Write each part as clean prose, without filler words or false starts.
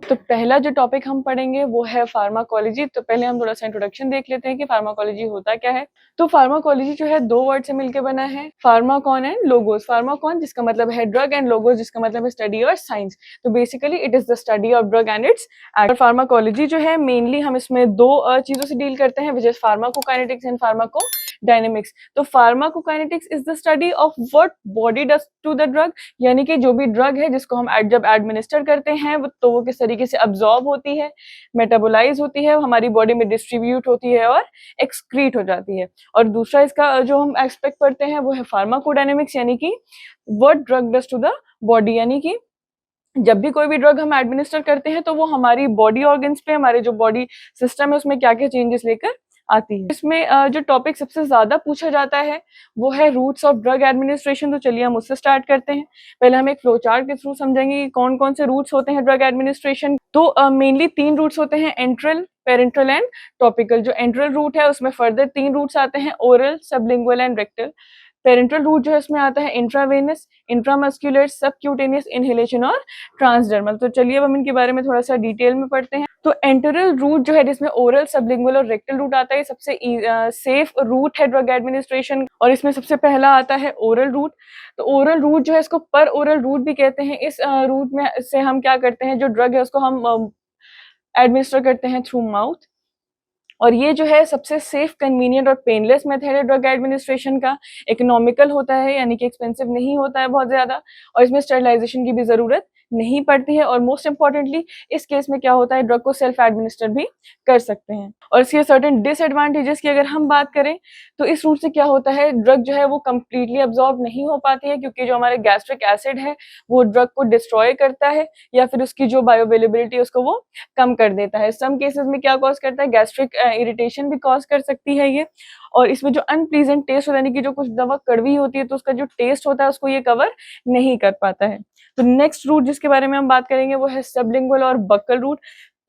तो पहला जो टॉपिक हम पढ़ेंगे वो है फार्माकोलॉजी। तो पहले हम थोड़ा सा इंट्रोडक्शन देख लेते हैं कि फार्माकोलॉजी होता क्या है। तो फार्माकोलॉजी जो है दो वर्ड से मिलकर बना है, फार्माकॉन एंड लोगोस। फार्माकॉन जिसका मतलब है ड्रग एंड लोगोस जिसका मतलब है स्टडी और साइंस। तो basically it is the study of drug and it's act. Pharmacology जो है मेनली हम इसमें दो चीजों से डील करते हैं, which is pharmacokinetics and pharmacodynamics. तो pharmacokinetics is the study of what body does to the drug, यानी कि जो भी ड्रग है जिसको हम जब एडमिनिस्टर करते हैं तो वो किस तरीके से अब्जॉर्ब होती है, मेटाबोलाइज होती है, हमारी बॉडी में डिस्ट्रीब्यूट होती है और एक्सक्रीट हो जाती है। और दूसरा इसका जो हम एस्पेक्ट पढ़ते हैं वो है फार्माकोडायनेमिक्स, यानी कि what drug does to the body, यानी कि जब भी कोई भी ड्रग हम एडमिनिस्टर करते हैं तो वो हमारी बॉडी ऑर्गन्स पे, हमारे जो बॉडी सिस्टम है उसमें क्या क्या चेंजेस लेकर आती है। इसमें जो टॉपिक सबसे ज्यादा पूछा जाता है वो है रूट्स ऑफ ड्रग एडमिनिस्ट्रेशन। तो चलिए हम उससे स्टार्ट करते हैं। पहले हम एक फ्लो चार्ट के थ्रू समझेंगे कि कौन कौन से रूट्स होते हैं ड्रग एडमिनिस्ट्रेशन। तो मेनली तीन रूट्स होते हैं, एंट्रल, पेरेंट्रल एंड टॉपिकल। जो एंट्रल रूट है उसमें फर्दर तीन रूट्स आते हैं, oral, sublingual and rectal. Parenteral route जो है उसमें आता है इंट्रावेनस, इंट्रामस्क्यूलर, सबक्यूटेनियस इनहेलेशन और ट्रांसडर्मल। तो चलिए अब हम इनके बारे में थोड़ा सा डिटेल में पढ़ते हैं। तो एंटरल रूट जो है जिसमें ओरल, सबलिंगुअल और रेक्टल रूट आता है, सबसे सेफ रूट है ड्रग एडमिनिस्ट्रेशन। और इसमें सबसे पहला आता है ओरल रूट। तो ओरल रूट जो है इसको पर ओरल रूट भी कहते हैं। इस रूट में से हम क्या करते हैं, जो ड्रग है उसको हम एडमिनिस्टर करते हैं थ्रू माउथ। और ये जो है सबसे सेफ, कन्वीनियंट और पेनलेस मेथड है ड्रग एडमिनिस्ट्रेशन का। इकोनॉमिकल होता है, यानी कि एक्सपेंसिव नहीं होता है बहुत ज्यादा, और इसमें स्टरलाइजेशन की भी जरूरत नहीं पड़ती है। और मोस्ट इंपॉर्टेंटली इस केस में क्या होता है, ड्रग को सेल्फ एडमिनिस्टर भी कर सकते हैं। और इसके सर्टेन डिसएडवांटेजेस की अगर हम बात करें तो इस रूट से क्या होता है, ड्रग जो है वो कम्प्लीटली अब्जॉर्ब नहीं हो पाती है, क्योंकि जो हमारे गैस्ट्रिक एसिड है वो ड्रग को डिस्ट्रॉय करता है, या फिर उसकी जो बायोअवेलेबिलिटी है उसको वो कम कर देता है। सम केसेस में क्या कॉज करता है, गैस्ट्रिक इरिटेशन भी कॉज कर सकती है ये। और इसमें जो अनप्लीजेंट टेस्ट होता है, यानी कि जो कुछ दवा कड़वी होती है तो उसका जो टेस्ट होता है उसको ये कवर नहीं कर पाता है। तो नेक्स्ट रूट जिसके बारे में हम बात करेंगे वो है सबलिंगुअल और बक्कल रूट।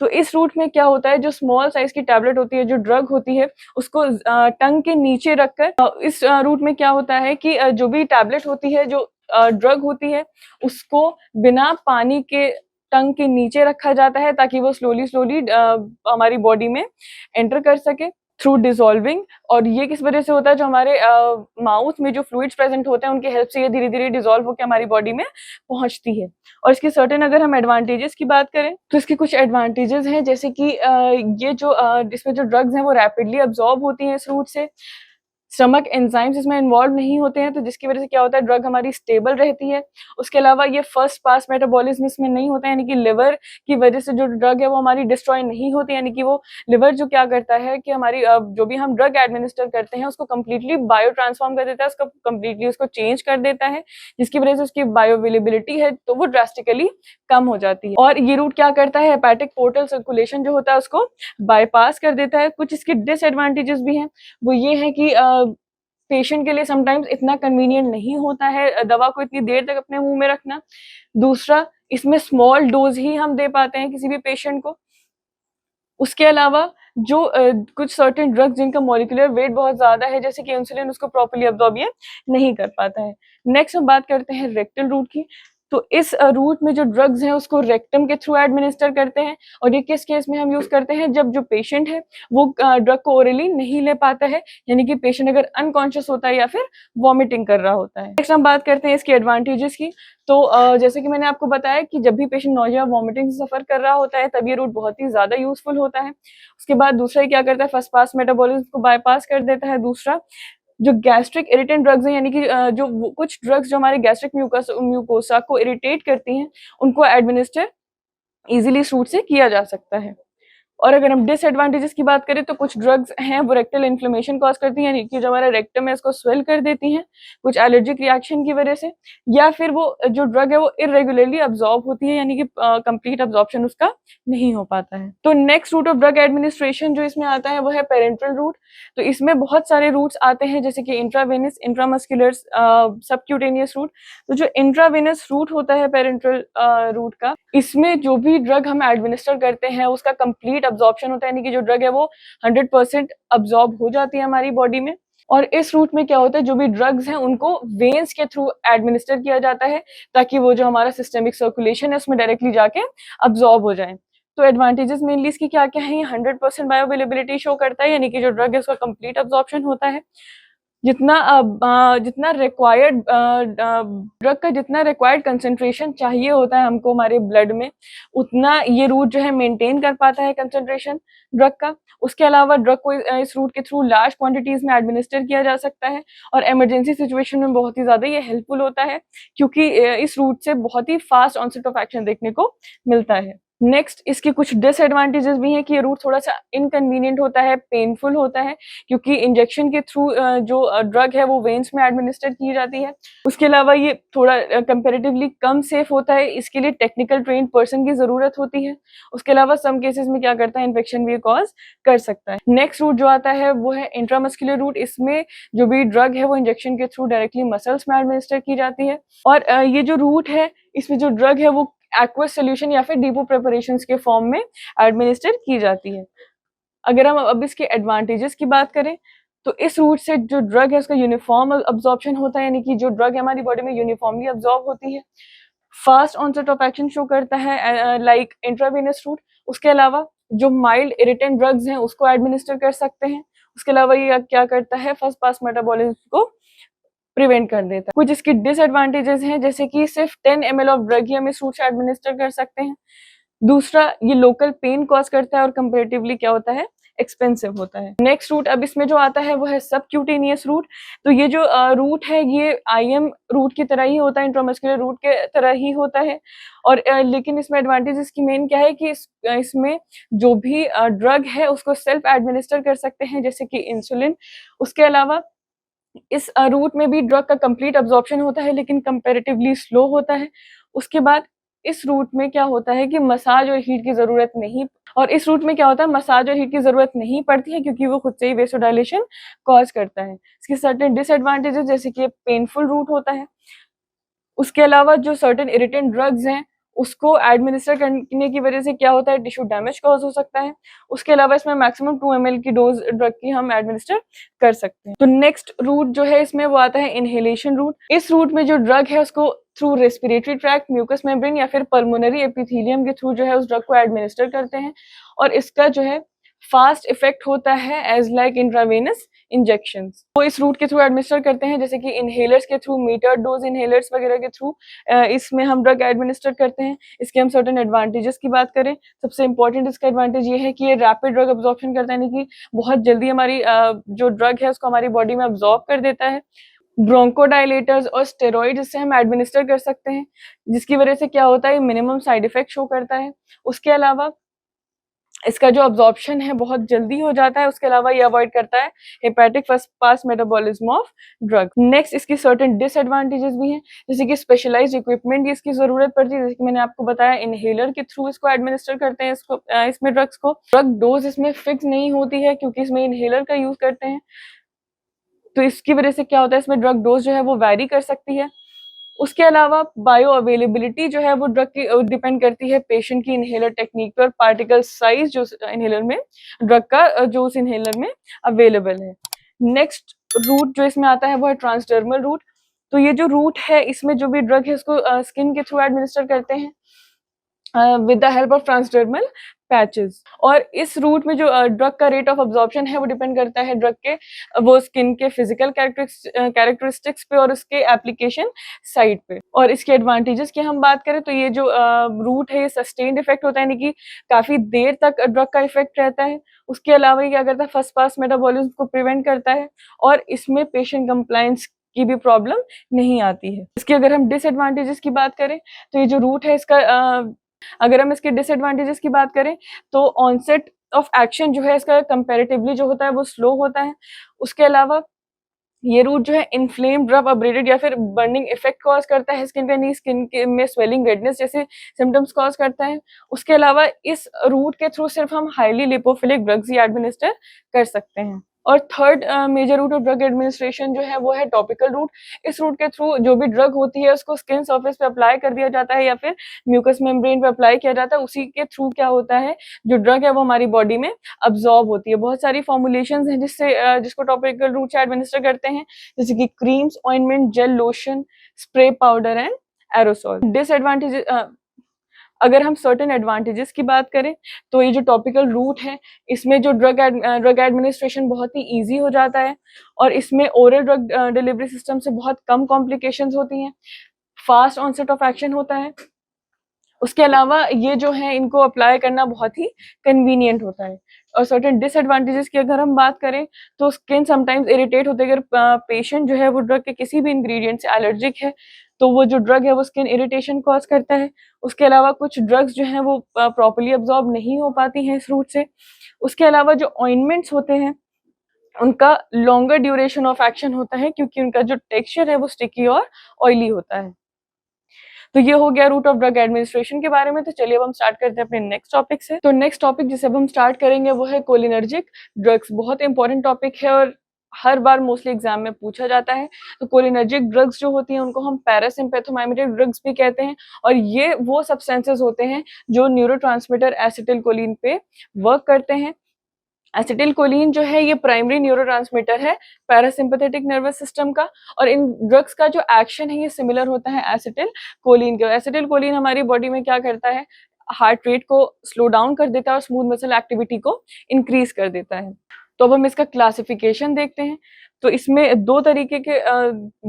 तो इस रूट में क्या होता है, जो स्मॉल साइज की टैबलेट होती है, जो ड्रग होती है, उसको टंग के नीचे रखकर इस रूट में क्या होता है कि जो भी टैबलेट होती है, जो ड्रग होती है, उसको बिना पानी के टंग के नीचे रखा जाता है ताकि वो स्लोली स्लोली हमारी बॉडी में एंटर कर सके थ्रू डिसॉल्विंग। और ये किस वजह से होता है, जो हमारे माउथ में जो फ्लूइड्स प्रेजेंट होते हैं उनकी हेल्प से ये धीरे धीरे डिसॉल्व होकर हमारी बॉडी में पहुंचती है। और इसके सर्टेन अगर हम एडवांटेजेस की बात करें तो इसके कुछ एडवांटेजेस हैं, जैसे कि ये जो इसमें जो ड्रग्स हैं वो रैपिडली अब्जॉर्ब होती हैं इस रूट से। स्टमक एंजाइम्स इसमें इन्वॉल्व नहीं होते हैं, तो जिसकी वजह से क्या होता है, ड्रग हमारी स्टेबल रहती है। उसके अलावा ये फर्स्ट पास मेटाबॉलिज्म इसमें नहीं होता है, यानी कि लिवर की वजह से जो ड्रग है वो हमारी डिस्ट्रॉय नहीं होती, यानी कि वो लिवर जो क्या करता है कि हमारी जो भी हम ड्रग एडमिनिस्टर करते हैं उसको कम्प्लीटली बायो ट्रांसफॉर्म कर देता है, उसको कम्प्लीटली उसको चेंज कर देता है, जिसकी वजह से उसकी बायो अवेलेबिलिटी है तो वो ड्रास्टिकली कम हो जाती है। और ये रूट क्या करता है, हेपेटिक पोर्टल सर्कुलेशन जो होता है उसको बाईपास कर देता है। कुछ इसके डिसएडवांटेजेस भी हैं, वो ये है कि पेशेंट के लिए समटाइम्स इतना कन्वीनियंट नहीं होता है दवा को इतनी देर तक अपने मुंह में रखना। दूसरा, इसमें स्मॉल डोज ही हम दे पाते हैं किसी भी पेशेंट को। उसके अलावा जो कुछ सर्टेन ड्रग्स जिनका मॉलिक्यूलर वेट बहुत ज्यादा है, जैसे कि इंसुलिन, उसको प्रॉपर्ली अब्जॉर्ब ये नहीं कर पाता है। नेक्स्ट हम बात करते हैं रेक्टल रूट की। तो इस रूट में जो ड्रग्स हैं उसको रेक्टम के थ्रू एडमिनिस्टर करते हैं। और ये किस केस में हम यूज करते हैं, जब जो पेशेंट है वो ड्रग को ओरली नहीं ले पाता है, यानी कि पेशेंट अगर अनकॉन्शियस होता है या फिर वॉमिटिंग कर रहा होता है। नेक्स्ट हम बात करते हैं इसके एडवांटेजेस की। तो जैसे कि मैंने आपको बताया कि जब भी पेशेंट नोजिया वॉमिटिंग से सफर कर रहा होता है तब ये रूट बहुत ही ज्यादा यूजफुल होता है। उसके बाद दूसरा क्या करता है, फर्स्ट पास मेटाबॉलिज्म को बाईपास कर देता है। दूसरा, जो गैस्ट्रिक इरिटेंट ड्रग्स हैं, यानी कि जो कुछ ड्रग्स जो हमारे गैस्ट्रिक म्यूकोसा को इरिटेट करती हैं, उनको एडमिनिस्टर इजीली इस रूट से किया जा सकता है। और अगर हम डिसएडवांटेजेस की बात करें तो कुछ ड्रग्स हैं वो रेक्टल इन्फ्लेमेशन कॉज करती हैं, यानी कि जो हमारा रेक्टम है उसको स्वेल कर देती हैं कुछ एलर्जिक रिएक्शन की वजह से, या फिर वो जो ड्रग है वो इरेगुलरली अब्जॉर्ब होती है, यानी कि कंप्लीट अब्जॉर्प्शन उसका नहीं हो पाता है। तो next route of drug administration जो इसमें आता है वो है पेरेंट्रल रूट। तो इसमें बहुत सारे रूट्स आते हैं, जैसे कि इंट्रावेनस, इंट्रामस्कुलर, सबक्यूटेनियस रूट। तो जो इंट्रावेनस रूट होता है पेरेंट्रल रूट का, इसमें जो भी ड्रग हम एडमिनिस्टर करते हैं उसका कंप्लीट अब्जॉर्प्शन होता है, यानी कि जो ड्रग है वो 100% अब्जॉर्ब हो जाती है हमारी बॉडी में। और इस रूट में क्या होता है, जो भी ड्रग्स हैं उनको वेन्स के थ्रू एडमिनिस्टर किया जाता है ताकि वो जो हमारा सिस्टेमिक सर्कुलेशन है उसमें डायरेक्टली जाके अब्जॉर्ब हो जाए। तो एडवांटेजेस मेनली इसकी क्या-क्या हैं, ये 100% बायोअवेलेबिलिटी शो करता है, यानी कि जो ड्रग है उसका कंप्लीट अब्जॉर्प्शन होता है। जितना रिक्वायर्ड ड्रग का जितना रिक्वायर्ड कंसंट्रेशन चाहिए होता है हमको हमारे ब्लड में, उतना ये रूट जो है मेंटेन कर पाता है कंसंट्रेशन ड्रग का। उसके अलावा ड्रग को इस रूट के थ्रू लार्ज क्वांटिटीज में एडमिनिस्टर किया जा सकता है और इमरजेंसी सिचुएशन में बहुत ही ज़्यादा ये हेल्पफुल होता है, क्योंकि इस रूट से बहुत ही फास्ट ऑनसेट ऑफ एक्शन देखने को मिलता है। नेक्स्ट इसके कुछ डिसएडवांटेजेस भी हैं कि ये रूट थोड़ा-सा इनकन्वीनिएंट होता है, पेनफुल होता है, क्योंकि इंजेक्शन के थ्रू जो ड्रग है वो वेन्स में एडमिनिस्टर की जाती है। उसके अलावा ये थोड़ा कंपैरेटिवली कम सेफ होता है, इसके लिए टेक्निकल ट्रेन्ड पर्सन की ज़रूरत होती है। उसके अलावा सम केसेस में क्या करता है, इन्फेक्शन भी कॉज़ कर सकता है। नेक्स्ट रूट जो आता है वो है इंट्रामस्कुलर रूट। इसमें जो भी ड्रग है वो इंजेक्शन के थ्रू डायरेक्टली मसल्स में एडमिनिस्टर की जाती है और ये जो रूट है इसमें जो ड्रग है वो एक्वस सॉल्यूशन या फिर डिपो प्रिपरेशंस के फॉर्म में एडमिनिस्टर की जाती है। अगर हम अब इसके एडवांटेजेस की बात करें तो इस रूट से जो ड्रग है उसका यूनिफॉर्म अब्जॉर्प्शन होता है, यानी कि जो ड्रग है हमारी बॉडी में यूनिफॉर्मली अब्जॉर्ब होती है। Fast onset of action show करता है लाइक इंट्रावेनस रूट। उसके अलावा जो माइल्ड इरिटेंट ड्रग्स हैं उसको एडमिनिस्टर कर सकते हैं। उसके अलावा ये क्या करता है, फर्स्ट पास मेटाबॉलिज्म को प्रिवेंट कर देता है। कुछ इसके डिसएडवांटेजेस हैं, जैसे कि सिर्फ 10 ml ऑफ ड्रग ही हम इस रूट से एडमिनिस्टर कर सकते हैं। दूसरा, ये लोकल पेन कॉज करता है और कंपैरेटिवली क्या होता है, एक्सपेंसिव होता है। नेक्स्ट रूट अब इसमें जो आता है वो है सबक्यूटेनियस रूट। तो ये जो रूट है ये आईएम रूट की तरह ही होता है, इंट्रामस्कुलर रूट के तरह ही होता है और लेकिन इसमें एडवांटेज इसकी मेन क्या है कि इसमें जो भी ड्रग है उसको सेल्फ एडमिनिस्टर कर सकते हैं, जैसे कि इंसुलिन। उसके अलावा इस रूट में भी ड्रग का कंप्लीट अब्जॉर्प्शन होता है, लेकिन कंपैरेटिवली स्लो होता है। उसके बाद इस रूट में क्या होता है कि मसाज और हीट की ज़रूरत नहीं, और इस रूट में क्या होता है, मसाज और हीट की ज़रूरत नहीं पड़ती है, क्योंकि वो खुद से ही वेसोडाइलेशन कॉज़ करता है। इसके सर्टेन डिसएडवांटेजेस, जैसे कि ये पेनफुल रूट होता है। उसके अलावा जो सर्टेन इरिटेंट ड्रग्स हैं उसको एडमिनिस्टर करने की वजह से क्या होता है, टिश्यू डैमेज कॉज हो सकता है। उसके अलावा इसमें मैक्सिमम 2 ml की डोज ड्रग की हम एडमिनिस्टर कर सकते हैं। तो नेक्स्ट रूट जो है इसमें वो आता है इनहेलेशन रूट। इस रूट में जो ड्रग है उसको through respiratory tract, mucous membrane या फिर पल्मोनरी एपिथेलियम के थ्रू जो है उस ड्रग को एडमिनिस्टर करते हैं और इसका जो है फास्ट इफेक्ट होता है एज लाइक इंट्रावेनस इंजेक्शंस। वो इस रूट के थ्रू एडमिनिस्टर करते हैं, जैसे कि इनहेलर्स के थ्रू, मीटर्ड डोज इनहेलर्स वगैरह के थ्रू इसमें हम ड्रग एडमिनिस्टर करते हैं। इसके हम सर्टेन एडवांटेजेस की बात करें, सबसे इंपॉर्टेंट इसका एडवांटेज ये है कि ये रैपिड ड्रग अब्जॉर्प्शन करता है, यानी कि बहुत जल्दी हमारी जो ड्रग है उसको हमारी बॉडी में अब्जॉर्ब कर देता है। ब्रोंकोडाइलेटर्स और स्टेरॉइड इससे हम एडमिनिस्टर कर सकते हैं, जिसकी वजह से क्या होता है, मिनिमम साइड इफेक्ट शो करता है। उसके अलावा इसका जो अब्जॉर्प्शन है बहुत जल्दी हो जाता है। उसके अलावा ये अवॉइड करता है hepatic first pass metabolism of drug. Next इसकी सर्टेन डिसएडवांटेजेस भी हैं, जैसे कि स्पेशलाइज्ड इक्विपमेंट की इसकी जरूरत पड़ती है, जैसे कि मैंने आपको बताया इनहेलर के थ्रू इसको एडमिनिस्टर करते हैं इसमें ड्रग्स को। ड्रग डोज इसमें फिक्स नहीं होती है क्योंकि इसमें इनहेलर का यूज करते हैं, तो इसकी वजह से क्या होता है, इसमें ड्रग डोज जो है वो वैरी कर सकती है। उसके अलावा बायो अवेलेबिलिटी जो है वो ड्रग की डिपेंड करती है पेशेंट की इनहेलर टेक्निक पर, पार्टिकल साइज जो इनहेलर में ड्रग का जो उस इनहेलर में अवेलेबल है। नेक्स्ट रूट जो इसमें आता है वो है ट्रांसडर्मल रूट। तो ये जो रूट है इसमें जो भी ड्रग है उसको स्किन के थ्रू एडमिनिस्टर करते हैं with the help of transdermal patches. और इस रूट में जो ड्रग का रेट ऑफ अब्जॉर्प्शन है वो डिपेंड करता है ड्रग के वो स्किन के फिजिकल कैरेक्टरिस्टिक्स पे और उसके एप्लीकेशन साइट पे। और इसके एडवांटेजेस की हम बात करें तो ये जो रूट है ये सस्टेन्ड इफेक्ट होता है, यानी कि काफी देर तक ड्रग का इफेक्ट रहता है। उसके अलावा ये क्या करता है, फर्स्ट पास मेटाबॉलिज्म को प्रिवेंट करता है और इसमें पेशेंट कंप्लायंस की भी प्रॉब्लम नहीं आती है। इसके अगर हम डिसएडवांटेजेस की बात करें तो ये जो रूट है इसका अगर हम इसके डिसएडवांटेजेस की बात करें तो ऑनसेट ऑफ एक्शन जो है इसका कंपैरेटिवली जो होता है वो स्लो होता है। उसके अलावा ये रूट जो है इन्फ्लेम्ड, रफ, अब्रेडेड या फिर बर्निंग इफेक्ट कॉज करता है स्किन पे, यानी स्किन में स्वेलिंग, रेडनेस जैसे सिम्टम्स कॉज करता है। उसके अलावा इस रूट के थ्रू सिर्फ हम हाईली लिपोफिलिक ड्रग्स ही एडमिनिस्टर कर सकते हैं। और third major route of drug administration जो है वो है टॉपिकल रूट। इस रूट के थ्रू जो भी ड्रग होती है उसको स्किन सरफेस पे अप्लाई कर दिया जाता है या फिर म्यूकस मेम्ब्रेन पे अप्लाई किया जाता है। उसी के थ्रू क्या होता है, जो ड्रग है वो हमारी बॉडी में अब्जॉर्ब होती है। बहुत सारी फॉर्मुलेशंस हैं जिसको टॉपिकल रूट से एडमिनिस्टर करते हैं, जैसे कि creams, ointment, gel, lotion, spray, powder and aerosol. Disadvantage अगर हम सर्टेन एडवांटेजेस की बात करें तो ये जो टॉपिकल रूट है इसमें जो ड्रग एडमिनिस्ट्रेशन बहुत ही इजी हो जाता है और इसमें ओरल ड्रग डिलीवरी सिस्टम से बहुत कम कॉम्प्लिकेशंस होती हैं, फास्ट ऑनसेट ऑफ एक्शन होता है। उसके अलावा ये जो है इनको अप्लाई करना बहुत ही कन्वीनियंट होता है। और सर्टेन डिसएडवांटेजेस की अगर हम बात करें तो स्किन समटाइम्स इरिटेट होते हैं। अगर पेशेंट जो है वो ड्रग के किसी भी इंग्रेडिएंट से एलर्जिक है तो वो जो ड्रग है वो स्किन इरिटेशन कॉज करता है। उसके अलावा कुछ ड्रग्स जो हैं वो प्रॉपर्ली अब्जॉर्ब नहीं हो पाती हैं इस रूट से। उसके अलावा जो ऑइंटमेंट्स होते हैं उनका लॉन्गर ड्यूरेशन ऑफ एक्शन होता है क्योंकि उनका जो टेक्सचर है वो स्टिकी और ऑयली होता है। तो ये हो गया रूट ऑफ ड्रग एडमिनिस्ट्रेशन के बारे में। तो चलिए अब हम स्टार्ट करते हैं अपने नेक्स्ट टॉपिक से। तो नेक्स्ट टॉपिक जिसे अब हम स्टार्ट करेंगे वो है कोलिनर्जिक ड्रग्स। बहुत इंपॉर्टेंट टॉपिक है और हर बार मोस्टली एग्जाम में पूछा जाता है। तो कोलिनर्जिक ड्रग्स जो होती हैं उनको हम पैरासिम्पैथोमाइमेटिक ड्रग्स भी कहते हैं और ये वो सब्सटेंसेस होते हैं जो न्यूरोट्रांसमीटर एसिटिलकोलिन पे वर्क करते हैं। एसिटिलकोलिन जो है ये प्राइमरी न्यूरोट्रांसमीटर है पैरासिम्पैथेटिक नर्वस सिस्टम का और इन ड्रग्स का जो एक्शन है ये सिमिलर होता है एसिटिलकोलिन के। एसिटिलकोलिन हमारी बॉडी में क्या करता है, हार्ट रेट को स्लो डाउन कर देता है और स्मूथ मसल एक्टिविटी को इंक्रीज कर देता है। तो अब हम इसका क्लासिफिकेशन देखते हैं। तो इसमें दो तरीके के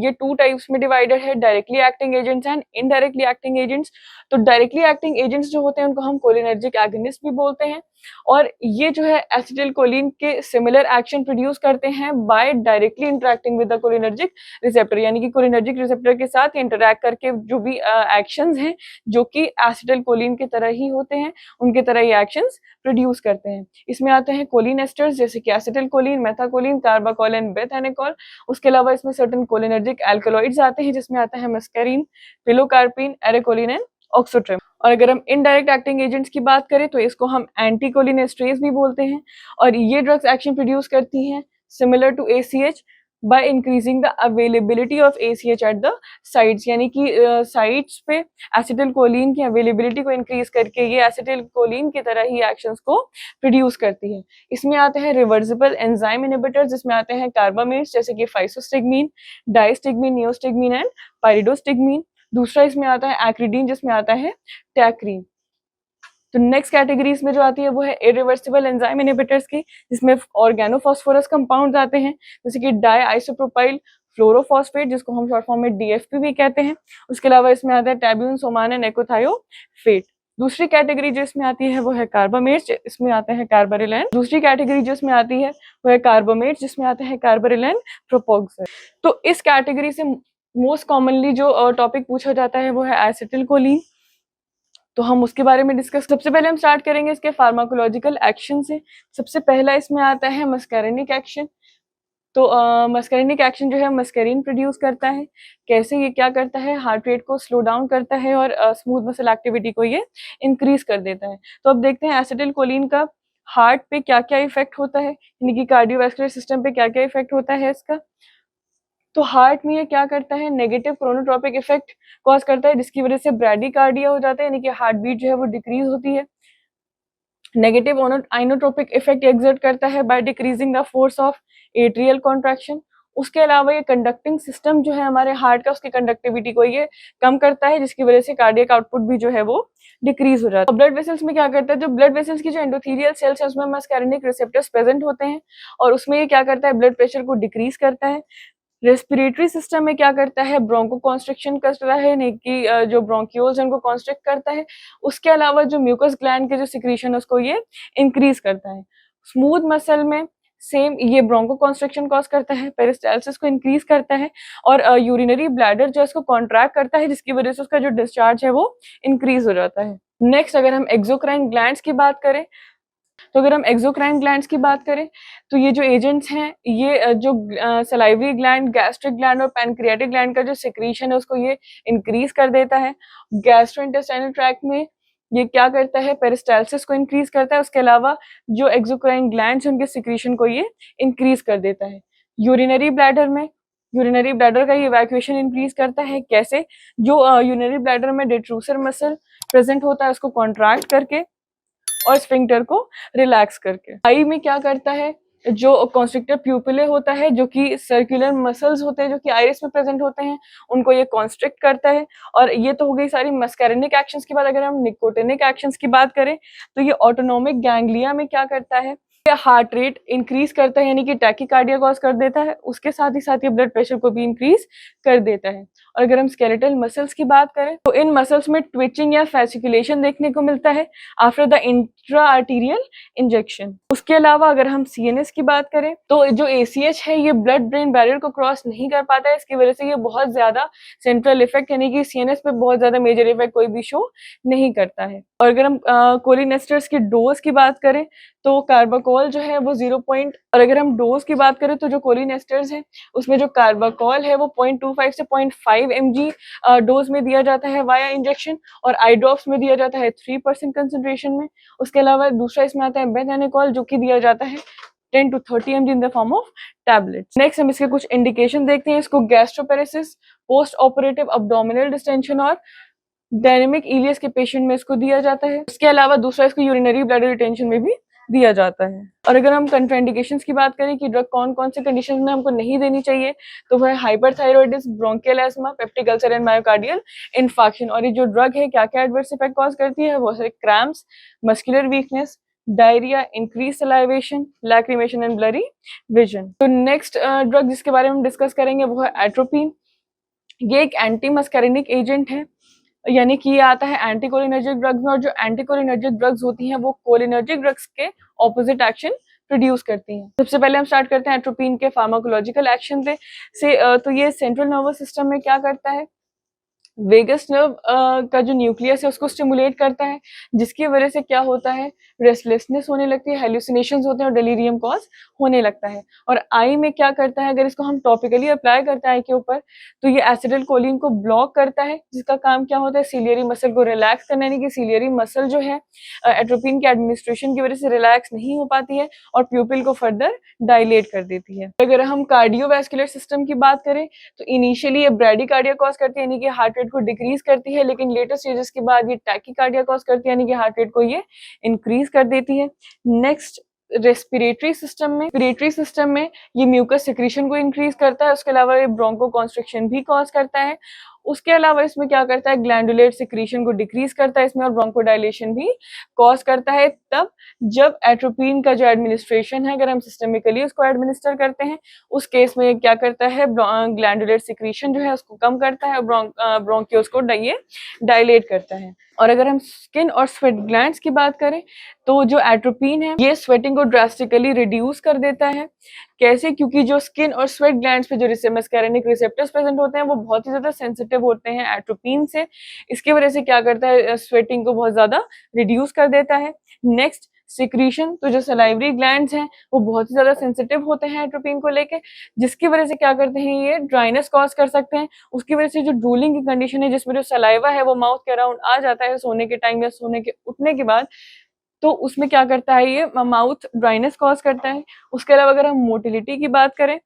ये टू टाइप्स में डिवाइडेड है, directly acting agents and indirectly acting agents. तो डायरेक्टली एक्टिंग एजेंट्स जो होते हैं उनको हम कोलिनर्जिक एगोनिस्ट भी बोलते हैं और ये जो है एसिटिलकोलिन के सिमिलर एक्शन प्रोड्यूस करते हैं by directly interacting with the cholinergic receptor, यानी कि कोलिनर्जिक रिसेप्टर के साथ इंटरैक्ट करके जो भी एक्शंस हैं जो कि एसिटिलकोलिन की तरह ही होते हैं उनके तरह ही एक्शंस प्रोड्यूस करते हैं। इसमें आते हैं कोलिन एस्टर्स जैसे कि एसिटिलकोलिन, मेथाकोलिन, कार्बाकोल एंड बेथेनेकोल। उसके अलावा इसमें सर्टेन कोलिनर्जिक एल्कलॉइड्स आते हैं जिसमें आता है मस्करीन, पिलोकार्पिन, एरेकोलिन एंड ऑक्सोट्रिम। और अगर हम इनडायरेक्ट एक्टिंग एजेंट्स की बात करें तो इसको हम एंटीकोलिनेस्ट्रेज भी बोलते हैं और ये ड्रग्स एक्शन प्रोड्यूस करती हैं similar to ACH by increasing the availability of ACH at the sites, यानी कि साइट्स पे एसिटिलकोलिन की अवेलेबिलिटी को इंक्रीज करके ये एसिटिलकोलिन की तरह ही एक्शंस को प्रोड्यूस करती है। इसमें आते हैं रिवर्सिबल एंजाइम इनहिबिटर्स जिसमें आते हैं कार्बामेट्स जैसे कि फाइसोस्टिग्मीन, डाइस्टिग्मीन, नियोस्टिग्मीन एंड पाइरिडोस्टिग्मीन। दूसरा इसमें आता है एक्रिडीन जिसमें आता है टैक्रीन। तो नेक्स्ट कैटेगरीज में जो आती है वो है इरिवर्सिबल एंजाइम इनहिबिटर्स की जिसमें ऑर्गेनोफॉस्फोरस कंपाउंड्स आते हैं जैसे कि डाई आइसोप्रोपाइल फ्लोरोफॉस्फेट जिसको हम शॉर्ट फॉर्म में DFP भी कहते हैं। उसके अलावा इसमें आता है टैब्यून, सोमान एंड एकोथायोफेट। दूसरी कैटेगरी जो इसमें आती है वो है कार्बामेट्स, इसमें आते हैं कार्बारिल। दूसरी कैटेगरी जो इसमें आती है वो है कार्बामेट्स जिसमें आते हैं कार्बारिल एंड प्रोपोक्सिल। तो इस कैटेगरी से मोस्ट कॉमनली जो टॉपिक पूछा जाता है वो है एसिटिलकोलिन। तो हम उसके बारे में डिस्कस, सबसे पहले हम स्टार्ट करेंगे इसके फार्माकोलॉजिकल एक्शन से। सबसे पहला इसमें आता है मस्कैरिनिक एक्शन। तो मस्कैरिनिक एक्शन जो है मस्कैरिन प्रोड्यूस करता है। कैसे ये क्या करता है, हार्ट रेट को स्लो डाउन करता है और स्मूथ मसल एक्टिविटी को ये इंक्रीज कर देता है। तो अब देखते हैं एसिटिलकोलिन का हार्ट पे क्या क्या इफेक्ट होता है, यानी कि कार्डियोवैस्कुलर सिस्टम पे क्या क्या इफेक्ट होता है इसका। तो हार्ट में ये क्या करता है, नेगेटिव क्रोनोट्रोपिक इफेक्ट कॉज करता है जिसकी वजह से ब्रैडीकार्डिया हो जाता है, यानी कि हार्ट बीट जो है वो डिक्रीज होती है। नेगेटिव आइनोट्रोपिक इफेक्ट एग्जर्ट करता है by decreasing the force of atrial contraction. उसके अलावा ये कंडक्टिंग सिस्टम जो है हमारे हार्ट का उसकी कंडक्टिविटी को ये कम करता है जिसकी वजह से कार्डियक आउटपुट भी जो है वो डिक्रीज हो जाता है। ब्लड वेसल्स में क्या करता है, जो ब्लड वेसल्स की जो एंडोथेलियल सेल्स है उसमें मस्कैरिनिक रिसेप्टर्स प्रेजेंट होते हैं और उसमें ये क्या करता है, ब्लड प्रेशर को डिक्रीज करता है। रेस्पिरेटरी सिस्टम में क्या करता है, ब्रोंको कॉन्स्ट्रिक्शन करता है, यानी कि जो ब्रोंक्यूल्स उनको कॉन्स्ट्रिक्ट करता है। उसके अलावा जो म्यूकस ग्लैंड के जो सिक्रीशन है उसको ये इंक्रीज करता है। स्मूथ मसल में सेम ये ब्रोंको कॉन्स्ट्रिक्शन कॉज करता है, पेरिस्टाल्सिस को इंक्रीज करता है और यूरिनरी ब्लैडर जो है इसको कॉन्ट्रैक्ट करता है जिसकी वजह से उसका जो डिस्चार्ज है वो इंक्रीज हो जाता है। नेक्स्ट अगर हम एक्सोक्राइन ग्लैंड्स की बात करें तो अगर हम एक्सोक्राइन ग्लैंड्स की बात करें तो ये जो एजेंट्स हैं ये जो सलाइवरी ग्लैंड, गैस्ट्रिक ग्लैंड और पैनक्रियाटिक ग्लैंड का जो सिक्रीशन है उसको ये इंक्रीज कर देता है। गैस्ट्रोइंटेस्टाइनल ट्रैक्ट में ये क्या करता है, पेरिस्टाल्सिस को इंक्रीज करता है। उसके अलावा जो एक्सोक्राइन ग्लैंड्स हैं उनके सिक्रीशन को ये इंक्रीज कर देता है। यूरिनरी ब्लैडर में यूरिनरी ब्लैडर का ये इवैक्यूएशन इंक्रीज करता है। कैसे, जो यूरिनरी ब्लैडर में डिट्रूसर मसल प्रेजेंट होता है उसको कॉन्ट्रैक्ट करके और स्फिंक्टर को रिलैक्स करके। आई में क्या करता है, जो कॉन्स्ट्रिक्टर प्यूपिले होता है, जो कि सर्कुलर मसल्स होते हैं जो कि आइरिस में प्रेजेंट होते हैं, उनको ये कॉन्स्ट्रिक्ट करता है। और ये तो हो गई सारी मस्कैरिनिक एक्शंस की बात। अगर हम निकोटिनिक एक्शंस की बात करें तो ये ऑटोनोमिक गैंग्लिया में क्या करता है, हार्ट रेट इंक्रीज करता है, यानी कि टैकीकार्डिया कॉज कर देता है। उसके साथ ही ब्लड प्रेशर को भी इंक्रीज कर देता है। और अगर हम स्केलेटल मसल्स की बात करें तो इन मसल्स में ट्विचिंग या फैसिकुलेशन देखने को मिलता है after the intra arterial injection. उसके अलावा अगर हम सीएनएस की बात करें तो जो एसीएच है ये ब्लड ब्रेन बैरियर को क्रॉस नहीं कर पाता है, इसकी वजह से ये बहुत ज्यादा सेंट्रल इफेक्ट यानी कि सीएनएस पे बहुत ज्यादा मेजर इफेक्ट कोई भी शो नहीं करता है। और अगर हम कोलिनेस्टर्स की डोज की बात करें तो कार्बाकोल जो है वो 0 पॉइंट, और अगर हम डोज की बात करें तो जो कोलिनेस्टर्स हैं उसमें जो कार्बाकोल है वो 0.25 से 0.5 mg डोज में दिया जाता है वाया इंजेक्शन, और आई ड्रॉप्स में दिया जाता है 3% कंसेंट्रेशन में। उसके अलावा दूसरा इसमें आता है बेथानिकॉल जो कि दिया जाता है 10 to 30 mg in the form of tablets. Next हम इसके कुछ इंडिकेशन देखते हैं। इसको gastroparesis, post operative abdominal distension और डायनेमिक इलियस के पेशेंट में इसको दिया जाता है। उसके अलावा दूसरा इसको यूरिनरी ब्लैडर रिटेंशन में भी दिया जाता है। और अगर हम कंट्राइंडिकेशंस की बात करें कि ड्रग कौन कौन से कंडीशन में हमको नहीं देनी चाहिए तो वह hyperthyroidism, bronchial ESMA, peptic ulcer and myocardial infarction. और ये जो ड्रग है क्या क्या एडवर्स इफेक्ट कॉज करती है, वो है cramps, muscular weakness, diarrhoea, increase salivation, lacrimation and blurry vision. तो नेक्स्ट ड्रग जिसके बारे में हम डिस्कस करेंगे वो है एट्रोपिन। ये एक एंटी मस्कैरिनिक एजेंट है, यानी कि ये आता है एंटीकोलिनर्जिक ड्रग्स में। और जो एंटीकोलिनर्जिक ड्रग्स होती हैं वो कोलिनर्जिक ड्रग्स के ऑपोजिट एक्शन प्रोड्यूस करती हैं। सबसे पहले हम स्टार्ट करते हैं एट्रोपिन के फार्माकोलॉजिकल एक्शन से। तो ये सेंट्रल नर्वस सिस्टम में क्या करता है, वेगस नर्व का जो न्यूक्लियस है उसको स्टिमुलेट करता है, जिसकी वजह से क्या होता है, रेस्टलेसनेस होने लगती है, हेलुसिनेशंस होते हैं और डेलीरियम कॉज होने लगता है। और आई में क्या करता है, अगर इसको हम टॉपिकली अप्लाई करते हैं आई के ऊपर तो ये एसिटिल कोलिन को ब्लॉक करता है, जिसका काम क्या होता है, सिलियरी मसल को रिलैक्स करना, यानी कि सिलियरी मसल जो है एट्रोपिन के एडमिनिस्ट्रेशन की वजह से रिलैक्स नहीं हो पाती है और प्यूपिल को फर्दर डायलेट कर देती है। अगर हम कार्डियोवैस्कुलर सिस्टम की बात करें तो इनिशियली ये ब्रैडीकार्डिया कॉज करती है, यानी कि हार्ट रेट को डिक्रीज करती है, लेकिन लेटर स्टेजेस के बाद ये टैकीकार्डिया कॉज करती है, यानी कि हार्ट रेट को ये इंक्रीज कर देती है। नेक्स्ट रेस्पिरेटरी सिस्टम में ये म्यूकस सिक्रीशन को इंक्रीज करता है। उसके अलावा ये ब्रोंको कॉन्स्ट्रिक्शन भी कॉज करता है। उसके अलावा इसमें क्या करता है, ग्लैंडुलेट सिक्रीशन को डिक्रीज करता है इसमें, और ब्रोंकोडाइलेशन भी कॉज करता है तब जब एट्रोपिन का जो एडमिनिस्ट्रेशन है अगर हम सिस्टेमिकली उसको एडमिनिस्टर करते हैं, उस केस में ये क्या करता है, ग्लैंडुलेट सिक्रीशन जो है उसको कम करता है, ब्रोंकियोस को ये डायलेट करता है। और अगर हम स्किन और स्वेट ग्लैंड्स की बात करें तो जो एट्रोपिन है ये स्वेटिंग को ड्रास्टिकली रिड्यूस कर देता है। कैसे, क्योंकि जो स्किन और स्वेट ग्लैंड्स पे जो मस्कैरिनिक रिसेप्टर्स प्रेजेंट होते हैं वो बहुत ही ज्यादा सेंसिटिव होते हैं एट्रोपिन से। इसकी वजह से क्या करता है, स्वेटिंग को बहुत ज्यादा रिड्यूस कर देता है। नेक्स्ट सिक्रीशन, तो जो सलाइवरी ग्लैंड्स हैं वो बहुत ही ज्यादा सेंसिटिव होते हैं एट्रोपिन को लेके, जिसकी वजह से क्या करते हैं, ये ड्राइनेस कॉज कर सकते हैं। उसकी वजह से जो ड्रूलिंग की कंडीशन है जिसमें जो सलाइवा है वो माउथ के अराउंड आ जाता है सोने के टाइम या सोने के उठने के बाद, तो उसमें क्या करता है, ये माउथ ड्राइनेस कॉज करता है। उसके अलावा अगर हम मोटिलिटी की बात करें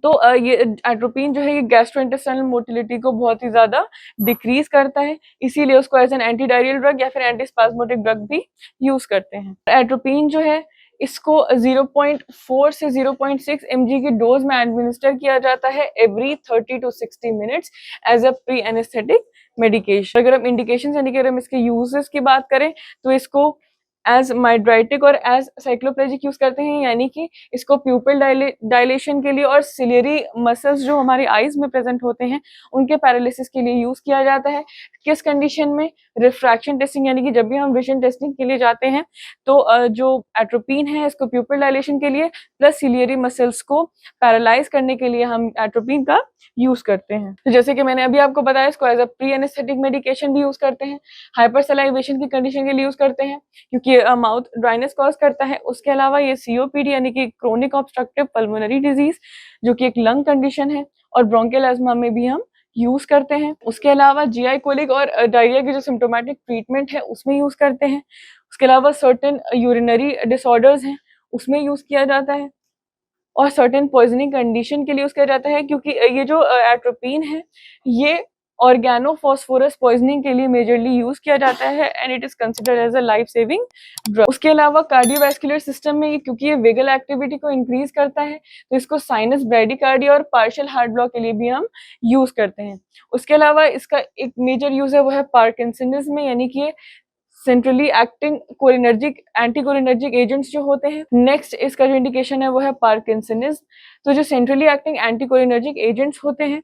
तो ये एट्रोपिन जो है ये गैस्ट्रोइंटेस्टाइनल मोटिलिटी को बहुत ही ज्यादा डिक्रीज करता है, इसीलिए उसको as an anti diarrhoeal drug या फिर एंटी स्पाज्मोटिक ड्रग भी यूज करते हैं। एट्रोपिन जो है इसको 0.4 से 0.6 mg की डोज में एडमिनिस्टर किया जाता है every 30 to 60 minutes as a pre anaesthetic medication. अगर हम इंडिकेशन यानी कि अगर हम इसके यूजेस की बात करें तो इसको एज माइड्राइटिक और एज साइक्लोप्लेजिक यूज करते हैं, यानी कि इसको प्यूपिल डायलेशन के लिए और सिलियरी मसल्स जो हमारे आईज में प्रेजेंट होते हैं उनके पैरालिसिस के लिए यूज किया जाता है। किस कंडीशन में, रिफ्रैक्शन टेस्टिंग, यानी कि जब भी हम विजन टेस्टिंग के लिए जाते हैं तो जो एट्रोपिन है इसको प्यूपिल डायलेशन के लिए प्लस सिलियरी मसल्स को पैरालाइज करने के लिए हम एट्रोपिन का यूज करते हैं। तो जैसे कि मैंने अभी आपको बताया इसको as a pre anaesthetic medication भी यूज करते हैं, हाइपरसलाइवेशन की कंडीशन के लिए यूज करते हैं क्योंकि माउथ ड्राइनेस कॉज करता है। उसके अलावा ये सीओपीडी यानी कि क्रोनिक ऑब्स्ट्रक्टिव पल्मोनरी डिजीज जो कि एक लंग कंडीशन है, और ब्रोंकियल एस्मा में भी हम यूज करते हैं। उसके अलावा जीआई कोलिक और डायरिया की जो सिम्टोमेटिक ट्रीटमेंट है उसमें यूज करते हैं। उसके अलावा सर्टेन यूरिनरी डिसऑर्डर्स हैं उसमें यूज किया जाता है, और सर्टेन पॉइजनिंग कंडीशन के लिए यूज किया जाता है, क्योंकि ये जो एट्रोपिन है ये ऑर्गेनोफॉस्फोरस पॉइजनिंग के लिए मेजरली यूज किया जाता है and it is considered as a life saving drug. उसके अलावा कार्डियोवैस्कुलर सिस्टम में क्योंकि ये वेगल एक्टिविटी को इंक्रीज करता है तो इसको साइनस ब्रैडिकार्डिया और पार्शियल हार्ट ब्लॉक के लिए भी हम यूज करते हैं। उसके अलावा इसका एक मेजर यूज है वो है पार्किंसनिज्म में, यानी कि centrally acting cholinergic anti cholinergic agents जो होते हैं। नेक्स्ट इसका जो इंडिकेशन है वो है पार्किंसनिज्म। तो जो centrally acting anti cholinergic agents होते हैं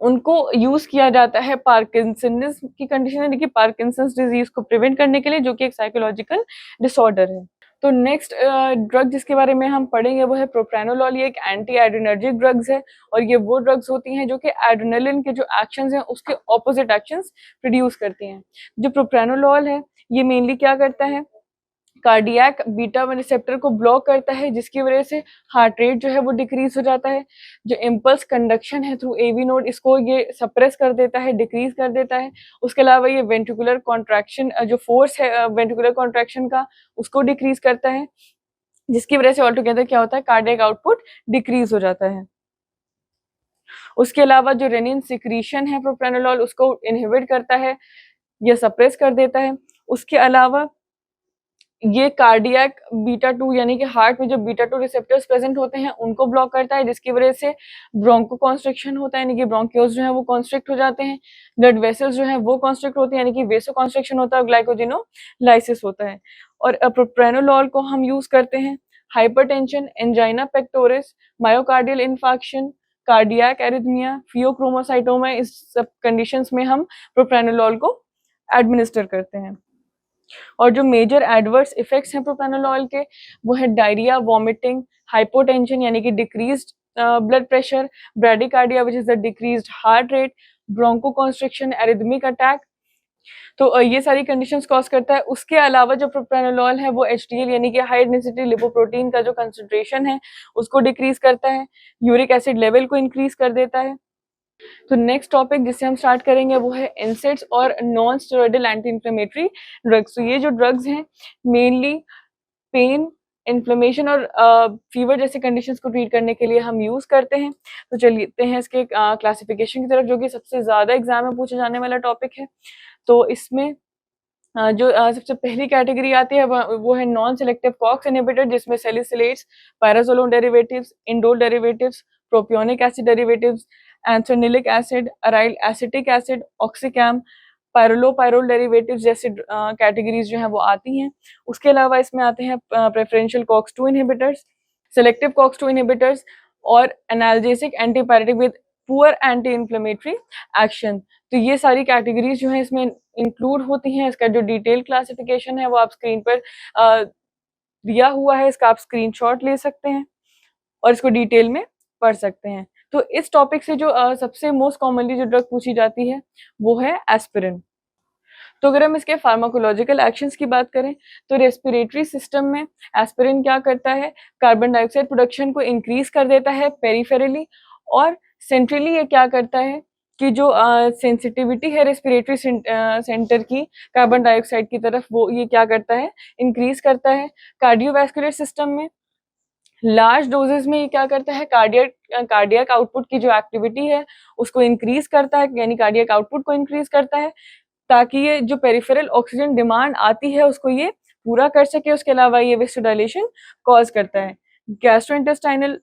उनको यूज किया जाता है पार्किंसनिज्म की कंडीशन यानी कि पार्किंसंस डिजीज को प्रिवेंट करने के लिए, जो कि एक साइकोलॉजिकल डिसऑर्डर है। तो नेक्स्ट ड्रग जिसके बारे में हम पढ़ेंगे वो है प्रोप्रानोलॉल। ये एक एंटी एड्रेनर्जिक ड्रग्स है और ये वो ड्रग्स होती हैं जो कि एड्रेनलिन के जो एक्शंस हैं उसके ऑपोजिट एक्शंस प्रोड्यूस करती हैं। जो प्रोप्रानोलॉल है ये मेनली क्या करता है, कार्डियक बीटा रिसेप्टर को ब्लॉक करता है जिसकी वजह से हार्ट रेट जो है वो डिक्रीज हो जाता है। जो इम्पल्स कंडक्शन है थ्रू एवी नोड इसको ये सप्रेस कर देता है, डिक्रीज कर देता है। उसके अलावा ये वेंट्रिकुलर कॉन्ट्रैक्शन जो फोर्स है वेंट्रिकुलर कॉन्ट्रैक्शन का उसको डिक्रीज करता है, जिसकी वजह से ऑल टुगेदर क्या होता है, कार्डियक आउटपुट डिक्रीज हो जाता है। उसके अलावा जो रेनिन सिक्रीशन है प्रोप्रानोलॉल उसको इनहिबिट करता है या सप्रेस कर देता है। उसके अलावा ये कार्डियक बीटा 2 यानी कि हार्ट में जो बीटा 2 रिसेप्टर्स प्रेजेंट होते हैं उनको ब्लॉक करता है, जिसकी वजह से ब्रोंको कॉन्स्ट्रिक्शन होता है यानी कि ब्रोंकियोल्स जो है वो कॉन्स्ट्रिक्ट हो जाते हैं। ब्लड वेसल्स जो है वो कॉन्स्ट्रिक्ट होते हैं यानी कि वेसो कॉन्स्ट्रिक्शन होता है और ग्लाइकोजिनोलाइसिस होता है। और प्रोप्रानोलॉल को हम यूज करते हैं hypertension, angina pectoris, myocardial infarction, cardiac arrhythmia, phaeochromocytoma, इस सब कंडीशंस में हम प्रोप्रानोलॉल को एडमिनिस्टर करते हैं। और जो मेजर एडवर्स इफेक्ट्स हैं प्रोप्रानोलॉल के वो है डायरिया, वॉमिटिंग, हाइपोटेंशन यानी कि decreased blood pressure, bradycardia which is the decreased heart rate, bronchoconstriction, arrhythmic attack. तो ये सारी कंडीशंस कॉज करता है। उसके अलावा जो प्रोप्रानोलॉल है वो एचडीएल यानी कि हाई डेंसिटी लिपोप्रोटीन का जो कंसंट्रेशन है उसको डिक्रीज करता है, यूरिक एसिड लेवल को इंक्रीज कर देता है। तो नेक्स्ट टॉपिक जिससे हम स्टार्ट करेंगे वो है एनसेड्स और non steroidal anti inflammatory drugs. तो ये जो ड्रग्स हैं मेनली पेन, इन्फ्लेमेशन और फीवर जैसे कंडीशंस को ट्रीट करने के लिए हम यूज करते हैं। तो चलते हैं इसके क्लासिफिकेशन की तरफ, जो कि सबसे ज्यादा एग्जाम में पूछे जाने वाला टॉपिक है। तो इसमें जो सबसे पहली कैटेगरी आती है वो है नॉन सिलेक्टिव कॉक्स इनहिबिटर, जिसमें salicylates, pyrazolone derivatives, indole derivatives, propionic acid derivatives, anthranilic acid, aryl acetic acid, oxicam, pyrrolopyrrole derivatives जैसे कैटेगरीज जो हैं वो आती हैं। उसके अलावा इसमें आते हैं preferential COX 2 inhibitors, selective COX 2 inhibitors और analgesic antipyretic with poor anti inflammatory action. तो ये सारी कैटेगरीज जो है इसमें इंक्लूड होती हैं। इसका जो डिटेल क्लासिफिकेशन है वो आप स्क्रीन पर दिया हुआ है, इसका आप स्क्रीनशॉट ले सकते हैं और इसको डिटेल में पढ़ सकते हैं। तो इस टॉपिक से जो सबसे मोस्ट कॉमनली जो ड्रग पूछी जाती है वो है एस्पिरिन। तो अगर हम इसके फार्माकोलॉजिकल एक्शंस की बात करें तो रेस्पिरेटरी सिस्टम में एस्पिरिन क्या करता है, कार्बन डाइऑक्साइड प्रोडक्शन को इंक्रीज कर देता है पेरिफेरली, और सेंट्रली ये क्या करता है कि जो सेंसिटिविटी है रेस्पिरेटरी सेंटर की कार्बन डाइऑक्साइड की तरफ वो ये क्या करता है, इंक्रीज करता है। कार्डियोवैस्कुलर सिस्टम में लार्ज डोजेस में ये क्या करता है, कार्डियक आउटपुट की जो एक्टिविटी है उसको इंक्रीज करता है, यानी कार्डियक आउटपुट को इंक्रीज करता है ताकि ये जो पेरिफेरल ऑक्सीजन डिमांड आती है उसको ये पूरा कर सके। उसके अलावा ये वेसोडाइलेशन कॉज करता है। गैस्ट्रोइंटेस्टाइनल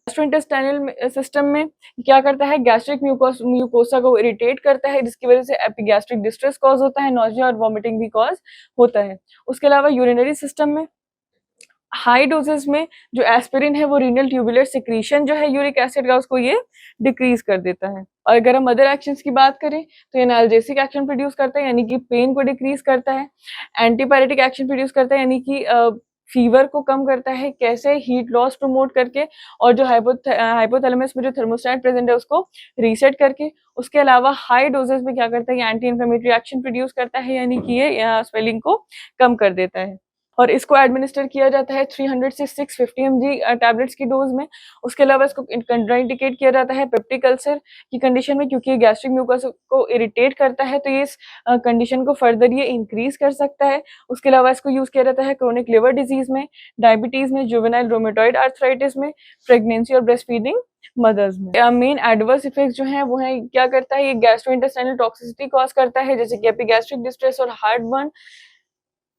सिस्टम में क्या करता है, गैस्ट्रिक म्यूकोसा को इरिटेट करता है जिसकी वजह से एपिगैस्ट्रिक डिस्ट्रेस कॉज होता है, नॉजिया और वॉमिटिंग भी कॉज होता है। उसके अलावा यूरिनरी सिस्टम में हाई डोजेस में जो एस्पिरिन है वो रीनल ट्यूबुलर सिक्रीशन जो है यूरिक एसिड का उसको ये डिक्रीज कर देता है। और अगर हम अदर एक्शंस की बात करें तो ये एनाल्जेसिक एक्शन प्रोड्यूस करता है यानी कि पेन को डिक्रीज करता है, एंटीपायरेटिक एक्शन प्रोड्यूस करता है यानी कि फीवर को कम करता है, कैसे, हीट लॉस प्रमोट करके और जो हाइपोथैलेमस में जो थर्मोस्टेट प्रेजेंट है उसको रीसेट करके। उसके अलावा हाई डोजेस में क्या करता है, ये एंटी इन्फ्लेमेटरी एक्शन प्रोड्यूस करता है यानी कि ये स्वेलिंग को कम कर देता है। और इसको एडमिनिस्टर किया जाता है 300 से 650 mg टैबलेट्स की डोज में। उसके अलावा इसको कंट्राइंडिकेट किया जाता है पेप्टिक अल्सर की कंडीशन में, क्योंकि ये गैस्ट्रिक म्यूकस को इरिटेट करता है, तो ये इस कंडीशन को फर्दर ये इंक्रीज कर सकता है। उसके अलावा इसको यूज किया जाता है क्रोनिक लिवर डिजीज में, डायबिटीज में, जुवेनाइल रोमेटॉइड आर्थराइटिस में, प्रेगनेंसी और ब्रेस्ट फीडिंग मदर्स में। मेन एडवर्स इफेक्ट्स जो हैं वो है, क्या करता है, ये गैस्ट्रोइंटेस्टाइनल टॉक्सिसिटी कॉज करता है, जैसे कि एपिगैस्ट्रिक डिस्ट्रेस और हार्ट बर्न।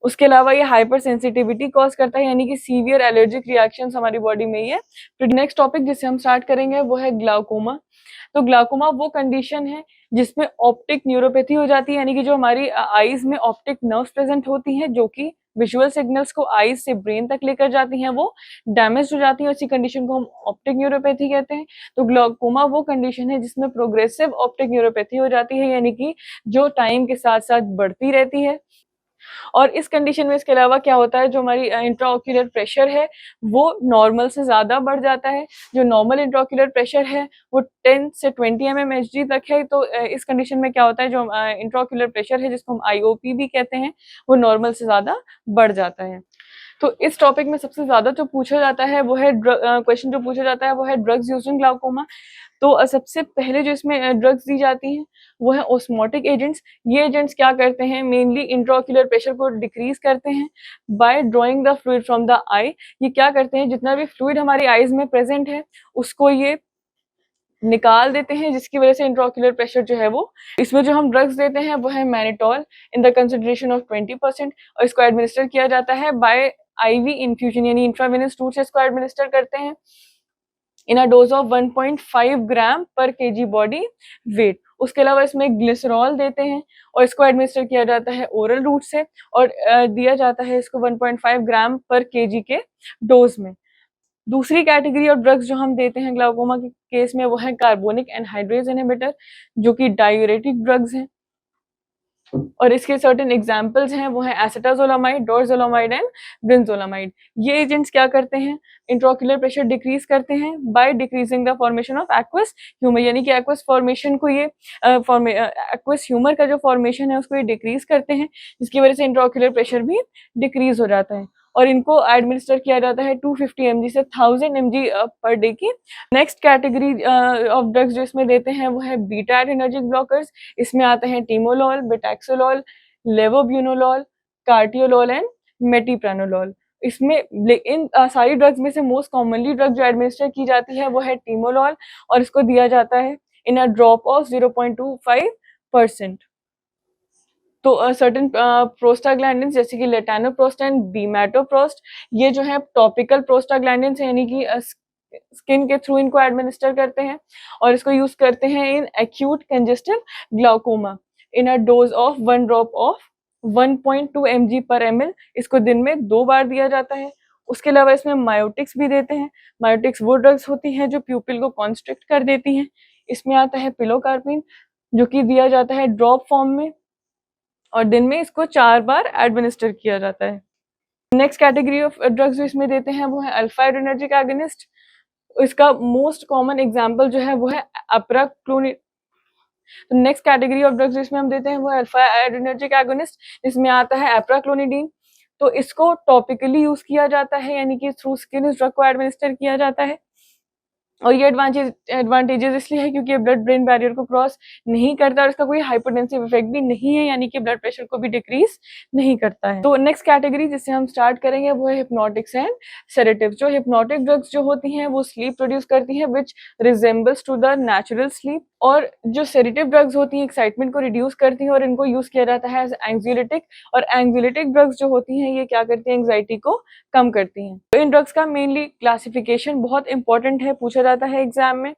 उसके अलावा ये हाइपर सेंसिटिविटी कॉज करता है, यानी कि सीवियर एलर्जिक रिएक्शंस हमारी बॉडी में ही है। फिर नेक्स्ट टॉपिक जिससे हम स्टार्ट करेंगे वो है ग्लाउकोमा। तो ग्लाउकोमा वो कंडीशन है जिसमें ऑप्टिक न्यूरोपैथी हो जाती है, यानी कि जो हमारी आईज में ऑप्टिक नर्व्स प्रेजेंट होती हैं जो कि विजुअल सिग्नल्स को आईज से ब्रेन तक लेकर जाती हैं, वो डैमेज हो जाती है। इसी कंडीशन को हम ऑप्टिक न्यूरोपैथी कहते हैं। तो ग्लाउकोमा वो कंडीशन है जिसमें प्रोग्रेसिव ऑप्टिक न्यूरोपैथी हो जाती है, यानी कि जो टाइम के साथ साथ बढ़ती रहती है। और इस कंडीशन में इसके अलावा क्या होता है, जो हमारी इंट्राओक्यूलर प्रेशर है वो नॉर्मल से ज़्यादा बढ़ जाता है। जो नॉर्मल इंट्राओक्यूलर प्रेशर है वो 10 से 20 mmHg तक है। तो इस कंडीशन में क्या होता है, जो इंट्राओक्यूलर प्रेशर है जिसको हम आईओपी भी कहते हैं, वो नॉर्मल से ज़्यादा बढ़ जाता है। तो इस टॉपिक में सबसे ज़्यादा जो पूछा जाता है वो है क्वेश्चन जो पूछा जाता है वो है ड्रग्स यूज्ड इन ग्लाउकोमा। तो सबसे पहले जो इसमें ड्रग्स दी जाती हैं वो है ऑस्मोटिक एजेंट्स। ये एजेंट्स क्या करते हैं, मेनली इंट्राओक्यूलर प्रेशर को डिक्रीज करते हैं by drawing the fluid from the eye. ये क्या करते हैं, जितना भी फ्लूइड हमारी आईज में प्रेजेंट है उसको ये निकाल देते हैं, जिसकी वजह से इंट्राओक्यूलर प्रेशर जो है वो। इसमें जो हम ड्रग्स देते हैं वो है mannitol in the consideration of 20%, और इसको एडमिनिस्टर किया जाता है बाय आईवी इन्फ्यूजन, यानी इंट्रावेनस रूट से इसको एडमिनिस्टर करते हैं इन अ डोज ऑफ 1.5 ग्राम पर केजी बॉडी वेट। उसके अलावा इसमें ग्लिसरॉल देते हैं और इसको एडमिनिस्टर किया जाता है ओरल रूट से, और दिया जाता है इसको 1.5 ग्राम पर केजी के डोज में। दूसरी कैटेगरी ऑफ ड्रग्स जो हम देते हैं ग्लाउकोमा के केस में वो है कार्बोनिक एनहाइड्रेज इनहिबिटर, जो कि डायूरेटिक ड्रग्स हैं, और इसके सर्टेन एग्जांपल्स हैं वो है एसिटाजोलामाइड, डोरजोलामाइड एंड ब्रिंजोलामाइड। ये एजेंट्स क्या करते हैं, इंट्राओक्यूलर प्रेशर डिक्रीज करते हैं by decreasing the formation of aqueous humour, यानी कि एक्वस फॉर्मेशन को ये एक्वस ह्यूमर का जो फॉर्मेशन है उसको ये डिक्रीज करते हैं, जिसकी वजह से इंट्राओक्यूलर प्रेशर भी डिक्रीज हो जाता है। और इनको एडमिनिस्टर किया जाता है 250 mg से 1000 mg पर डे की। नेक्स्ट कैटेगरी ऑफ ड्रग्स जो इसमें देते हैं वो है बीटा एडरेनर्जिक ब्लॉकर्स। इसमें आते हैं टीमोलॉल, बेटैक्सोलॉल, लेवोब्यूनोलॉल, कार्टियोलॉल एंड मेटिप्रानोलॉल। इसमें इन सारी ड्रग्स में से मोस्ट कॉमनली ड्रग जो एडमिनिस्टर की जाती है वो है टीमोलॉल, और इसको दिया जाता है इन अ ड्रॉप ऑफ 0.25%। तो सर्टेन प्रोस्टाग्लैंडिन्स जैसे कि लेटानोप्रोस्ट एंड बीमेटोप्रोस्ट, ये जो है टॉपिकल प्रोस्टाग्लैंडिन्स है, यानी कि स्किन के थ्रू इनको एडमिनिस्टर करते हैं, और इसको यूज करते हैं in acute congestive glaucoma in a dose of 1 drop of 1.2 mg पर ml। इसको दिन में 2 बार दिया जाता है। उसके अलावा इसमें मायोटिक्स भी देते हैं। मायोटिक्स वो ड्रग्स होती हैं जो प्यूपिल को कॉन्स्ट्रिक्ट कर देती हैं। इसमें आता है पिलोकार्पिन, जो कि दिया जाता है ड्रॉप फॉर्म में, और दिन में इसको 4 बार एडमिनिस्टर किया जाता है। नेक्स्ट कैटेगरी ऑफ ड्रग्स जो इसमें देते हैं वो है अल्फा एड्रेनर्जिक एगोनिस्ट। इसका मोस्ट कॉमन एग्जांपल जो है वो है अप्राक्लोनिड। तो नेक्स्ट कैटेगरी ऑफ ड्रग्स जिसमें हम देते हैं वो है अल्फा एड्रेनर्जिक एगोनिस्ट, जिसमें आता है एप्राक्लोनिडीन। तो इसको टॉपिकली यूज किया जाता है, यानी कि थ्रू स्किन इस ड्रग को एडमिनिस्टर किया जाता है। और ये एडवांटेजेस इसलिए है क्योंकि ये ब्लड ब्रेन बैरियर को क्रॉस नहीं करता और इसका कोई हाइपोटेंसिव इफेक्ट भी नहीं है, यानी कि ब्लड प्रेशर को भी डिक्रीज नहीं करता है। तो नेक्स्ट कैटेगरी जिससे हम स्टार्ट करेंगे वो है हिप्नोटिक्स एंड सेडेटिव्स। जो हिप्नोटिक ड्रग्स जो होती हैं वो स्लीप प्रोड्यूस करती हैं which resembles to the natural sleep, और जो सेडेटिव ड्रग्स होती हैं एक्साइटमेंट को रिड्यूस करती हैं, और इनको यूज किया जाता है एज एंग्जियोलिटिक। और एंग्जियोलिटिक ड्रग्स जो होती हैं ये क्या करती हैं, एंग्जाइटी को कम करती हैं। तो इन ड्रग्स का मेनली क्लासिफिकेशन बहुत इंपॉर्टेंट है, पूछा जाता है एग्जाम में।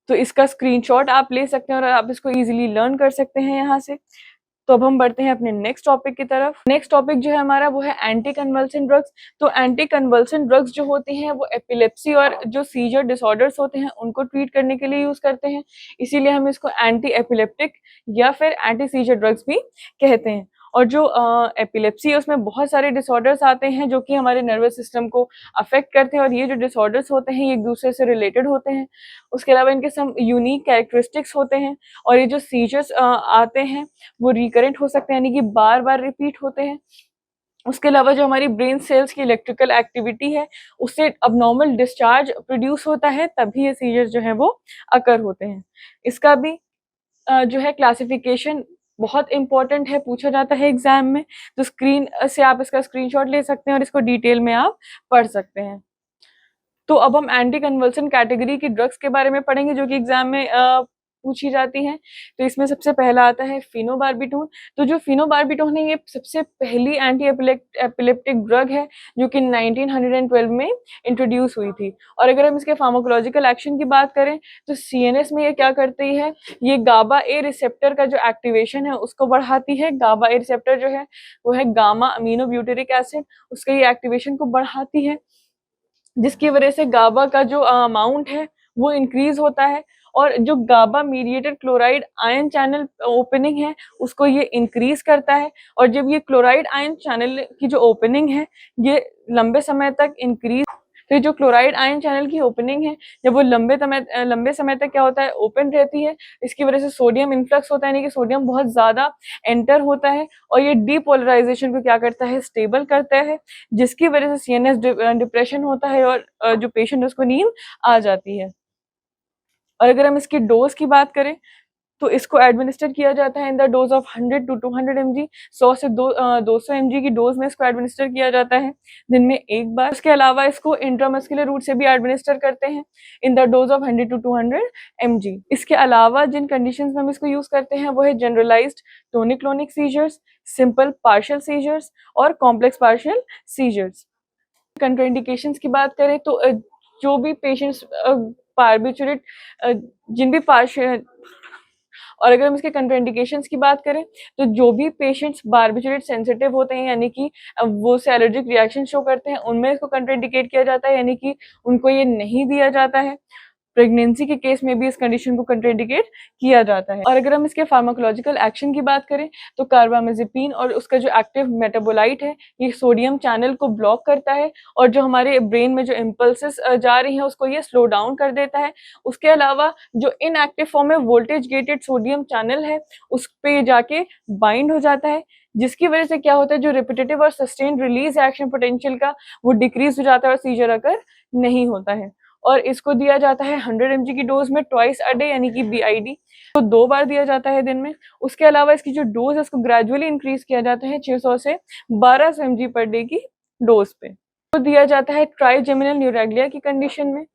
तो इसका स्क्रीनशॉट आप ले सकते हैं और आप इसको इजीली लर्न कर सकते हैं यहाँ से। तो अब हम बढ़ते हैं अपने नेक्स्ट टॉपिक की तरफ। नेक्स्ट टॉपिक जो है हमारा वो है एंटी कन्वल्सेंट ड्रग्स। तो एंटी कन्वल्सेंट ड्रग्स जो होती हैं वो एपिलेप्सी और जो सीजर डिसऑर्डर्स होते हैं उनको ट्रीट करने के लिए यूज करते हैं, इसीलिए हम इसको एंटी एपिलेप्टिक या फिर एंटी सीजर ड्रग्स भी कहते हैं। और जो एपिलेप्सी है उसमें बहुत सारे डिसऑर्डर्स आते हैं जो कि हमारे नर्वस सिस्टम को अफेक्ट करते हैं, और ये जो डिसऑर्डर्स होते हैं ये एक दूसरे से रिलेटेड होते हैं। उसके अलावा इनके सम यूनिक कैरेक्टरिस्टिक्स होते हैं, और ये जो सीजर्स आते हैं वो रिकरेंट हो सकते हैं, यानी कि बार बार रिपीट होते हैं। उसके अलावा जो हमारी ब्रेन सेल्स की इलेक्ट्रिकल एक्टिविटी है उससे अबनॉर्मल डिस्चार्ज प्रोड्यूस होता है, तभी ये सीजर जो है वो अकर होते हैं। इसका भी जो है क्लासिफिकेशन बहुत इंपॉर्टेंट है, पूछा जाता है एग्जाम में, तो स्क्रीन से आप इसका स्क्रीनशॉट ले सकते हैं और इसको डिटेल में आप पढ़ सकते हैं। तो अब हम एंटी कन्वल्सन कैटेगरी की ड्रग्स के बारे में पढ़ेंगे जो कि एग्जाम में पूछी जाती हैं। तो इसमें सबसे पहला आता है फिनोबार्बिटोन। तो जो फिनोबार्बिटोन है ये सबसे पहली एंटी एपिलेप्टिक ड्रग है जो कि 1912 में इंट्रोड्यूस हुई थी। और अगर हम इसके फार्माकोलॉजिकल एक्शन की बात करें तो सीएनएस में ये क्या करती है, ये गाबा ए रिसेप्टर का जो एक्टिवेशन है उसको बढ़ाती है। गाबा ए रिसेप्टर जो है वो है गामा अमीनो ब्यूटेरिक एसिड, उसके ये एक्टिवेशन को बढ़ाती है, जिसकी वजह से गाबा का जो अमाउंट है वो इंक्रीज होता है। और जो GABA mediated chloride ion channel opening है उसको ये इंक्रीज करता है। और जब ये क्लोराइड आयन चैनल की जो ओपनिंग है ये लंबे समय तक इंक्रीज, तो जो क्लोराइड आयन चैनल की ओपनिंग है जब वो लंबे समय तक क्या होता है ओपन रहती है, इसकी वजह से सोडियम इन्फ्लक्स होता है, यानी कि सोडियम बहुत ज्यादा एंटर होता है और ये डीपोलराइजेशन को क्या करता है, स्टेबल करता है, जिसकी वजह से सीएनएस डिप्रेशन होता है और जो पेशेंट उसको नींद आ जाती है। और अगर हम इसकी डोज की बात करें तो इसको एडमिनिस्टर किया जाता है in the dose of 100 to 200 mg, 100 से 200 mg की डोज में इसको एडमिनिस्टर किया जाता है दिन में एक बार। उसके अलावा इसको इंट्रामस्कुलर रूट से भी एडमिनिस्टर करते हैं in the dose of 100 to 200 mg। इसके अलावा जिन कंडीशंस में हम इसको यूज करते हैं वो है generalised tonic clonic seizures, simple partial seizures और कॉम्प्लेक्स पार्शियल सीजर्स। कंट्राइंडिकेशंस की बात करें तो जो भी पेशेंट्स बार्बिचुरेट जिन भी पार्शियल, और अगर हम इसके कंट्राइंडिकेशंस की बात करें तो जो भी पेशेंट्स बार्बिचुरेट सेंसिटिव होते हैं यानी कि वो से एलर्जिक रिएक्शन शो करते हैं उनमें इसको कंट्राइंडिकेट किया जाता है, यानी कि उनको ये नहीं दिया जाता है। प्रेगनेंसी के केस में भी इस कंडीशन को कंट्राइंडिकेट किया जाता है। और अगर हम इसके फार्माकोलॉजिकल एक्शन की बात करें तो कार्बामेजेपिन और उसका जो एक्टिव मेटाबोलाइट है ये सोडियम चैनल को ब्लॉक करता है और जो हमारे ब्रेन में जो इम्पल्सेस जा रही हैं उसको ये स्लो डाउन कर देता है। उसके अलावा जो इनएक्टिव फॉर्म में वोल्टेज गेटेड सोडियम चैनल है उस पे जाके बाइंड हो जाता है, जिसकी वजह से क्या होता है जो रिपीटेटिव और सस्टेन्ड रिलीज एक्शन पोटेंशियल का वो डिक्रीज हो जाता है और सीजर अकर नहीं होता है। और इसको दिया जाता है 100 mg की डोज में ट्वाइस अ डे, यानी कि BID, तो 2 बार दिया जाता है दिन में। उसके अलावा इसकी जो डोज है उसको ग्रेजुअली इंक्रीज किया जाता है 600 से 1200 mg पर डे की डोज पे। तो दिया जाता है ट्राइजेमिनल न्यूरेग्लिया की कंडीशन में,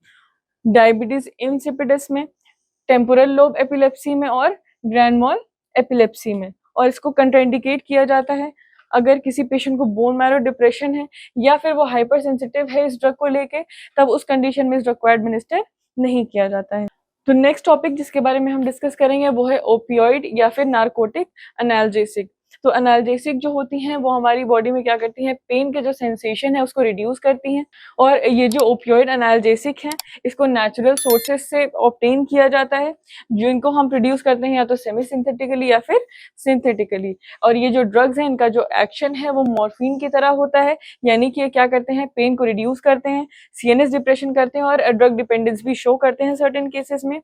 डायबिटीज इंसिपिडस में, टेम्पोरल लोब एपिलेप्सी में और ग्रैंड मॉल एपिलेप्सी में। और इसको कंट्राइंडिकेट किया जाता है अगर किसी पेशेंट को बोन मैरो डिप्रेशन है या फिर वो हाइपर सेंसिटिव है इस ड्रग को लेके, तब उस कंडीशन में इस ड्रग को एडमिनिस्टर नहीं किया जाता है। तो नेक्स्ट टॉपिक जिसके बारे में हम डिस्कस करेंगे वो है ओपियोइड या फिर नार्कोटिक एनाल्जेसिक। तो एनाल्जेसिक जो होती हैं वो हमारी बॉडी में क्या करती हैं, पेन के जो सेंसेशन है उसको रिड्यूस करती हैं। और ये जो ओपियोइड एनाल्जेसिक हैं इसको नेचुरल सोर्सेज से ऑब्टेन किया जाता है, जो इनको हम प्रोड्यूस करते हैं या तो सेमी सिंथेटिकली या फिर सिंथेटिकली। और ये जो ड्रग्स हैं इनका जो एक्शन है वो मॉर्फिन की तरह होता है, यानी कि ये क्या करते हैं, पेन को रिड्यूस करते हैं, सीएनएस डिप्रेशन करते हैं और ड्रग डिपेंडेंस भी शो करते हैं सर्टेन केसेस में।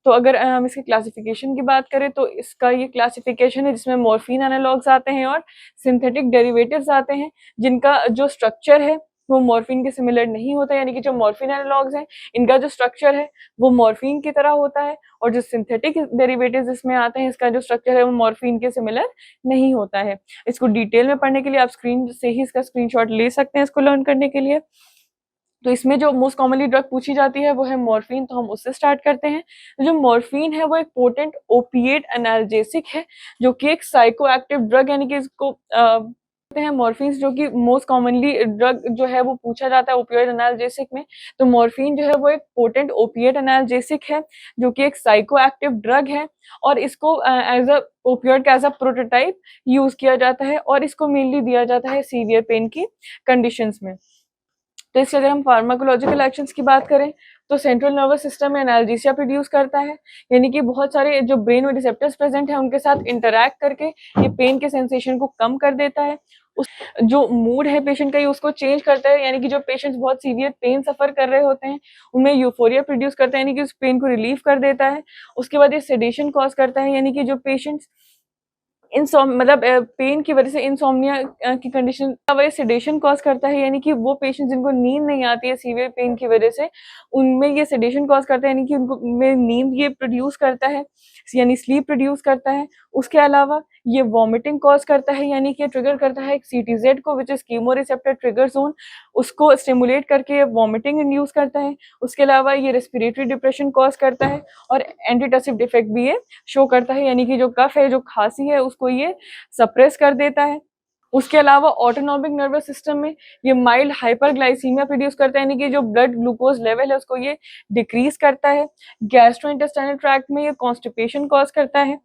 तो अगर हम इसकी क्लासिफिकेशन की बात करें तो इसका ये क्लासिफिकेशन है जिसमें मॉर्फिन एनालॉग्स आते हैं और सिंथेटिक डेरिवेटिव्स आते हैं, जिनका जो स्ट्रक्चर है वो मॉर्फिन के सिमिलर नहीं होता, यानी कि जो मॉर्फिन एनालॉग्स हैं इनका जो स्ट्रक्चर है वो मॉर्फिन की तरह होता है और जो सिंथेटिक डेरिवेटिव्स इसमें आते हैं इसका जो स्ट्रक्चर है वो मॉर्फिन के सिमिलर नहीं होता है। इसको डिटेल में पढ़ने के लिए आप स्क्रीन से ही इसका स्क्रीनशॉट ले सकते हैं इसको लर्न करने के लिए। तो इसमें जो मोस्ट कॉमनली ड्रग पूछी जाती है वो है मॉर्फिन, तो हम उससे स्टार्ट करते हैं। जो मॉर्फिन है वो एक पोटेंट ओपिएट एनाल्जेसिक है जो कि एक साइको एक्टिव ड्रग, यानी कि इसको हैं मॉर्फिन जो कि मोस्ट कॉमनली ड्रग जो है वो पूछा जाता है ओपियोइड एनाल्जेसिक में। तो मॉर्फिन जो है वो एक पोटेंट ओपिएट एनाल्जेसिक है जो कि एक साइको एक्टिव ड्रग है और इसको एज अ ओपियोइड का एज अ प्रोटोटाइप यूज किया जाता है और इसको मेनली दिया जाता है सीवियर पेन की कंडीशंस में। तो इसके अगर हम फार्माकोलॉजिकल एक्शंस की बात करें तो सेंट्रल नर्वस सिस्टम में एनाल्जेसिया प्रोड्यूस करता है, यानी कि बहुत सारे जो ब्रेन में रिसेप्टर्स प्रेजेंट हैं उनके साथ इंटरैक्ट करके ये पेन के सेंसेशन को कम कर देता है। उस जो मूड है पेशेंट का ये उसको चेंज करता है, यानी कि जो पेशेंट्स बहुत सीवियर पेन सफर कर रहे होते हैं उनमें यूफोरिया प्रोड्यूस करता है, यानी कि उस पेन को रिलीव कर देता है। उसके बाद ये सेडेशन कॉज करता है, यानी कि जो पेशेंट्स मतलब पेन की वजह से इंसोम्निया की कंडीशन वजह सेडेशन कॉज करता है, यानी कि वो पेशेंट जिनको नींद नहीं आती है सीवियर पेन की वजह से, उनमें ये सेडेशन कॉज करता है, यानी कि उनको में नींद ये प्रोड्यूस करता है, यानी स्लीप प्रोड्यूस करता है। उसके अलावा ये वॉमिटिंग कॉज करता है, यानी कि ट्रिगर करता है CTZ को, which is chemo receptor trigger zone, उसको स्टिमुलेट करके वॉमिटिंग इंड्यूस करता है। उसके अलावा ये रेस्पिरेटरी डिप्रेशन कॉज करता है और एंटीटसिव इफेक्ट भी ये शो करता है, यानी कि जो कफ है, जो खांसी है, उसको ये सप्रेस कर देता है। उसके अलावा ऑटोनॉमिक नर्वस सिस्टम में ये माइल्ड हाइपरग्लाइसीमिया प्रोड्यूस करता है, यानी कि जो ब्लड ग्लूकोज लेवल है उसको ये डिक्रीज करता है। गैस्ट्रोइंटेस्टाइनल ट्रैक्ट में ये कॉन्स्टिपेशन कॉज करता है,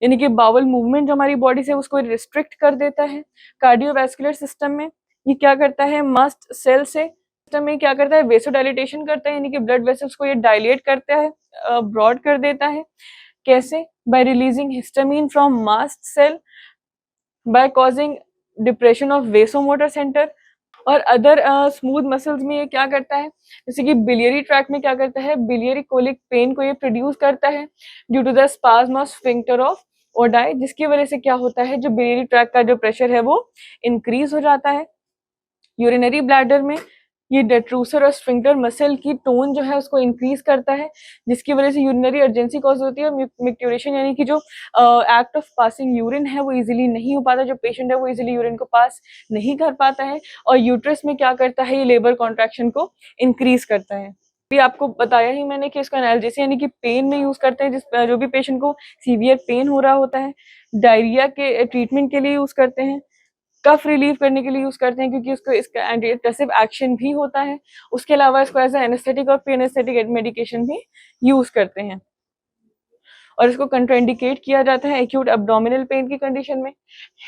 यानी कि बाउल मूवमेंट जो हमारी बॉडी से उसको रिस्ट्रिक्ट कर देता है। कार्डियोवैस्कुलर सिस्टम में ये क्या करता है, मस्ट सेल से सिस्टम में क्या करता है, वेसोडाइलेटेशन करता है, यानी कि ब्लड वेसल्स को ये डायलेट करता है, ब्रॉड कर देता है। कैसे? By releasing histamine from mast cell, by causing depression of vasomotor centre और अदर स्मूथ मसल्स में ये क्या करता है, जैसे कि बिलियरी ट्रैक्ट में क्या करता है, बिलियरी कोलिक पेन को ये प्रोड्यूस करता है due to the spasm of sphincter of Oddi, जिसकी वजह से क्या होता है, जो बिलियरी ट्रैक्ट का जो प्रेशर है वो इंक्रीज हो जाता है। यूरिनरी ब्लैडर में ये डेट्रूसर और स्फिंक्टर मसल की टोन जो है उसको इंक्रीज करता है, जिसकी वजह से यूरिनरी अर्जेंसी कॉज होती है। मिक्ट्यूरेशन यानी कि जो एक्ट ऑफ पासिंग यूरिन है वो इजीली नहीं हो पाता, जो पेशेंट है वो इजीली यूरिन को पास नहीं कर पाता है। और यूट्रस में क्या करता है, ये लेबर कॉन्ट्रैक्शन को इंक्रीज करता है। भी आपको बताया ही मैंने कि इसका एनाल्जेसिस यानी कि पेन में यूज करते हैं, जो भी पेशेंट को सीवियर पेन हो रहा होता है। डायरिया के ट्रीटमेंट के लिए यूज करते हैं, कफ रिलीव करने के लिए यूज करते हैं, क्योंकि उसको इसका एंटीडेप्रेसिव एक्शन भी होता है। उसके अलावा इसको एज एनेस्थेटिक और प्री एनेस्थेटिक मेडिकेशन भी यूज करते हैं। और इसको कंट्राइंडिकेट किया जाता है एक्यूट एब्डोमिनल पेन की कंडीशन में,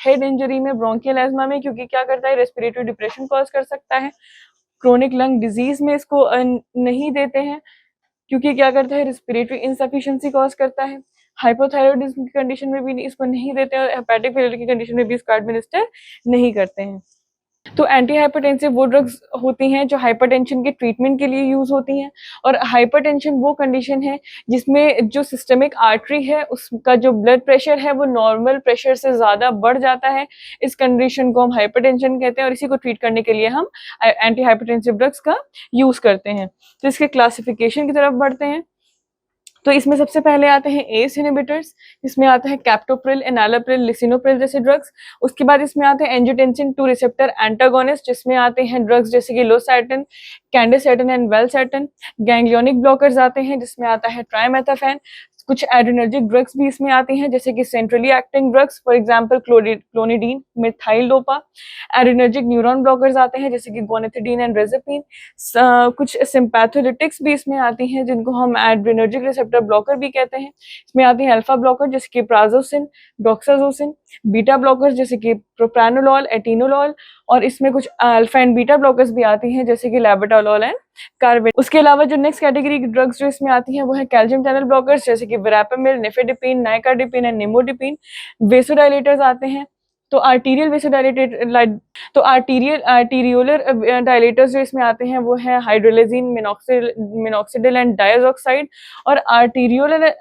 हेड इंजरी में, ब्रोंकियल एज्मा में, क्योंकि क्या करता है, रेस्पिरेटरी डिप्रेशन कॉज कर सकता है। क्रोनिक लंग डिजीज में इसको नहीं देते हैं, क्योंकि क्या करता है, रेस्पिरेटरी इनसफिशिएंसी कॉज करता है। हाइपोथायरॉयडिज्म की कंडीशन में भी इसको नहीं देते हैं और हेपेटिक फेलियर की कंडीशन में भी इसको एडमिनिस्टर नहीं करते हैं। तो एंटी हाइपरटेंसिव वो ड्रग्स होती हैं जो हाइपरटेंशन के ट्रीटमेंट के लिए यूज होती हैं। और हाइपरटेंशन वो कंडीशन है जिसमें जो सिस्टमिक आर्टरी है उसका जो ब्लड प्रेशर है वो नॉर्मल प्रेशर से ज़्यादा बढ़ जाता है। इस कंडीशन को हम हाइपरटेंशन कहते हैं और इसी को ट्रीट करने के लिए हम एंटी हाइपरटेंसिव ड्रग्स का यूज करते हैं। तो इसके क्लासिफिकेशन की तरफ बढ़ते हैं। तो इसमें सबसे पहले आते हैं एस इनहिबिटर्स, इसमें आता है कैप्टोप्रिल, एनालोप्रिल, लिसिनोप्रिल जैसे ड्रग्स। उसके बाद इसमें आते हैं एंजियोटेंसिन 2 रिसेप्टर एंटागोनिस्ट, जिसमें आते हैं ड्रग्स जैसे कि losartan, candesartan and valsartan. Ganglionic blockers आते हैं जिसमें आता है ट्राइमेथाफेन। कुछ एड्रेनर्जिक ड्रग्स भी इसमें आती हैं जैसे कि centrally acting drugs, for example clonidine, methyl dopa. Adrenergic neuron blockers आते हैं जैसे कि गोनेथिडीन एंड रेज़ेपिन। कुछ सिम्पैथोलिटिक्स भी इसमें आती हैं जिनको हम एड्रेनर्जिक रिसेप्टर ब्लॉकर भी कहते हैं। इसमें आती हैं अल्फा ब्लॉकर जैसे कि प्राजोसिन, डॉक्साजोसिन। बीटा ब्लॉकर्स जैसे कि प्रोप्रानोलॉल, एटिनोलॉल। और इसमें कुछ अल्फा एंड बीटा ब्लॉकर्स भी आती हैं जैसे कि लैबेटालॉल एंड कार्बेट। उसके अलावा जो नेक्स्ट कैटेगरी की ड्रग्स जो इसमें आती हैं वो है कैल्शियम चैनल ब्लॉकर्स जैसे कि verapamil, nifedipine, nicardipine and nimodipine. Vasodilators आते हैं, तो आर्टीरियल वेसोडाइलेटेड, तो आर्टीरियोलर डायलेटर्स जो इसमें आते हैं वो है हाइड्रोलेजिन, मिनॉक्सिडिल एंड डायज़ॉक्साइड। और आर्टीरियोलर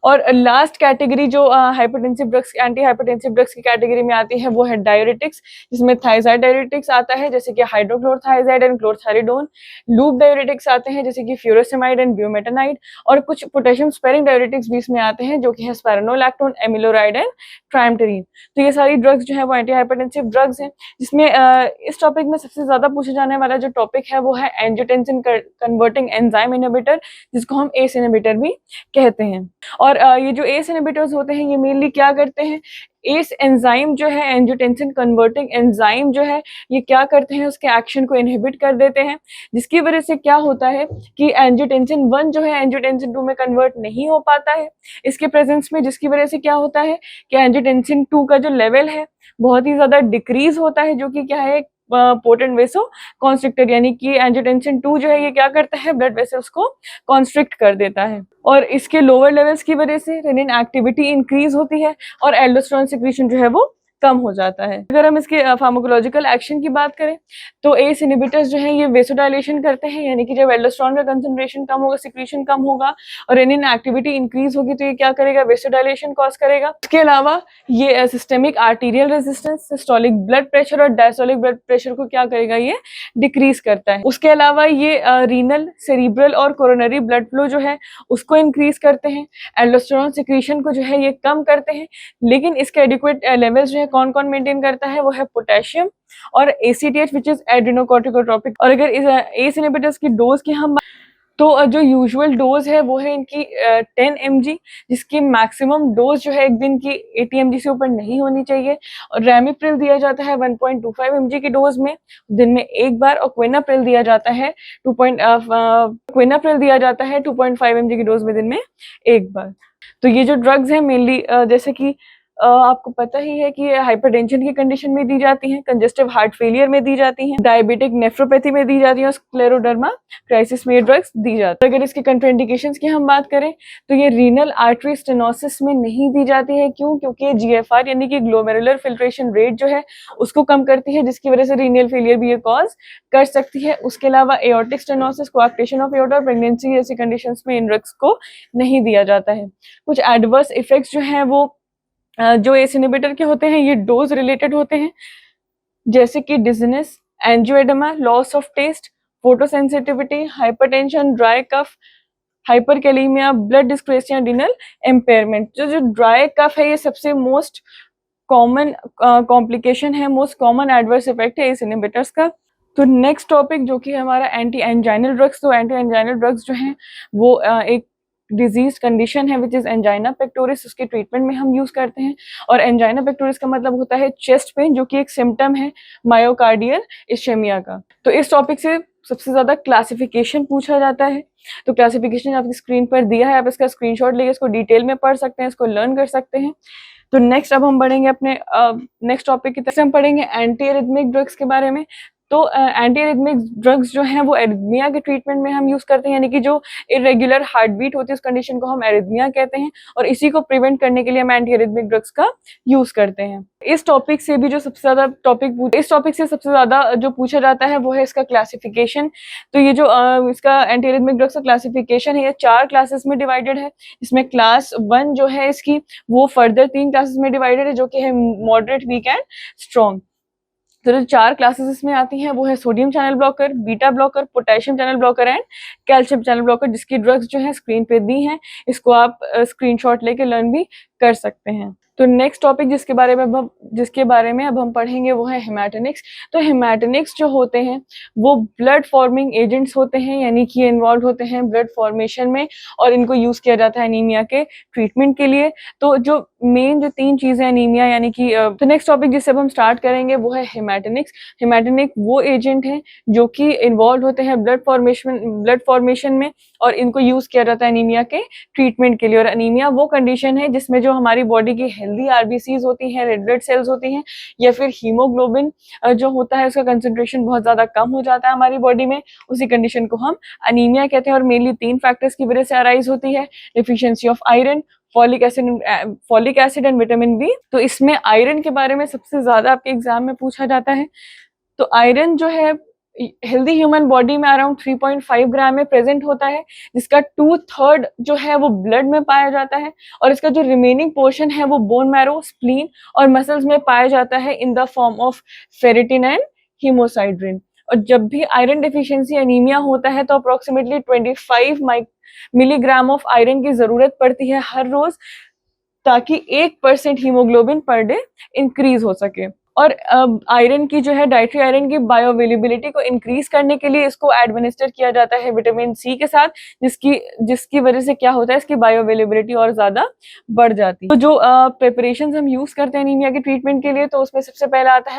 और लास्ट कैटेगरी जो hypertensive drugs, anti hypertensive drugs की कैटेगरी में आती है वो है डायरेटिक्स, जिसमें थायजाइड डायरेटिक्स आता है जैसे कि हाइड्रोक्लोरथायजाइड एंड क्लोरथायरिडोन। लूप डायरेटिक्स आते हैं जैसे कि फ्यूरोसेमाइड एंड ब्यूमेटानाइड। और कुछ पोटेशियम स्पेरिंग डायरेटिक्स भी इसमें आते हैं जो कि है स्पाइरोनोलैक्टोन, एमिलोराइड एंड ट्राइमटेरिन। तो ये सारी ड्रग्स जो है वो एंटी हाइपरटेंसिव ड्रग्स हैं। जिसमें इस टॉपिक में सबसे ज्यादा पूछे जाने वाला जो टॉपिक है वो है एंजियोटेंसिन कन्वर्टिंग एंजाइम इनहिबिटर, जिसको हम एस इनहिबिटर भी कहते हैं। और ये जो एस इनहिबिटर्स होते हैं ये मेनली क्या करते हैं, एस एंजाइम जो है, एंजियोटेंसिन कन्वर्टिंग एंजाइम जो है, ये क्या करते हैं, उसके एक्शन को इनहिबिट कर देते हैं, जिसकी वजह से क्या होता है कि एंजियोटेंसिन 1 जो है एंजियोटेंसिन 2 में कन्वर्ट नहीं हो पाता है इसके प्रेजेंस में, जिसकी वजह से क्या होता है कि एंजियोटेंसिन 2 का जो लेवल है बहुत ही ज्यादा डिक्रीज होता है, जो कि क्या है, पोटेंट वेसो कॉन्स्ट्रिक्टर, यानी कि एंजियोटेंसिन 2 जो है ये क्या करता है, ब्लड वेसल्स को कॉन्स्ट्रिक्ट कर देता है। और इसके लोअर लेवल्स की वजह से रेनिन एक्टिविटी इंक्रीज होती है और एल्डोस्टेरोन सिक्रीशन जो है वो कम हो जाता है। अगर हम इसके फार्माकोलॉजिकल एक्शन की बात करें तो एस इनहिबिटर्स जो हैं ये वेसोडाइलेशन करते हैं, यानी कि जब एल्डोस्टेरोन का कंसंट्रेशन कम होगा, सिक्रीशन कम होगा और रेनिन एक्टिविटी इंक्रीज होगी तो ये क्या करेगा, वेसोडाइलेशन कॉज करेगा। इसके अलावा ये systemic arterial resistance, systolic blood pressure और डायस्टोलिक ब्लड प्रेशर को क्या करेगा, ये डिक्रीज करता है। उसके अलावा ये रीनल, सेरिब्रल और कोरोनरी ब्लड फ्लो जो है उसको इंक्रीज करते हैं। एल्डोस्टेरोन सिक्रीशन को जो है ये कम करते हैं, लेकिन इसके एडिक्वेट लेवल्स जो है कौन कौन मेंटेन करता है, वो है पोटेशियम और ACTH विच इज एड्रेनोकॉर्टिकोट्रोपिक। और अगर इस एस इनहिबिटर्स की डोज की हम तो जो यूजुअल डोज है वो है इनकी 10 mg, जिसकी मैक्सिमम डोज जो है एक दिन की 80 mg से ऊपर नहीं होनी चाहिए। और रैमिप्रिल दिया जाता है 1.25 mg की डोज में दिन में एक बार, और क्विनाप्रिल दिया जाता है 2.5 mg की डोज में दिन में एक बार। तो ये जो ड्रग्स हैं मेनली जैसे कि आपको पता ही है कि हाइपरटेंशन की कंडीशन में दी जाती हैं, कंजेस्टिव हार्ट फेलियर में दी जाती हैं, डायबिटिक नेफ्रोपैथी में दी जाती हैं और स्क्लेरोडर्मा क्राइसिस में ये ड्रग्स दी जाती है। अगर इसके कंट्राइंडिकेशंस की हम बात करें तो ये रीनल आर्टरी स्टेनोसिस में नहीं दी जाती है। क्यों? क्योंकि ये GFR यानी कि ग्लोमेरुलर फिल्ट्रेशन रेट जो है उसको कम करती है, जिसकी वजह से रीनल फेलियर भी ये कॉज कर सकती है। उसके अलावा aortic stenosis, coarctation of aorta और प्रेगनेंसी जैसी कंडीशंस में इन ड्रग्स को नहीं दिया जाता है। कुछ एडवर्स इफेक्ट्स जो हैं वो जो एस इनहिबिटर के होते हैं ये डोज रिलेटेड होते हैं, जैसे कि dizziness, angioedema, loss of taste, photosensitivity, hypertension, dry cough, hyperkalaemia, blood dyscrasia, renal impairment. जो ड्राई कफ है ये सबसे मोस्ट कॉमन कॉम्प्लिकेशन है, मोस्ट कॉमन एडवर्स इफेक्ट है एस इनहिबिटर्स का। तो नेक्स्ट टॉपिक जो कि हमारा एंटी एंजाइनल ड्रग्स। तो एंटी एंजाइनल ड्रग्स जो हैं वो एक डिजीज कंडीशन है विच इज एंजाइना पेक्टोरिस, उसके ट्रीटमेंट में हम यूज करते हैं। और एंजाइना पेक्टोरिस का मतलब होता है चेस्ट पेन, जो कि एक सिम्टम है मायोकार्डियल इश्केमिया का। तो इस टॉपिक से सबसे ज्यादा क्लासिफिकेशन पूछा जाता है। तो क्लासिफिकेशन आपकी स्क्रीन पर दिया है, आप इसका स्क्रीनशॉट लेके इसको डिटेल में पढ़ सकते हैं, इसको लर्न कर सकते हैं। तो नेक्स्ट अब हम बढ़ेंगे अपने नेक्स्ट टॉपिक की तरफ। हम पढ़ेंगे एंटी एरिथमिक ड्रग्स के बारे में। तो एंटी एरिथमिक ड्रग्स जो हैं वो एरिथमिया के ट्रीटमेंट में हम यूज करते हैं, यानी कि जो इरेगुलर हार्ट बीट होती है उस कंडीशन को हम एरिथमिया कहते हैं, और इसी को प्रिवेंट करने के लिए हम एंटी एरिथमिक ड्रग्स का यूज करते हैं। इस टॉपिक से भी जो सबसे ज्यादा इस टॉपिक से सबसे ज्यादा जो पूछा जाता है वो है इसका क्लासिफिकेशन। तो ये जो इसका एंटी एरिथमिक ड्रग्स का क्लासिफिकेशन है ये 4 क्लासेस में डिवाइडेड है। इसमें क्लास 1 जो है इसकी वो फर्दर 3 क्लासेस में डिवाइडेड है, जो कि है मॉडरेट, वीक एंड स्ट्रॉन्ग। तो जो 4 क्लासेस इसमें आती हैं वो है sodium channel blocker, beta blocker, potassium channel blocker and calcium channel blocker, जिसकी ड्रग्स जो है स्क्रीन पे दी हैं। इसको आप स्क्रीनशॉट लेके लर्न भी कर सकते हैं। तो नेक्स्ट टॉपिक जिसके बारे में अब हम पढ़ेंगे वो है हेमाटोनिक्स। तो हेमाटोनिक्स जो होते हैं वो ब्लड फॉर्मिंग एजेंट्स होते हैं, यानी कि ये इन्वॉल्व होते हैं ब्लड फॉर्मेशन में, और इनको यूज किया जाता है एनीमिया के ट्रीटमेंट के लिए। तो जो मेन जो 3 चीजें एनीमिया यानी कि तो नेक्स्ट टॉपिक जिससे अब हम स्टार्ट करेंगे वो है हेमाटोनिक्स। हेमाटोनिक वो एजेंट हैं जो कि इन्वॉल्व होते हैं ब्लड फॉर्मेशन में, और इनको यूज किया जाता है एनीमिया के ट्रीटमेंट के लिए। और एनीमिया वो कंडीशन है जिसमें जो हमारी बॉडी की हेल्दी आरबीसीज होती हैं, रेड ब्लड सेल्स होती हैं, या फिर हीमोग्लोबिन जो होता है उसका कंसंट्रेशन बहुत ज्यादा कम हो जाता है हमारी बॉडी में, उसी कंडीशन को हम एनीमिया कहते हैं। और मेनली 3 फैक्टर्स की वजह से अराइज होती है, deficiency of iron, folic acid and vitamin B. तो इसमें आयरन के बारे में सबसे ज्यादा आपके एग्जाम में पूछा जाता है। तो आयरन जो है हेल्दी ह्यूमन बॉडी में अराउंड 3.5 ग्राम में प्रेजेंट होता है, जिसका 2/3 जो है वो ब्लड में पाया जाता है, और इसका जो रिमेनिंग पोर्शन है वो बोन मैरो, स्प्लीन और मसल्स में पाया जाता है in the form of ferritin and haemosiderin. और जब भी आयरन डिफिशियंसी एनीमिया होता है तो अप्रोक्सीमेटली 25 मिलीग्राम ऑफ आयरन की जरूरत पड़ती है हर रोज, ताकि 1% हीमोग्लोबिन पर डे इंक्रीज हो सके। और आयरन की जो है डाइटरी आयरन की बायो अवेलेबिलिटी को इंक्रीज करने के लिए इसको एडमिनिस्टर किया जाता है विटामिन सी के साथ, जिसकी वजह से क्या होता है इसकी बायो अवेलेबिलिटी और ज्यादा बढ़ जाती है। तो जो प्रिपरेशंस हम यूज करते हैं एनीमिया के ट्रीटमेंट के लिए, तो उसमें सबसे पहला आता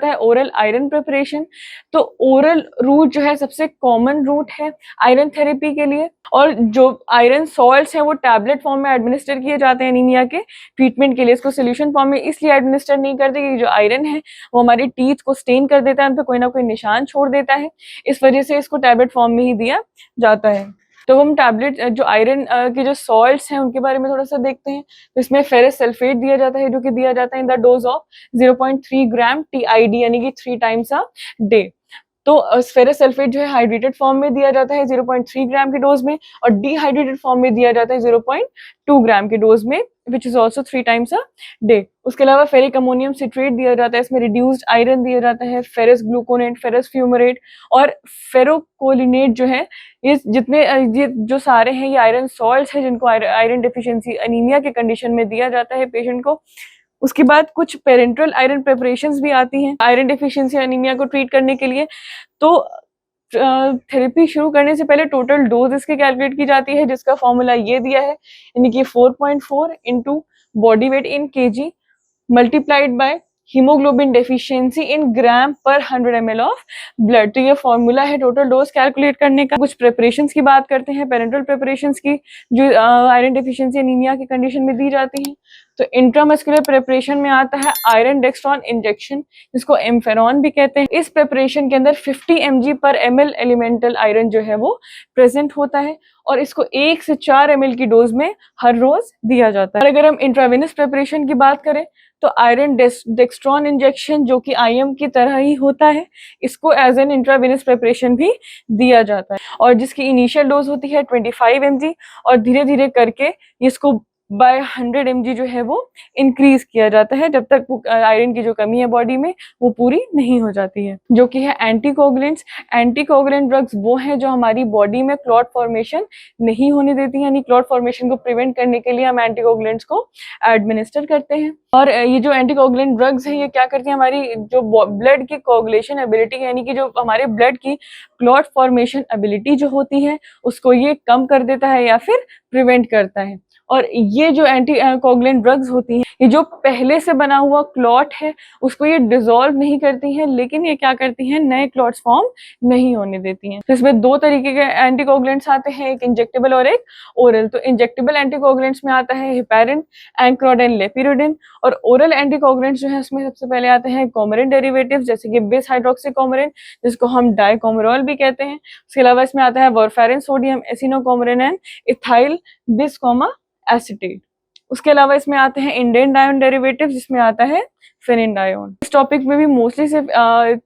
है ओरल आयरन प्रिपरेशन। तो ओरल रूट जो है सबसे कॉमन रूट है आयरन थेरेपी के लिए, और जो आयरन सॉल्ट्स हैं वो टैबलेट फॉर्म में एडमिनिस्टर किए जाते हैं एनीमिया के ट्रीटमेंट के लिए। इसको सोल्यूशन फॉर्म में इसलिए एडमिनिस्टर नहीं करते कि जो आयरन है वो हमारी टीथ को स्टेन कर देता है, उन पर कोई ना कोई निशान छोड़ देता है, इस वजह से इसको टैबलेट फॉर्म में ही दिया जाता है। तो हम टैबलेट जो आयरन के जो सॉल्ट्स हैं उनके बारे में थोड़ा सा देखते हैं। तो इसमें फेरस सल्फेट दिया जाता है, जो कि दिया जाता है in the dose of 0.3 gram TID, यानी कि 3 टाइम्स अ डे। तो फेरस सल्फेट जो है हाइड्रेटेड फॉर्म में दिया जाता है 0.3 ग्राम के डोज में, और डिहाइड्रेटेड फॉर्म में दिया जाता है 0.2 ग्राम के डोज में, which is also 3 times a day. उसके अलावा फेरिक अमोनियम सिट्रेट दिया जाता है, इसमें रिड्यूस्ड आयरन दिया जाता है, फेरस ग्लूकोनेट, फेरस फ्यूमरेट और फेरोकोलिनेट जो है, ये जितने ये जो सारे हैं ये आयरन सॉल्ट्स हैं जिनको आयरन डेफिशिएंसी अनीमिया के कंडीशन में दिया जाता है पेशेंट को। उसके बाद कुछ पेरेंट्रल आयरन प्रिपरेशंस भी आती हैं आयरन डेफिशिएंसी अनीमिया को ट्रीट करने के लिए। तो थेरेपी शुरू करने से पहले टोटल डोज इसके कैलकुलेट की जाती है, जिसका फॉर्मूला ये दिया है, यानी कि 4.4 into body weight in kg multiplied by haemoglobin deficiency in gram per 100 ml of blood. तो ये फॉर्मूला है टोटल डोज कैलकुलेट करने का। कुछ प्रिपरेशंस की बात करते हैं, पेरेंटल प्रिपरेशंस की, जो आयरन डेफिशिएंसी एनीमिया की कंडीशन में दी जाती हैं। तो इंट्रामस्कुलर प्रिपरेशन में आता है आयरन डेक्स्ट्रॉन इंजेक्शन, जिसको एम्फेरॉन भी कहते हैं। इस प्रिपरेशन के अंदर 50 mg पर ml एलिमेंटल आयरन जो है वो प्रेजेंट होता है, और इसको 1 से 4 ml की डोज में हर रोज दिया जाता है। और अगर हम इंट्रावेनस प्रिपरेशन की बात करें तो आयरन डेक्स्ट्रॉन इंजेक्शन, जो कि IM की तरह ही होता है, इसको एज एन इंट्रावेनस प्रिपरेशन भी दिया जाता है, और जिसकी इनिशियल डोज होती है 25 mg, और धीरे धीरे करके इसको बाय 100 mg जो है वो इंक्रीज किया जाता है, जब तक आयरन की जो कमी है बॉडी में वो पूरी नहीं हो जाती है। जो कि है एंटीकोगुलेंट्स। एंटीकोगुलेंट ड्रग्स वो हैं जो हमारी बॉडी में क्लॉट फॉर्मेशन नहीं होने देती, यानी क्लॉट फॉर्मेशन को प्रिवेंट करने के लिए हम एंटीकोगुलेंट्स को एडमिनिस्टर करते हैं। और ये जो एंटीकोगुलेंट ड्रग्स हैं ये क्या करती हैं, हमारी जो ब्लड की कोगुलेशन एबिलिटी, यानी कि जो हमारे ब्लड की क्लॉट फॉर्मेशन एबिलिटी जो होती है उसको ये कम कर देता है या फिर प्रिवेंट करता है। और ये जो एंटी कोगुलेंट ड्रग्स होती हैं, ये जो पहले से बना हुआ क्लॉट है उसको ये डिसॉल्व नहीं करती हैं, लेकिन ये क्या करती हैं, नए क्लॉट्स फॉर्म नहीं होने देती हैं। तो इसमें दो तरीके के एंटीकोगुलेंट्स आते हैं, एक इंजेक्टेबल और एक ओरल। तो इंजेक्टेबल एंटीकोगुलेंट्स में आता है हेपेरिन, एंक्रोडेन, लेपिरोडिन, और ओरल एंटीकोगुलेंट्स जो है उसमें सबसे पहले आते हैं कोमरिन डेरिवेटिव्स, जैसे कि बिस हाइड्रोक्सीकोमरिन, जिसको हम डाइकोमरॉल भी कहते हैं। उसके अलावा इसमें आता है वारफेरिन, सोडियम एसिनोकोमरिन एंड इथाइल बिस एसिटेट। उसके अलावा इसमें आते हैं इंडेन डायोन डेरिवेटिव, जिसमें आता है फेनिडायोन। इस टॉपिक में भी मोस्टली सिर्फ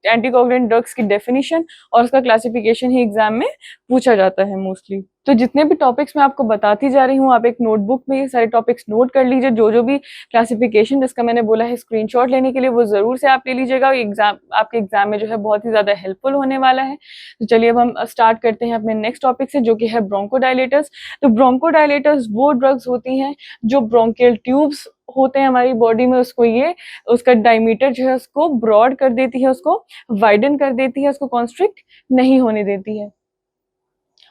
एंटीकोगुलेंट ड्रग्स की डेफिनेशन और उसका क्लासिफिकेशन ही एग्जाम में पूछा जाता है मोस्टली। तो जितने भी टॉपिक्स मैं आपको बताती जा रही हूँ, आप एक नोटबुक में ये सारे टॉपिक्स नोट कर लीजिए। जो जो भी क्लासिफिकेशन जिसका मैंने बोला है स्क्रीनशॉट लेने के लिए, वो जरूर से आप ले लीजिएगा। एग्जाम आपके एग्जाम में जो है बहुत ही ज्यादा हेल्पफुल होने वाला है। तो चलिए अब हम स्टार्ट करते हैं अपने नेक्स्ट टॉपिक से, जो कि है ब्रोंकोडायलेटर्स। तो ब्रोंकोडायलेटर्स वो ड्रग्स होती हैं जो ब्रोंकियल ट्यूब्स होते हैं हमारी बॉडी में, उसको ये उसका डायमीटर जो है उसको ब्रॉड कर देती है, उसको वाइडन कर देती है, उसको कॉन्स्ट्रिक्ट नहीं होने देती है।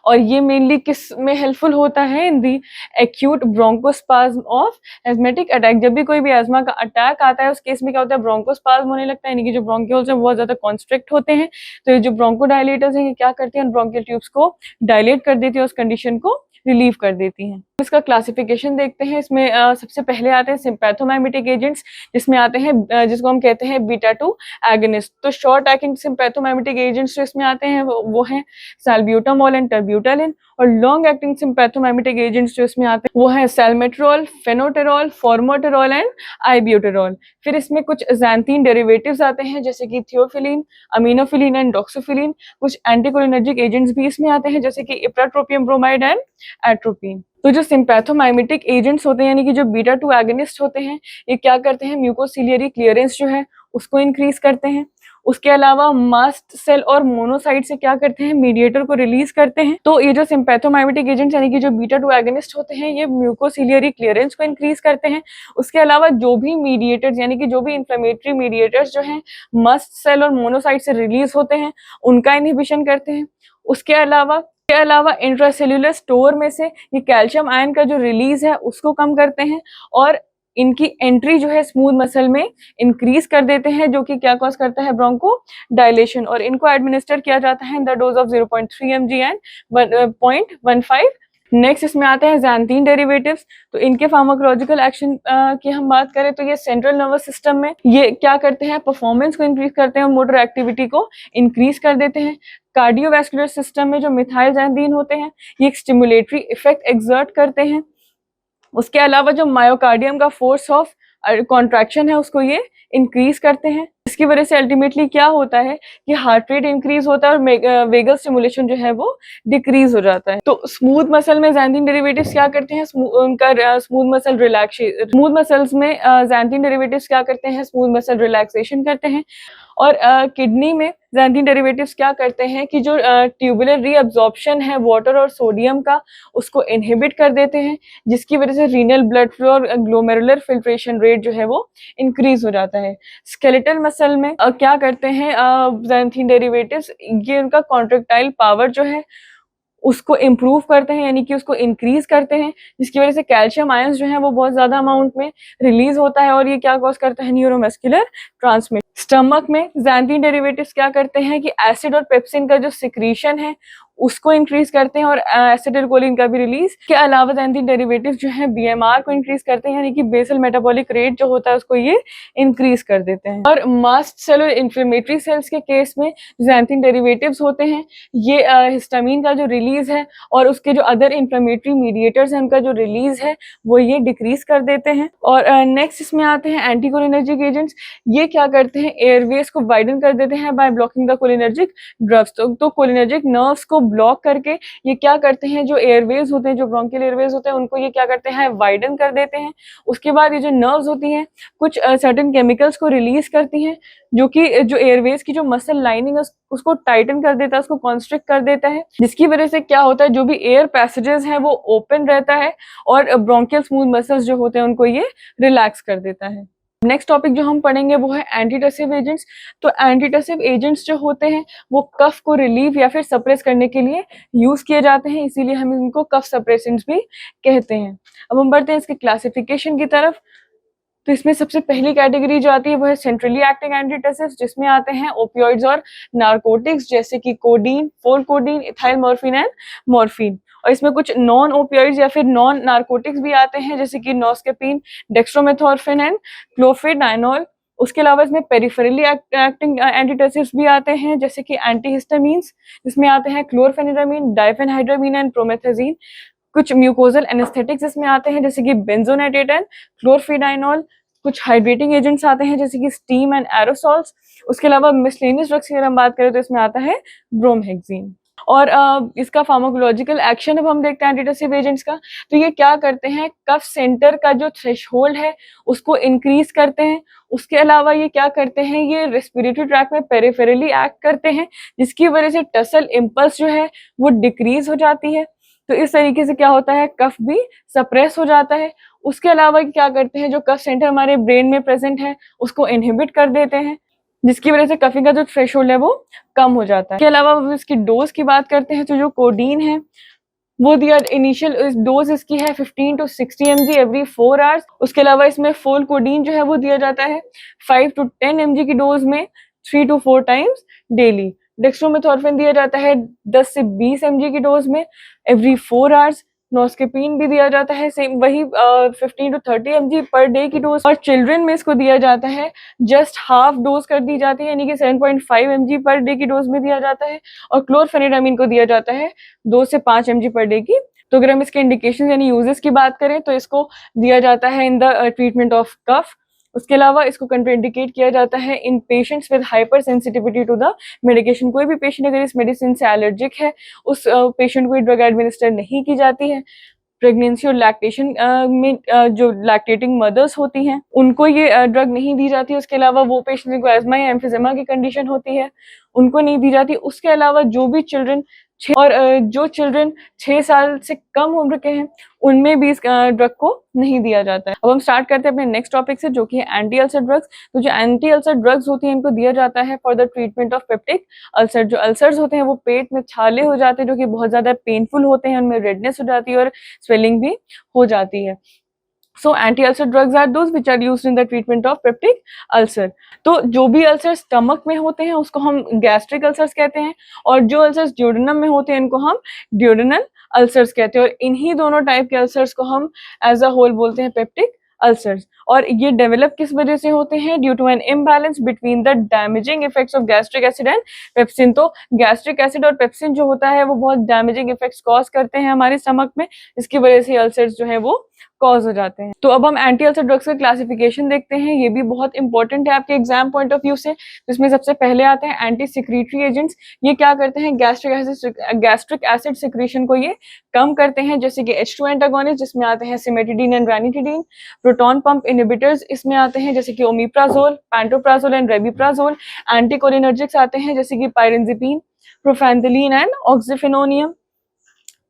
और ये मेनली किस में हेल्पफुल होता है, in the acute bronchospasm of asthmatic attack. जब भी कोई भी एस्थमा का अटैक आता है उस केस में क्या होता है, ब्रोंकोस्पाज्म होने लगता है, यानी कि जो ब्रोंक्यूल्स हैं बहुत ज्यादा कॉन्स्ट्रिक्ट होते हैं। तो ये जो ब्रोंकोडायलेटर्स हैं ये क्या करती हैं, ब्रोंकियल ट्यूब्स को डायलेट कर देती है, उस कंडीशन को रिलीव कर देती हैं। इसका क्लासिफिकेशन देखते हैं। इसमें सबसे पहले आते हैं सिम्पैथोमाइमेटिक एजेंट्स, जिसमें आते हैं जिसको हम कहते हैं बीटा 2 एगोनिस्ट। तो शॉर्ट एक्टिंग सिम्पैथोमाइमेटिक एजेंट्स जो इसमें आते हैं वो हैं सैल्ब्यूटामॉल एंड टर्ब्यूटालिन, और लॉन्ग एक्टिंग सिम्पैथोमाइमेटिक एजेंट्स जो इसमें आते हैं वो हैं सैलमेट्रोल, फेनोटेरोल, फॉर्मोटेरोल एंड आइब्यूटेरोल। फिर इसमें कुछ ज़ैंथीन डेरिवेटिव्स आते हैं, जैसे कि थियोफिलिन, अमीनोफिलिन एंड डॉक्सोफिलिन। कुछ एंटीकोलिनर्जिक एजेंट्स भी इसमें आते हैं, जैसे कि इप्राट्रोपियम ब्रोमाइड एंड एट्रोपिन। तो जो सिम्पैथोमाइमेटिक एजेंट्स होते हैं, यानी कि जो बीटा 2 एगोनिस्ट होते हैं, ये क्या करते हैं, म्यूकोसिलियरी क्लियरेंस जो है उसको इंक्रीज करते हैं। उसके अलावा मास्ट सेल और मोनोसाइट से क्या करते हैं, मीडिएटर को रिलीज करते हैं। तो ये जो सिम्पैथोमाइमेटिक एजेंट्स यानी कि जो बीटा 2 एगोनिस्ट होते हैं, ये म्यूकोसिलियरी क्लियरेंस को इंक्रीज करते हैं। उसके अलावा जो भी मीडिएटर्स यानी कि जो भी इंफ्लेमेटरी मीडिएटर्स जो हैं मस्ट सेल और मोनोसाइट से रिलीज होते हैं, उनका इनहिबिशन करते हैं। उसके अलावा इंट्रासेल्युलर स्टोर में से ये कैल्शियम आयन का जो रिलीज है उसको कम करते हैं, और इनकी एंट्री जो है स्मूथ मसल में इंक्रीज कर देते हैं, जो कि क्या कॉज करता है, ब्रोंको डायलेशन। और इनको एडमिनिस्टर किया जाता है in the dose of 0.3 mg and 0.15 next इसमें आता है ज़ैंथीन डेरिवेटिव्स। तो इनके फार्माकोलॉजिकल एक्शन की हम बात करें तो ये सेंट्रल नर्वस सिस्टम में ये क्या करते हैं, परफॉर्मेंस को इंक्रीज करते हैं, मोटर एक्टिविटी को इंक्रीज कर देते हैं। कार्डियोवैस्कुलर सिस्टम में जो मिथाइल ज़ैंथीन होते हैं ये एक स्टिमुलेटरी इफेक्ट एक्सर्ट करते हैं। उसके अलावा जो मायोकार्डियम का फोर्स ऑफ कॉन्ट्रैक्शन है उसको ये इंक्रीज करते हैं। इसकी वजह से अल्टीमेटली क्या होता है कि हार्ट रेट इंक्रीज होता है और वेगल स्टिमुलेशन जो है वो डिक्रीज हो जाता है। तो स्मूथ मसल में ज़ैंथीन डेरिवेटिव्स क्या करते हैं, उनका smooth muscle relaxation, smooth muscles में ज़ैंथीन डेरिवेटिव्स क्या करते हैं, स्मूथ मसल रिलैक्सेशन करते हैं। और किडनी में ज़ैंथीन डेरिवेटिव्स क्या करते हैं कि जो ट्यूबुलर रीअब्जॉर्प्शन है वाटर और सोडियम का उसको इनहिबिट कर देते हैं, जिसकी वजह से रीनल ब्लड फ्लो और ग्लोमेरुलर फिल्ट्रेशन रेट जो है वो इंक्रीज हो जाता है। स्केलेटल मसल में क्या करते हैं ज़ैंथीन डेरिवेटिव्स, ये उनका कॉन्ट्रैक्टाइल पावर जो है उसको इम्प्रूव करते हैं, यानी कि उसको इंक्रीज करते हैं, जिसकी वजह से कैल्शियम आयंस जो है वो बहुत ज्यादा अमाउंट में रिलीज होता है और ये क्या कॉज करता है, न्यूरोमस्कुलर ट्रांसमिशन। स्टमक में ज़ैंथीन डेरिवेटिव्स क्या करते हैं कि एसिड और पेप्सिन का जो सिक्रीशन है उसको इंक्रीज करते हैं और एसिटिलकोलिन का भी रिलीज। के अलावा ज़ैंथीन डेरिवेटिव्स जो है बीएमआर को इंक्रीज करते हैं, यानी कि बेसल मेटाबॉलिक रेट जो होता है उसको ये इंक्रीज कर देते हैं। और मास्ट सेल और इन्फ्लेमेटरी सेल्स के केस में ज़ैंथीन डेरिवेटिव्स होते हैं ये हिस्टामिन का जो रिलीज है और उसके जो अदर इन्फ्लेमेटरी मीडिएटर्स हैं उनका जो रिलीज है वो ये डिक्रीज कर देते हैं। और नेक्स्ट इसमें आते हैं एंटीकोलिनर्जिक एजेंट्स। ये क्या करते हैं, एयरवेज को वाइडन कर देते हैं by blocking the cholinergic drugs. तो कोलिनर्जिक नर्व्स को ब्लॉक करके ये क्या करते हैं, जो एयरवेज होते हैं, जो ब्रोंकियल एयरवेज होते हैं उनको ये क्या करते हैं, वाइडन कर देते हैं। उसके बाद ये जो नर्व्स होती हैं कुछ सर्टेन केमिकल्स को रिलीज करती हैं जो कि जो एयरवेज की जो मसल लाइनिंग है उसको टाइटन कर देता है, उसको कॉन्स्ट्रिक्ट कर देता है, जिसकी वजह से क्या होता है, जो भी एयर पैसेजेस हैं वो ओपन रहता है और ब्रोंकियल स्मूथ मसल्स जो होते हैं उनको ये रिलैक्स कर देता है। नेक्स्ट टॉपिक जो हम पढ़ेंगे वो है एंटीटसिव एजेंट्स। तो एंटीटसिव एजेंट्स जो होते हैं वो कफ को रिलीव या फिर सप्रेस करने के लिए यूज किए जाते हैं, इसीलिए हम इनको कफ सप्रेसेंट्स भी कहते हैं। अब हम बढ़ते हैं इसके क्लासिफिकेशन की तरफ। तो इसमें सबसे पहली कैटेगरी जो आती है वो है सेंट्रली एक्टिंग एंटीटसिव्स, जिसमें आते हैं ओपियोइड्स और नारकोटिक्स जैसे कि codeine, pholcodine, ethyl morphine and morphine. और इसमें कुछ नॉन ओपियोइड्स या फिर नॉन नारकोटिक्स भी आते हैं जैसे कि नोस्केपिन, डेक्स्ट्रोमेथोर्फिन एंड क्लोफेडाइनोल। उसके अलावा इसमें पेरिफेरली एक्टिंग एंटीटसिव्स भी आते हैं जैसे कि एंटीहिस्टामिन्स, जिसमें आते हैं क्लोरफेनिरामिन, डाइफेनहाइड्रामिन एंड प्रोमेथाजिन। कुछ म्यूकोजल एनेस्थेटिक्स इसमें आते हैं जैसे कि बेंजोनाइटेट एंड क्लोरफेडाइनोल। कुछ हाइड्रेटिंग एजेंट्स आते हैं जैसे कि स्टीम एंड एरोसॉल्स। उसके अलावा मिसलेनियस ड्रग्स की अगर हम बात करें तो इसमें आता है ब्रोमहेक्सिन। और इसका फार्माकोलॉजिकल एक्शन अब हम देखते हैं एंटीटसिव एजेंट्स का। तो ये क्या करते हैं, कफ सेंटर का जो थ्रेशोल्ड है उसको इंक्रीज करते हैं। उसके अलावा ये क्या करते हैं, ये रेस्पिरेटरी ट्रैक में पेरिफेरली एक्ट करते हैं, जिसकी वजह से टसल इम्पल्स जो है वो डिक्रीज हो जाती है। तो इस तरीके से क्या होता है, कफ भी सप्रेस हो जाता है। उसके अलावा क्या करते हैं, जो कफ सेंटर हमारे ब्रेन में प्रेजेंट है उसको इनहिबिट कर देते हैं, जिसकी वजह से कफिंग का जो थ्रेशोल्ड है वो कम हो जाता है। इसके अलावा इसकी डोज की बात करते हैं तो जो कोडीन है वो दिया, इनिशियल डोज इसकी है 15 to 60 mg एवरी 4 आवर्स। उसके अलावा इसमें फोल कोडीन जो है वो दिया जाता है 5 to 10 mg की डोज में 3 to 4 टाइम्स डेली। डेक्स्ट्रोमेथोर्फिन दिया जाता है 10 से 20 mg की डोज में एवरी 4 आवर्स। नोस्केपिन भी दिया जाता है सेम वही 15 to 30 mg पर डे की डोज। और चिल्ड्रन में इसको दिया जाता है जस्ट हाफ डोज कर दी जाती है, यानी कि 7.5 mg पर डे की डोज में दिया जाता है। और क्लोरफेनिरामिन को दिया जाता है 2 से 5 mg पर डे की। तो अगर हम इसके इंडिकेशन यानी यूजेस की बात करें तो इसको दिया जाता है in the treatment of cough. उसके अलावा इसको कंट्राइंडिकेट किया जाता है in patients with hypersensitivity to the medication. कोई भी पेशेंट अगर इस मेडिसिन से एलर्जिक है उस पेशेंट को ड्रग एडमिनिस्टर नहीं की जाती है। प्रेगनेंसी और लैक्टेशन में जो लैक्टेटिंग मदर्स होती हैं उनको ये ड्रग नहीं दी जाती। उसके अलावा वो पेशेंट जिनको एस्मा या एम्फिजेमा की कंडीशन होती है उनको नहीं दी जाती। उसके अलावा जो भी चिल्ड्रन और जो चिल्ड्रन 6 साल से कम उम्र के हैं उनमें भी इस ड्रग को नहीं दिया जाता है। अब हम स्टार्ट करते हैं अपने नेक्स्ट टॉपिक से जो कि है एंटी अल्सर ड्रग्स। तो जो एंटी अल्सर ड्रग्स होती हैं इनको दिया जाता है for the treatment of peptic ulcer. जो अल्सर्स होते हैं वो पेट में छाले हो जाते हैं जो कि बहुत ज्यादा पेनफुल होते हैं, उनमें रेडनेस हो जाती है और स्वेलिंग भी हो जाती है। So anti-ulcer drugs are those which are used in the treatment of peptic ulcer. तो जो भी अल्सर स्टमक में होते हैं उसको हम गैस्ट्रिक अल्सर्स कहते हैं और जो अल्सर्स ड्यूडेनम में होते हैं इनको हम ड्यूडेनल अल्सर्स कहते हैं, और इन्हीं दोनों टाइप के अल्सर्स को हम एज अ होल बोलते हैं पेप्टिक अल्सर्स। और ये डेवलप किस वजह से होते हैं? Due to an imbalance between the damaging effects of gastric acid and pepsin. तो गैस्ट्रिक एसिड और पेप्सिन जो होता है वो बहुत डैमेजिंग इफेक्ट्स कॉज करते हैं हमारे स्टमक में, इसकी वजह से अल्सर्स जो है वो कॉज हो जाते हैं। तो अब हम एंटी अल्सर ड्रग्स का क्लासिफिकेशन देखते हैं, ये भी बहुत इंपॉर्टेंट है आपके एग्जाम पॉइंट ऑफ व्यू से। जिसमें सबसे पहले आते हैं एंटी सिक्रीटरी एजेंट्स। ये क्या करते हैं? गैस्ट्रिक एसिड सिक्रीशन को ये कम करते हैं, जैसे कि H2 एंटागोनिस्ट जिसमें आते हैं cimetidine and ranitidine. Proton pump inhibitors इसमें आते हैं जैसे कि omeprazole, pantoprazole and rabeprazole. Anticholinergics आते हैं जैसे कि पायरेंजिपिन, प्रोफेंथलीन एंड ऑक्सीफेनोनियम।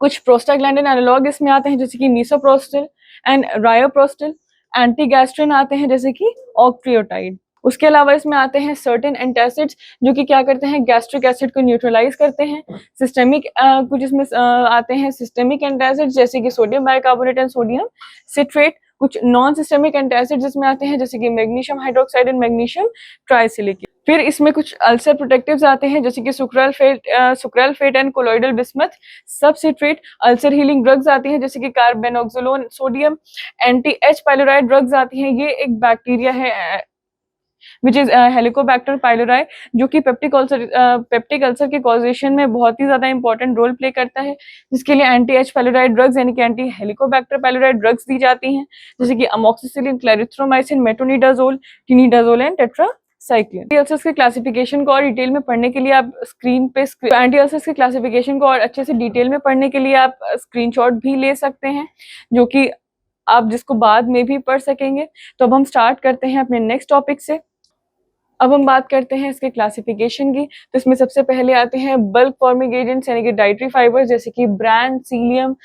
कुछ प्रोस्टाग्लैंडिन एनालॉग इसमें आते हैं जैसे कि मीसोप्रोस्टिल एंड रायोप्रोस्टिल। एंटी गैस्ट्रिन आते हैं जैसे कि ऑक्ट्रियोटाइड। उसके अलावा इसमें आते हैं सर्टेन एंटासिड्स जो कि क्या करते हैं? गैस्ट्रिक एसिड को न्यूट्रलाइज करते हैं। सिस्टेमिक कुछ इसमें आते हैं सिस्टेमिक एंटासिड्स जैसे कि sodium bicarbonate and sodium citrate. कुछ नॉन सिस्टेमिक एंटासिड्स जिसमें आते हैं जैसे कि magnesium hydroxide and magnesium trisilicate. फिर इसमें कुछ अल्सर प्रोटेक्टिव्स आते हैं जैसे कि sucralfate and colloidal bismuth subcitrate. Ulcer healing drugs आती हैं जैसे कि कार्बेनॉक्सोलोन सोडियम। एंटी एच पाइलोराइड ड्रग्स आती हैं, ये एक बैक्टीरिया है विच इज हेलिकोबैक्टर पाइलोराई, जो कि पेप्टिक अल्सर के कॉजेशन में बहुत ही ज्यादा इंपॉर्टेंट रोल प्ले करता है, जिसके लिए एंटी एच पाइलोराई ड्रग्स यानी कि एंटी हेलिकोबैक्टर पाइलोराई ड्रग्स दी जाती हैं जैसे कि amoxicillin, clarithromycin, metronidazole, tinidazole and tetracycline. Anti ulcers के क्लासिफिकेशन को और डिटेल में पढ़ने के लिए आप स्क्रीन पे एंटी अल्सर्स के क्लासिफिकेशन को और अच्छे से डिटेल में पढ़ने के लिए आप स्क्रीनशॉट भी ले सकते हैं, जो कि आप जिसको बाद में भी पढ़ सकेंगे। तो अब हम स्टार्ट करते हैं अपने नेक्स्ट टॉपिक से। अब हम बात करते हैं इसके क्लासिफिकेशन की। तो इसमें सबसे पहले आते हैं बल्क फॉर्मिंग एजेंट्स यानी कि डाइटरी फाइबर्स जैसे कि ब्रान, सीलियम,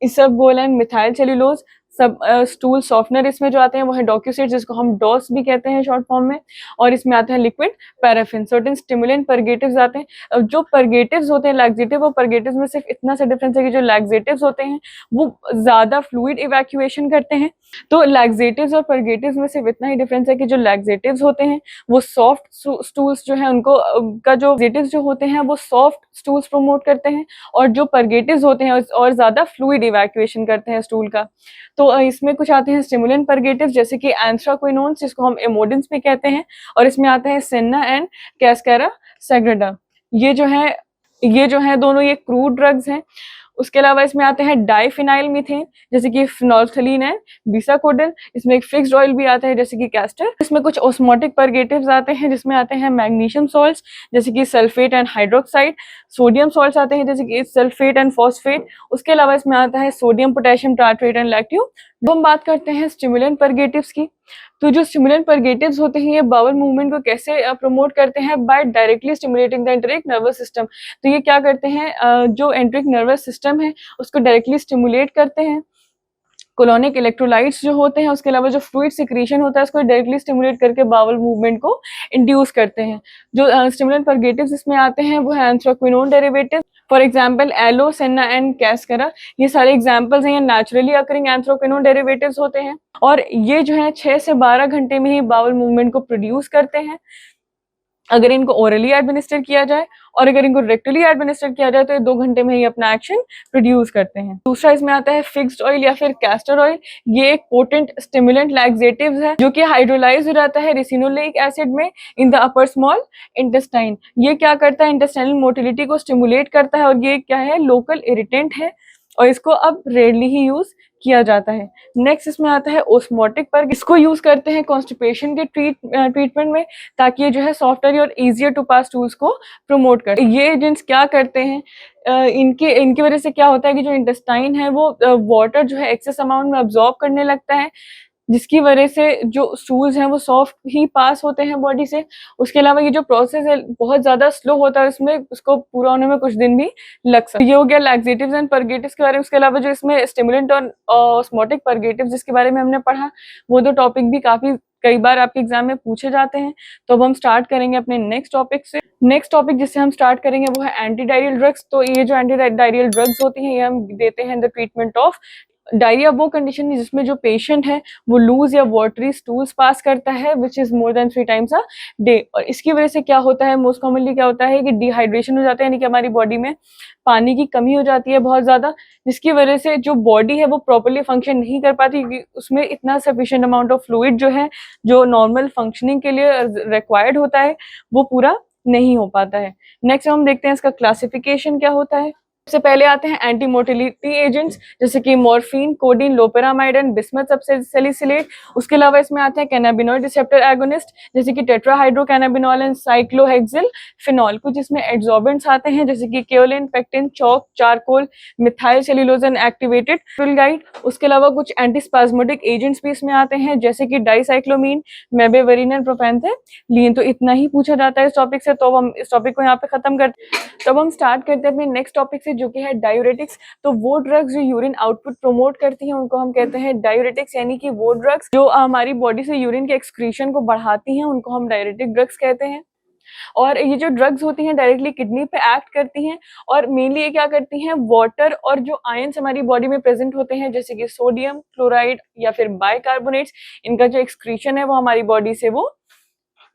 इसबगोलन, मिथाइल सेल्यूलोज। सब स्टूल सॉफ्टनर इसमें जो आते हैं वो है डॉक्यूसेट जिसको हम डॉस भी कहते हैं शॉर्ट फॉर्म में, और इसमें आते हैं liquid paraffin. Certain stimulant purgatives आते हैं। अब जो परगेटिव्स होते हैं लैक्सेटिव और परगेटिव्स में सिर्फ इतना सा डिफरेंस है कि जो लैक्सेटिव्स होते हैं वो ज्यादा फ्लूइड इवैक्यूएशन करते हैं। तो लैक्सेटिव्स और परगेटिव्स में सिर्फ इतना ही डिफरेंस है कि जो लैक्सेटिव्स होते हैं वो सॉफ्ट स्टूल्स जो है उनको का जो लैक्सेटिव्स जो होते हैं वो सॉफ्ट स्टूल्स प्रमोट करते हैं, और जो परगेटिव्स होते हैं और ज्यादा फ्लूइड इवैक्यूएशन करते हैं स्टूल का। तो इसमें कुछ आते हैं स्टिमुलेंट परगेटिव्स जैसे कि एंथ्राक्विनोन्स जिसको हम एमोडिन्स भी कहते हैं, और इसमें आता है सेन्ना एंड कैस्कारा सैग्रेडा। ये जो है दोनों ये क्रूड ड्रग्स हैं। उसके अलावा इसमें आते हैं डाइफिनाइल मीथेन जैसे कि फिनोल्फ्थलीन एंड बिसाकोडिल। इसमें एक फिक्स्ड ऑयल भी आता है जैसे कि कैस्टर। इसमें कुछ ऑस्मोटिक परगेटिव्स आते हैं जिसमें आते हैं मैग्नीशियम सॉल्ट्स जैसे कि sulphate and hydroxide. Sodium salts आते हैं जैसे कि सल्फेट एंड फॉस्फेट। उसके अलावा इसमें आता है सोडियम पोटेशियम टार्ट्रेट एंड लैक्ट्यूम। हम बात करते हैं स्टिमुलेंट परगेटिव्स की। तो जो स्टिमुलेंट परगेटिव्स होते हैं ये बाउल मूवमेंट को कैसे प्रमोट करते हैं? By directly stimulating the enteric nervous system. तो ये क्या करते हैं? जो एंटेरिक नर्वस सिस्टम है उसको डायरेक्टली स्टिमुलेट करते हैं। कोलोनिक इलेक्ट्रोलाइट्स जो होते हैं, उसके अलावा जो फ्लूइड सिक्रीशन होता है उसको डायरेक्टली स्टिमुलेट करके बाउल मूवमेंट को इंड्यूस करते हैं। जो स्टिमुलेंट परगेटिव्स इसमें आते हैं वो है anthraquinone derivative, for example aloe, senna and cascara. ये सारे एग्जांपल्स हैं, ये नेचुरली अकरिंग एंथ्राक्विनोन डेरिवेटिव्स होते हैं, और ये जो है 6 से 12 घंटे में ही बाउल मूवमेंट को प्रोड्यूस करते हैं अगर इनको ओरली एडमिनिस्टर किया जाए, और अगर इनको रेक्टली एडमिनिस्टर किया जाए तो ये 2 घंटे में ही अपना एक्शन प्रोड्यूस करते हैं। दूसरा इसमें आता है फिक्स्ड ऑयल या फिर कैस्टर ऑयल। ये एक पोटेंट स्टिमुलेंट लैक्सेटिव है जो कि हाइड्रोलाइज हो जाता है रिसिनोलेइक एसिड में in the upper small intestine. ये क्या करता है? इंटेस्टाइनल मोटिलिटी को स्टिमुलेट करता है, और ये क्या है? लोकल इरिटेंट है, और इसको अब रेयरली ही यूज किया जाता है। नेक्स्ट इसमें आता है ओस्मोटिक पर। इसको यूज करते हैं कॉन्स्टिपेशन के ट्रीटमेंट में, ताकि ये जो है सॉफ्टवेयर और इजियर टू पास टूल्स को प्रमोट करते हैं। ये एजेंट्स क्या करते हैं? इनकी वजह से क्या होता है कि जो इंटेस्टाइन है वो वाटर जो है एक्सेस अमाउंट में अब्जॉर्ब करने लगता है, जिसकी वजह से जो स्टूल्स हैं वो सॉफ्ट ही पास होते हैं बॉडी से। उसके अलावा ये जो प्रोसेस है बहुत ज़्यादा स्लो होता है, इसमें उसको पूरा होने में कुछ दिन भी लग सकता है। ये हो गया लैक्सेटिव्स एंड परगेटिव्स के बारे में। उसके अलावा जो इसमें स्टिमुलेंट और ऑस्मोटिक परगेटिव्स जिसके बारे में हमने पढ़ा, वो दो टॉपिक भी काफ़ी कई बार आपके एग्जाम में पूछे जाते हैं। तो अब हम स्टार्ट करेंगे अपने नेक्स्ट टॉपिक से। नेक्स्ट टॉपिक जिससे हम स्टार्ट करेंगे वो है एंटी डायरियल ड्रग्स। तो ये जो एंटी डायरियल ड्रग्स होती हैं ये हम देते हैं इन द ट्रीटमेंट ऑफ डायरिया वो कंडीशन है जिसमें जो पेशेंट है वो लूज या वाटरी स्टूल्स पास करता है which is more than 3 times a day. और इसकी वजह से क्या होता है, मोस्ट कॉमनली क्या होता है कि डिहाइड्रेशन हो जाता है, यानी कि हमारी बॉडी में पानी की कमी हो जाती है बहुत ज्यादा, जिसकी वजह से जो बॉडी है वो प्रॉपरली फंक्शन नहीं कर पाती, क्योंकि उसमें इतना सफिशिएंट अमाउंट ऑफ फ्लूइड जो है जो नॉर्मल फंक्शनिंग के लिए रिक्वायर्ड होता है वो पूरा नहीं हो पाता है। नेक्स्ट हम देखते हैं इसका क्लासिफिकेशन क्या होता है। सबसे पहले आते हैं एंटी मोटिलिटी एजेंट्स जैसे कि morphine, codeine, loperamide and bismuth salicylate. उसके अलावा इसमें आते हैं कैनाबिनॉइड रिसेप्टर एगोनिस्ट जैसे कि टेट्राहाइड्रोकैनाबिनॉल एंड साइक्लोहेक्सिल फिनॉल। कुछ इसमें एड्सॉर्बेंट्स आते हैं जैसे कि kaolin, pectin, Chowk, charcoal, methyl cellulose and activated guide. उसके अलावा कुछ एंटीस्पाज्मोटिक एजेंट्स भी इसमें आते हैं जैसे कि डाइसाइक्लोमीन, मेबेवरिन एंड प्रोपेंथेलीन। तो इतना ही पूछा जाता है इस टॉपिक से, तो हम इस टॉपिक को यहाँ पे खत्म करते हैं। तो अब हम स्टार्ट करते हैं अपने नेक्स्ट टॉपिक से जो कि है डायूरेटिक्स। तो वो ड्रग्स जो यूरिन आउटपुट प्रमोट करती हैं उनको हम कहते हैं डायूरेटिक्स, यानी कि वो ड्रग्स जो हमारी बॉडी से यूरिन के एक्सक्रीशन को बढ़ाती हैं उनको हम डायूरेटिक ड्रग्स कहते हैं। और ये जो ड्रग्स होती हैं डायरेक्टली किडनी पे एक्ट करती हैं और मेनली ये क्या करती हैं, वाटर और जो आयंस हमारी बॉडी में प्रेजेंट होते हैं जैसे कि सोडियम क्लोराइड या फिर बाइकार्बोनेट्स, इनका जो एक्सक्रीशन है वो हमारी बॉडी से वो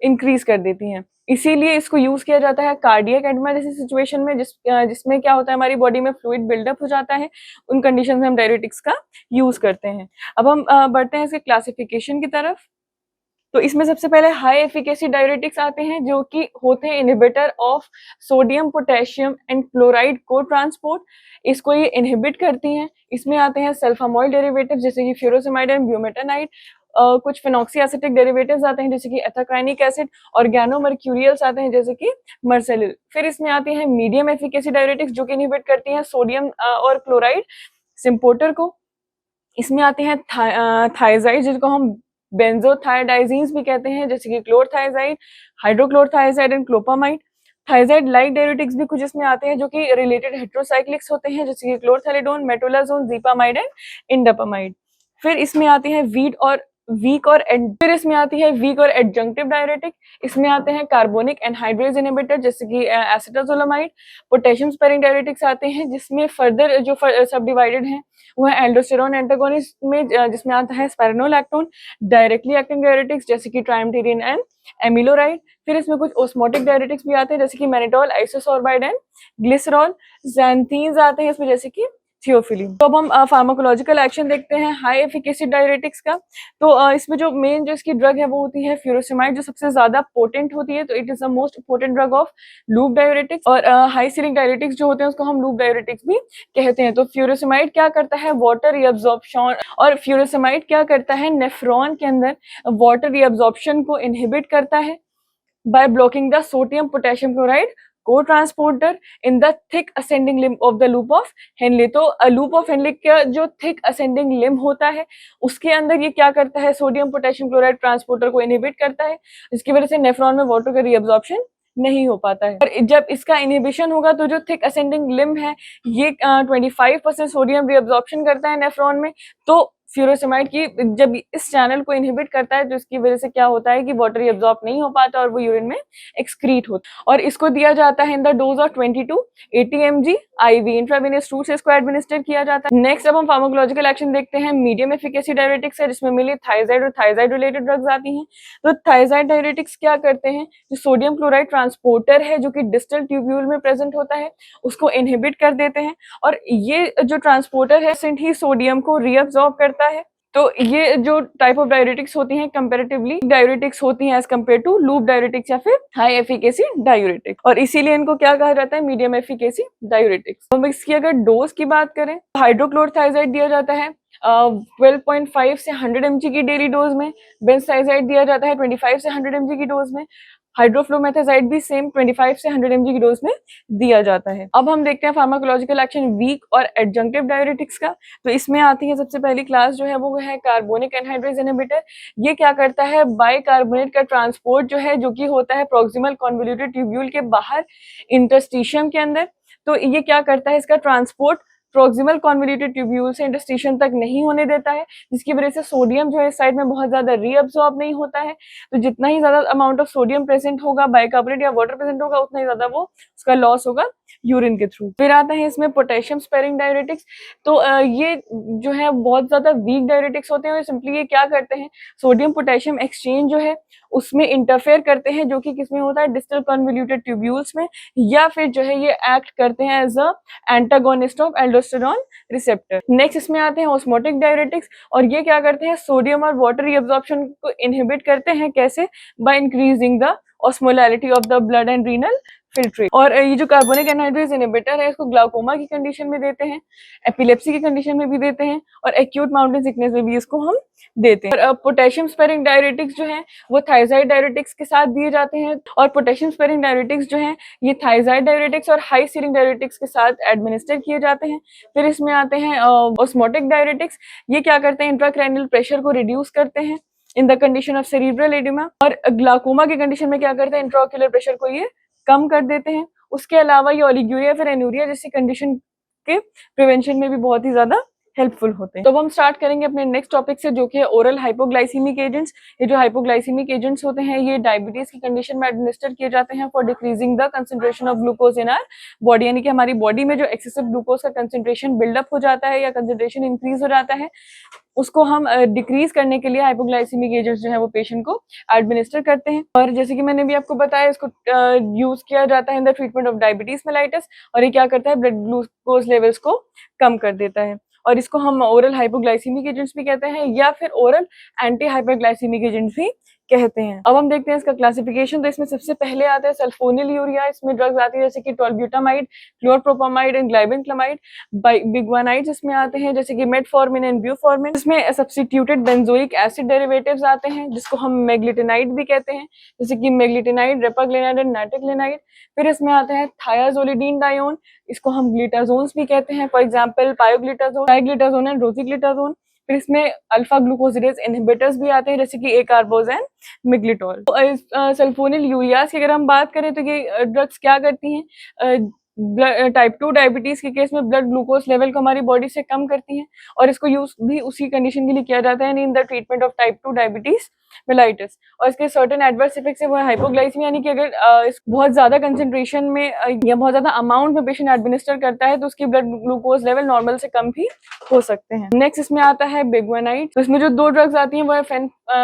इंक्रीज कर देती हैं। इसीलिए इसको यूज किया जाता है कार्डियक एडमा जैसी सिचुएशन में जिसमें क्या होता है हमारी बॉडी में फ्लूइड बिल्डअप हो जाता है, उन कंडीशन में हम डायरेटिक्स का यूज करते हैं। अब हम बढ़ते हैं इसके क्लासिफिकेशन की तरफ। तो इसमें सबसे पहले हाई एफिकेसी डायरेटिक्स आते हैं जो कि होते हैं inhibitor of sodium potassium and chloride को ट्रांसपोर्ट, इसको ये इनहिबिट करती हैं। इसमें आते हैं सल्फामॉइल डेरिवेटिव जैसे कि फ्यूरोसेमाइड एंड ब्यूमेटानाइड, कुछ फिनॉक्सी एसिटिक डेरिवेटिव्स आते हैं जैसे कि एथाक्राइनिक एसिड, ऑर्गेनोमर्क्यूरियल्स आते हैं जैसे कि मर्सेलिल। फिर इसमें आती हैं मीडियम एफिकेसी डायरेटिक्स जो कि इनहिबिट करती हैं सोडियम और क्लोराइड सिम्पोर्टर को। इसमें आते हैं थायजाइड जिसको हम बेंजोथायोडाइजीन्स भी कहते हैं जैसे कि chlorothiazide, hydrochlorothiazide and clopamide. Thiazide like diuretics भी कुछ इसमें आते हैं जो कि रिलेटेड हेट्रोसाइक्लिक्स होते हैं जैसे कि क्लोरथैलिडोन, मेटोलाजोन, जीपामाइड एंड इंडापामाइड। फिर इसमें आती है फिर इसमें आती है वीक और एडजंक्टिव डायरेटिक। इसमें आते हैं कार्बोनिक एनहाइड्रेज इनहिबिटर जैसे कि एसिटाजोलामाइड। पोटेशियम स्पेरिंग डायरेटिक्स आते हैं जिसमें फर्दर जो सब डिवाइडेड हैं वो है एल्डोस्टेरोन एंटागोनिस्ट में जिसमें आता है स्पाइरोनोलैक्टोन। डायरेक्टली एक्टिंग डायरेटिक्स जैसे कि ट्राइमेथिलिन एंड एमिलोराइड। फिर इसमें कुछ ओस्मोटिक डायरेटिक्स भी आते हैं जैसे कि मैनिटोल, आइसोसोर्बाइड एंड ग्लिसरॉल। ज़ैंथीन्स आते हैं इसमें जैसे कि थियोफिलिन। तो अब हम फार्माकोलॉजिकल एक्शन देखते हैं हाई एफिकेसी डायरेटिक्स का। तो इसमें जो मेन जो इसकी ड्रग है वो होती है फ्यूरोसेमाइड जो सबसे ज्यादा पोटेंट होती है, तो it is the most potent drug of loop diuretics. और हाई सीरिक डायरेटिक्स जो होते हैं उसको हम लूप डायरेटिक्स भी कहते हैं। तो फ्यूरोसेमाइड क्या करता है, वाटर रीअब्जॉर्प्शन, और फ्यूरोसेमाइड क्या करता है, नेफ्रॉन के अंदर वाटर रीअब्जॉर्प्शन को इनहिबिट करता है by blocking the sodium potassium chloride co-transporter in the thick ascending limb of the loop of Henle। तो लूप ऑफ हेनले का जो थिक असेंडिंग लिम होता है उसके अंदर ये क्या करता है, सोडियम पोटेशियम क्लोराइड ट्रांसपोर्टर को इनहिबिट करता है, जिसकी वजह से नेफ्रॉन में वाटर का रीअब्जॉर्प्शन नहीं हो पाता है। और जब इसका इनहिबिशन होगा तो जो थिक असेंडिंग लिम है ये 25% सोडियम रीअब्जॉर्प्शन करता है नेफ्रॉन में। तो फ्यूरोसेमाइड की जब इस चैनल को इनहिबिट करता है तो इसकी वजह से क्या होता है कि वाटर एब्जॉर्ब नहीं हो पाता और वो यूरिन में एक्सक्रीट होता है। और इसको दिया जाता है in the dose of 20 to 80 mg IV intravenous route से इसको एडमिनिस्टर किया जाता है। नेक्स्ट अब हम फार्माकोलॉजिकल एक्शन देखते हैं मीडियम एफिकेसी डायरेटिक्स है जिसमें मेनली थायजाइड और थायजाइड रिलेटेड ड्रग्स आती हैं। तो थायजाइड डायरेटिक्स क्या करते हैं, जो सोडियम क्लोराइड ट्रांसपोर्टर है जो कि डिस्टल ट्यूब्यूल में प्रेजेंट होता है उसको इनहिबिट कर देते हैं, और ये जो ट्रांसपोर्टर है ही सोडियम को रीअब्सॉर्ब करता है। तो ये जो टाइप ऑफ डायरेटिक्स होती हैं कंपैरेटिवली डायरेटिक्स होती हैं as compare to loop diuretics या फिर हाई एफिकेसी डायरेटिक्स, और इसीलिए इनको क्या कहा जाता है, मीडियम एफिकेसी डायरेटिक्स। तो इसकी अगर डोज की बात करें तो हाइड्रोक्लोरथाइजाइड दिया जाता है 12.5 से 100 mg की डेली डोज में, बेंजथाइजाइड दिया जाता है 25 से 100 mg की डोज में, हाइड्रोफ्लोमेथाजाइड भी सेम 25 से 100 mg की डोज में दिया जाता है। अब हम देखते हैं फार्माकोलॉजिकल एक्शन वीक और एडजंक्टिव डायरेटिक्स का। तो इसमें आती है सबसे पहली क्लास जो है वो है कार्बोनिक एनहाइड्रेज इनहिबिटर। ये क्या करता है, बाइकार्बोनेट का ट्रांसपोर्ट जो है जो कि होता है प्रॉक्सिमल कॉन्वोल्यूटेड ट्यूब्यूल के बाहर इंटरस्टिशियम के अंदर, तो ये क्या करता है, इसका ट्रांसपोर्ट प्रोक्सिमल कॉन्वोल्यूटेड ट्यूब्यूल से इंटरस्टिशियम तक नहीं होने देता है, जिसकी वजह से सोडियम जो है इस साइड में बहुत ज्यादा रीअब्सॉर्ब नहीं होता है। तो जितना ही ज्यादा अमाउंट ऑफ सोडियम प्रेजेंट होगा, बाइकार्बोनेट या वाटर प्रेजेंट होगा, उतना ही ज्यादा वो उसका लॉस होगा यूरिन के थ्रू। फिर आता है इसमें पोटेशियम स्पेरिंग डायरेटिक्स। तो ये जो है बहुत ज्यादा वीक डायरेटिक्स होते हैं और सिंपली ये क्या करते हैं, सोडियम पोटेशियम एक्सचेंज जो है उसमें इंटरफेयर करते हैं, जो कि किसमें होता है, डिस्टल कॉन्वोल्यूटेड ट्यूब्यूल्स में, या फिर जो है ये एक्ट करते हैं as a antagonist of aldosterone receptor. Next इसमें आते हैं ऑस्मोटिक डायरेटिक्स, और ये क्या करते हैं, सोडियम और वाटर रीअब्जॉर्प्शन को इनहिबिट करते हैं। कैसे? Bye increasing the osmolarity of the blood and renal filtrate. और ये जो कार्बोनिक एनहाइड्रेज इनहिबिटर है, इसको ग्लाउकोमा की कंडीशन में देते हैं, एपिलेप्सी की कंडीशन में भी देते हैं, और एक्यूट माउंटेन सिकनेस में भी इसको हम देते हैं। और पोटेशियम स्पेरिंग डायरेटिक्स जो है वो थायजाइड डायरेटिक्स के साथ दिए जाते हैं, और पोटेशियम स्पेरिंग डायरेटिक्स जो है ये थायजाइड डायरेटिक्स और हाई सीरिंग डायरेटिक्स के साथ एडमिनिस्टर किए जाते हैं। फिर इसमें आते हैं ऑस्मोटिक डायरेटिक्स। ये क्या करते हैं, इंट्राक्रैनियल प्रेशर को रिड्यूस करते हैं in the condition of cerebral oedema, और ग्लाकोमा की कंडीशन में क्या करते हैं, इंट्राओक्यूलर प्रेशर को ये कम कर देते हैं। उसके अलावा ये ओलिगुरिया फिर एनुरिया जैसी कंडीशन के प्रिवेंशन में भी बहुत ही ज्यादा हेल्पफुल होते हैं। तो अब हम स्टार्ट करेंगे अपने नेक्स्ट टॉपिक से, जो कि है ओरल हाइपोग्लाइसीमिक एजेंट्स। ये जो हाइपोग्लाइसीमिक एजेंट्स होते हैं ये डायबिटीज की कंडीशन में एडमिनिस्टर किए जाते हैं for decreasing the concentration of glucose in our body, यानी कि हमारी बॉडी में जो एक्सेसिव ग्लूकोज का कंसंट्रेशन बिल्डअप हो जाता है या कंसंट्रेशन इंक्रीज हो जाता है, उसको हम डिक्रीज करने के लिए हाइपोग्लाइसीमिक एजेंट्स जो है वो पेशेंट को एडमिनिस्टर करते हैं। और जैसे कि मैंने भी आपको बताया, इसको यूज किया जाता है in the treatment of diabetes mellitus, और ये क्या करता है, ब्लड ग्लूकोज लेवल्स को कम कर देता है। और इसको हम ओरल हाइपोग्लाइसीमिक एजेंट्स भी कहते हैं, या फिर ओरल एंटी हाइपरग्लाइसीमिक एजेंट्स भी कहते हैं। अब हम देखते हैं इसका क्लासिफिकेशन। तो इसमें सबसे पहले आता है सल्फोनिल यूरिया। इसमें ड्रग्स आती है जैसे कि टोल्ब्यूटामाइड, क्लोरप्रोपामाइड एंड ग्लाइबिनक्लामाइड। बिगवानाइड्स इसमें आते हैं जैसे कि मेटफॉर्मिन एंड ब्यूफॉर्मिन। इसमें सब्स्टिट्यूटेड बेंजोइक एसिड डेरिवेटिव्स आते हैं जिसको हम मेग्लिटिनाइड भी कहते हैं, जैसे कि मेग्लिटिनाइड, रेपाग्लिनाइड एंड नाइट्रोग्लिनाइड। फिर इसमें आता है थायाजोलिडीन डायोन, इसको हम ग्लिटाजोन्स भी कहते हैं, फॉर एग्जाम्पल पायोग्लिटाजोन, डाइग्लिटाजोन एंड रोजिग्लिटाजोन। फिर इसमें अल्फा ग्लूकोसिडेज इनहिबिटर्स भी आते हैं जैसे कि एकार्बोज एंड मिग्लिटोल। तो सल्फोनिल यूरियाज की अगर हम बात करें तो ये ड्रग्स क्या करती हैं, टाइप 2 डायबिटीज के केस में ब्लड ग्लूकोज लेवल को हमारी बॉडी से कम करती हैं, और इसको यूज भी उसी कंडीशन के लिए किया जाता है in the treatment of type 2 diabetes mellitus. और इसके सर्टेन एडवर्स इफेक्ट्स है वो हाइपोग्लाइसीमिया, यानी कि अगर बहुत ज्यादा कंसेंट्रेशन में या बहुत ज्यादा अमाउंट में पेशेंट एडमिनिस्टर करता है तो उसकी ब्लड ग्लूकोज लेवल नॉर्मल से कम भी हो सकते हैं। नेक्स्ट इसमें आता है बिगवानाइड। तो इसमें जो दो ड्रग्स आती हैं वो है